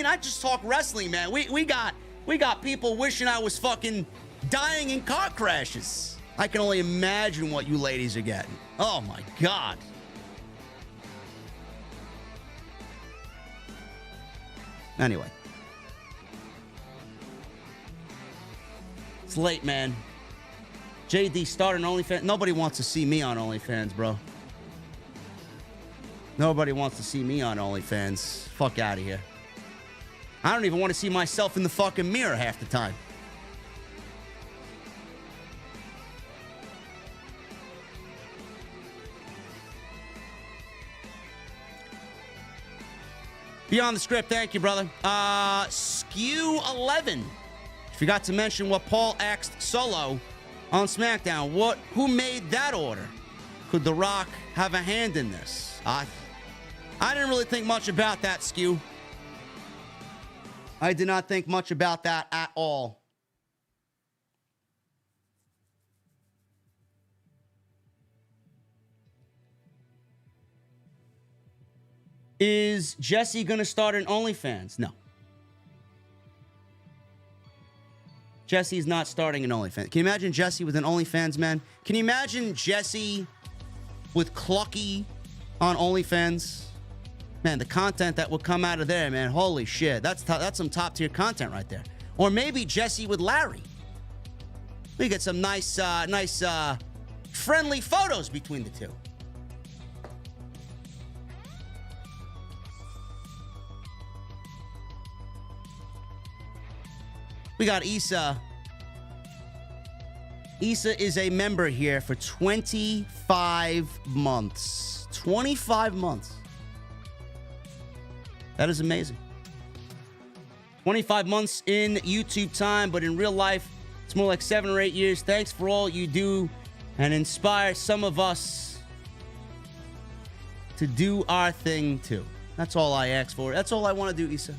I just talk wrestling, man. We got people wishing I was fucking dying in car crashes. I can only imagine what you ladies are getting. Oh my God. Anyway. It's late, man. JD started an OnlyFans. Nobody wants to see me on OnlyFans, bro. Nobody wants to see me on OnlyFans. Fuck out of here. I don't even want to see myself in the fucking mirror half the time. Beyond the script, thank you, brother. Skew 11. Forgot to mention what Paul asked Solo on SmackDown. Who made that order? Could The Rock have a hand in this? I didn't really think much about that, Skew. I did not think much about that at all. Is Jesse going to start an OnlyFans? No. Jesse's not starting an OnlyFans. Can you imagine Jesse with an OnlyFans, man? Can you imagine Jesse with Clucky on OnlyFans? Man, the content that would come out of there, man. Holy shit. That's some top-tier content right there. Or maybe Jesse with Larry. We get some nice friendly photos between the two. We got Issa. Issa is a member here for 25 months. 25 months. That is amazing. 25 months in YouTube time, but in real life, it's more like 7 or 8 years. Thanks for all you do and inspire some of us to do our thing too. That's all I ask for. That's all I want to do, Issa.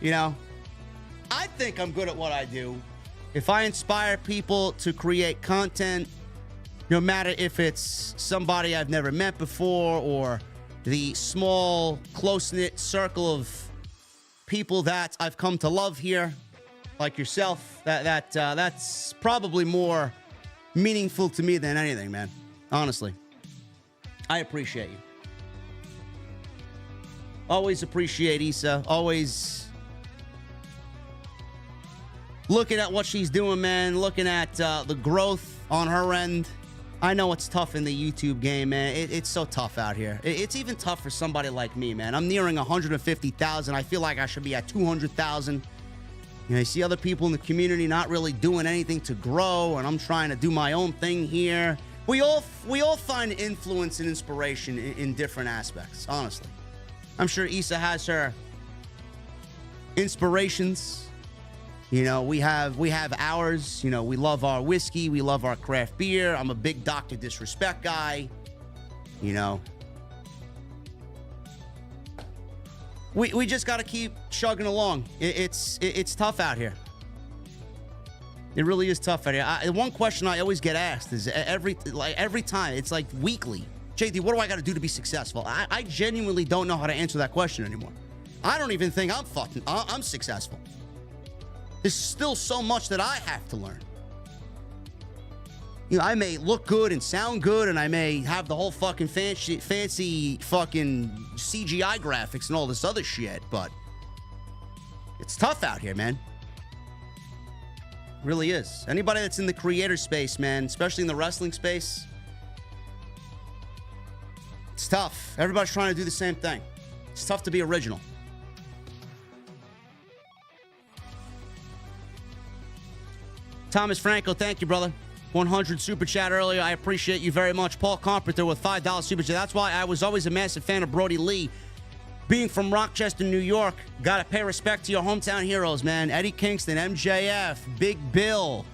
You know, I think I'm good at what I do. If I inspire people to create content, no matter if it's somebody I've never met before or the small, close-knit circle of people that I've come to love here, like yourself, that's probably more meaningful to me than anything, man. Honestly. I appreciate you. Always appreciate Issa. Always looking at what she's doing, man. Looking at the growth on her end. I know it's tough in the YouTube game, man. It's so tough out here. It's even tough for somebody like me, man. I'm nearing 150,000. I feel like I should be at 200,000. You know, you see other people in the community not really doing anything to grow, and I'm trying to do my own thing here. We all find influence and inspiration in different aspects, honestly. I'm sure Issa has her inspirations. You know, we have ours. You know, we love our whiskey. We love our craft beer. I'm a big Dr. Disrespect guy. You know. We just got to keep chugging along. It's tough out here. It really is tough out here. One question I always get asked is every time, it's like weekly. JD, what do I got to do to be successful? I genuinely don't know how to answer that question anymore. I don't even think I'm successful. There's still so much that I have to learn. You know, I may look good and sound good, and I may have the whole fucking fancy fucking CGI graphics and all this other shit, but it's tough out here, man. It really is. Anybody that's in the creator space, man, especially in the wrestling space, it's tough. Everybody's trying to do the same thing. It's tough to be original. Thomas Franco, thank you, brother. 100 super chat earlier. I appreciate you very much. Paul Carpenter with $5 super chat. That's why I was always a massive fan of Brody Lee. Being from Rochester, New York, gotta pay respect to your hometown heroes, man. Eddie Kingston, MJF, Big Bill,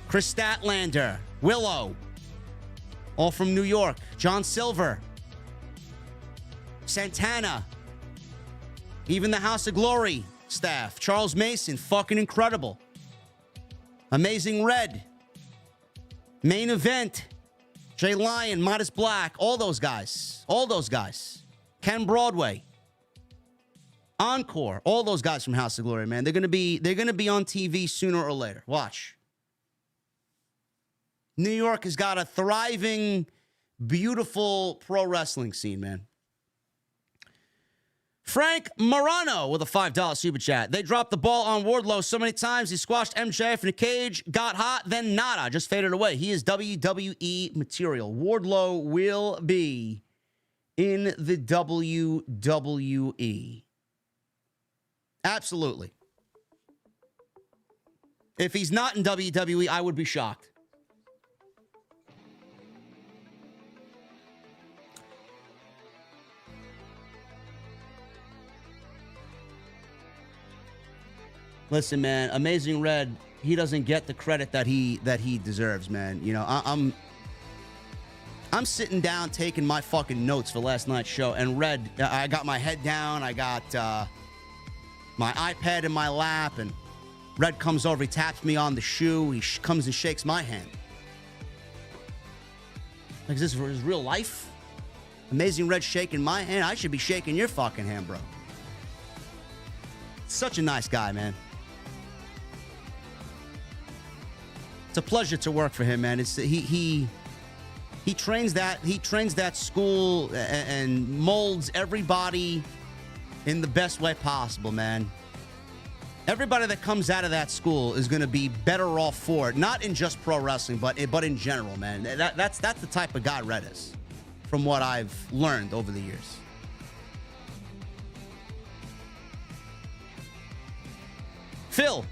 Chris Statlander, Willow, all from New York. John Silver, Santana, even the House of Glory staff. Charles Mason, fucking incredible. Amazing Red, Main Event, Jay Lyon, Modest Black, all those guys. Ken Broadway, Encore, all those guys from House of Glory, man. They're gonna be on TV sooner or later. Watch. New York has got a thriving, beautiful pro wrestling scene, man. Frank Morano with a $5 super chat. They dropped the ball on Wardlow so many times. He squashed MJF in a cage, got hot, then nada, just faded away. He is WWE material. Wardlow will be in the WWE. Absolutely. If he's not in WWE, I would be shocked. Listen, man, Amazing Red, he doesn't get the credit that he deserves, man. You know, I'm sitting down taking my fucking notes for last night's show, and Red, I got my head down, I got my iPad in my lap, and Red comes over, he taps me on the shoe, he comes and shakes my hand. Like, is this real life? Amazing Red shaking my hand? I should be shaking your fucking hand, bro. Such a nice guy, man. It's a pleasure to work for him, man. It's he trains that school and molds everybody in the best way possible, man. Everybody that comes out of that school is going to be better off for it, not in just pro wrestling, but in general, man. That's the type of guy Red is, from what I've learned over the years. Phil,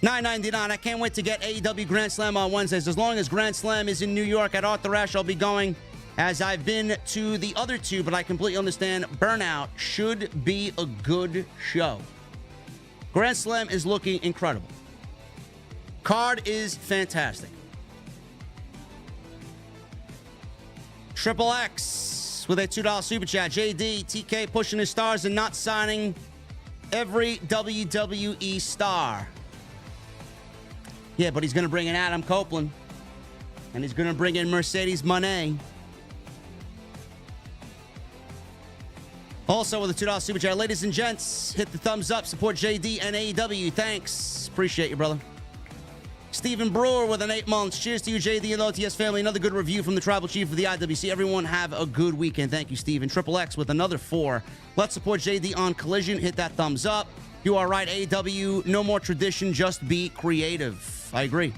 $9.99. I can't wait to get AEW Grand Slam on Wednesdays. As long as Grand Slam is in New York at Arthur Ashe, I'll be going, as I've been to the other two, but I completely understand Burnout should be a good show. Grand Slam is looking incredible. Card is fantastic. Triple X with a $2 super chat. JD, TK pushing his stars and not signing every WWE star. Yeah, but he's going to bring in Adam Copeland. And he's going to bring in Mercedes Moné. Also with a $2 super chat. Ladies and gents, hit the thumbs up. Support JD and AEW. Thanks. Appreciate you, brother. Stephen Brewer with an 8 months. Cheers to you, JD and the OTS family. Another good review from the Tribal Chief of the IWC. Everyone have a good weekend. Thank you, Stephen. Triple X with another 4. Let's support JD on Collision. Hit that thumbs up. You are right, AEW. No more tradition. Just be creative. I agree.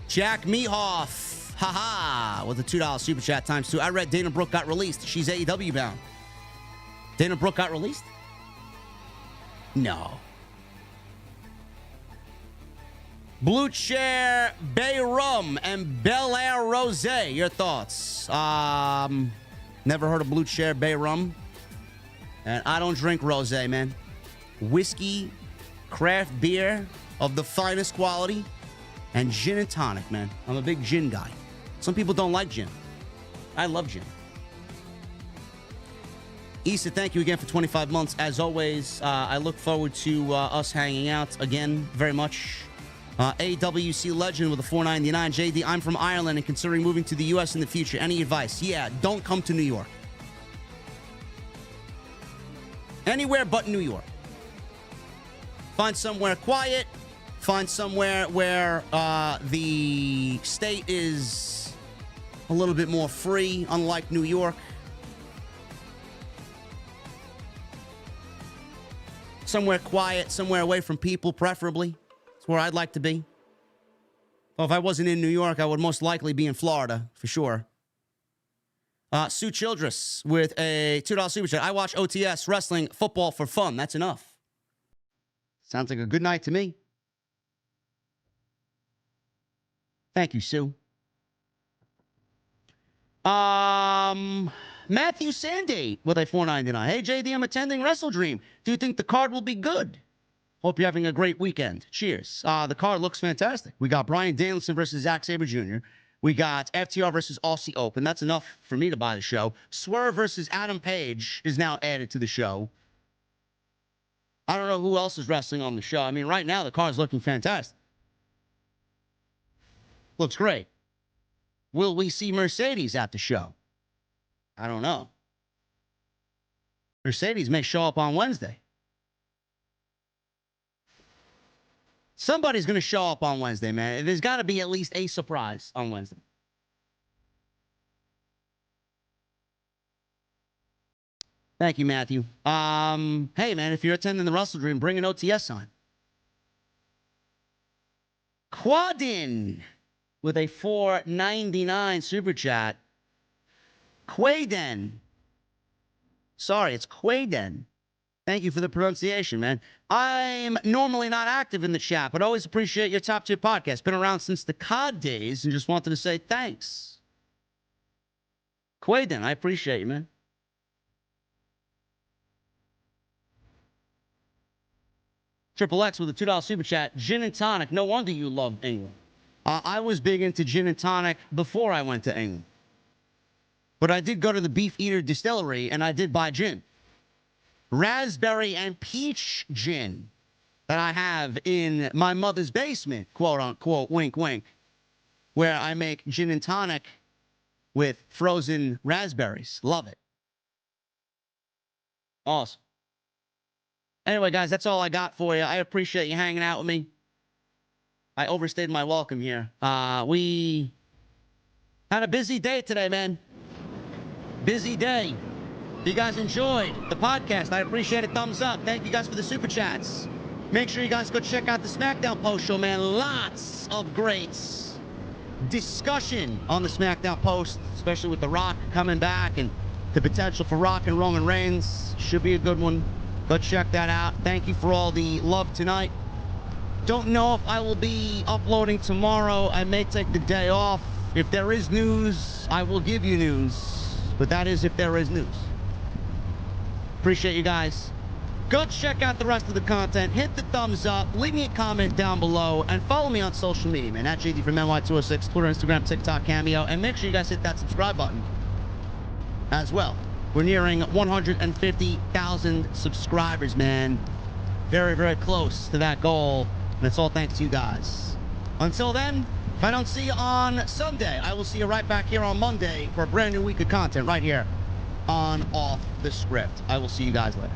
Jack Mehoff. Haha. With a $2 super chat times 2. I read Dana Brooke got released. She's AEW bound. Dana Brooke got released? No. Blue Chair, Bay Rum, and Bel Air Rosé. Your thoughts? Never heard of Blue Chair, Bay Rum. And I don't drink rosé, man. Whiskey, craft beer of the finest quality, and gin and tonic, man. I'm a big gin guy. Some people don't like gin. I love gin. Issa, thank you again for 25 months. As always, I look forward to us hanging out again very much. AWC Legend with a $4.99. JD, I'm from Ireland and considering moving to the U.S. in the future. Any advice? Yeah, don't come to New York. Anywhere but New York. Find somewhere quiet. Find somewhere where the state is a little bit more free, unlike New York. Somewhere quiet, somewhere away from people, preferably. It's where I'd like to be. Well, if I wasn't in New York, I would most likely be in Florida, for sure. Sue Childress with a $2 super chat. I watch OTS, wrestling, football for fun. That's enough. Sounds like a good night to me. Thank you, Sue. Matthew Sandy with a $4.99. Hey, JD, I'm attending Wrestle Dream. Do you think the card will be good? Hope you're having a great weekend. Cheers. The card looks fantastic. We got Bryan Danielson versus Zack Sabre Jr. We got FTR versus Aussie Open. That's enough for me to buy the show. Swerve versus Adam Page is now added to the show. I don't know who else is wrestling on the show. I mean, right now, the card's looking fantastic. Looks great. Will we see Mercedes at the show? I don't know. Mercedes may show up on Wednesday. Somebody's going to show up on Wednesday, man. There's got to be at least a surprise on Wednesday. Thank you, Matthew. Hey, man, if you're attending the Wrestle Dream, bring an OTS on. Quadin with a $4.99 super chat. Quaden. Sorry, it's Quaden. Thank you for the pronunciation, man. I'm normally not active in the chat, but always appreciate your top tier podcast. Been around since the COD days and just wanted to say thanks. Quaden, I appreciate you, man. Triple X with a $2 super chat. Gin and tonic. No wonder you love England. I was big into gin and tonic before I went to England. But I did go to the Beef Eater Distillery, and I did buy gin. Raspberry and peach gin that I have in my mother's basement, quote unquote, wink, wink, where I make gin and tonic with frozen raspberries. Love it. Awesome. Anyway, guys, that's all I got for you. I appreciate you hanging out with me. I overstayed my welcome here. We had a busy day today, man. Busy day. If you guys enjoyed the podcast, I appreciate a thumbs up. Thank you guys for the super chats. Make sure you guys go check out the SmackDown post show, man. Lots of great discussion on the SmackDown post, especially with The Rock coming back and the potential for Rock and Roman Reigns. Should be a good one. Go check that out. Thank you for all the love tonight. Don't know if I will be uploading tomorrow. I may take the day off. If there is news, I will give you news. But that is if there is news. Appreciate you guys. Go check out the rest of the content. Hit the thumbs up. Leave me a comment down below. And follow me on social media, man. At JDfromNY206, Twitter, Instagram, TikTok, Cameo. And make sure you guys hit that subscribe button as well. We're nearing 150,000 subscribers, man. Very, very close to that goal. And it's all thanks to you guys. Until then, if I don't see you on Sunday, I will see you right back here on Monday for a brand new week of content right here on Off the Script. I will see you guys later.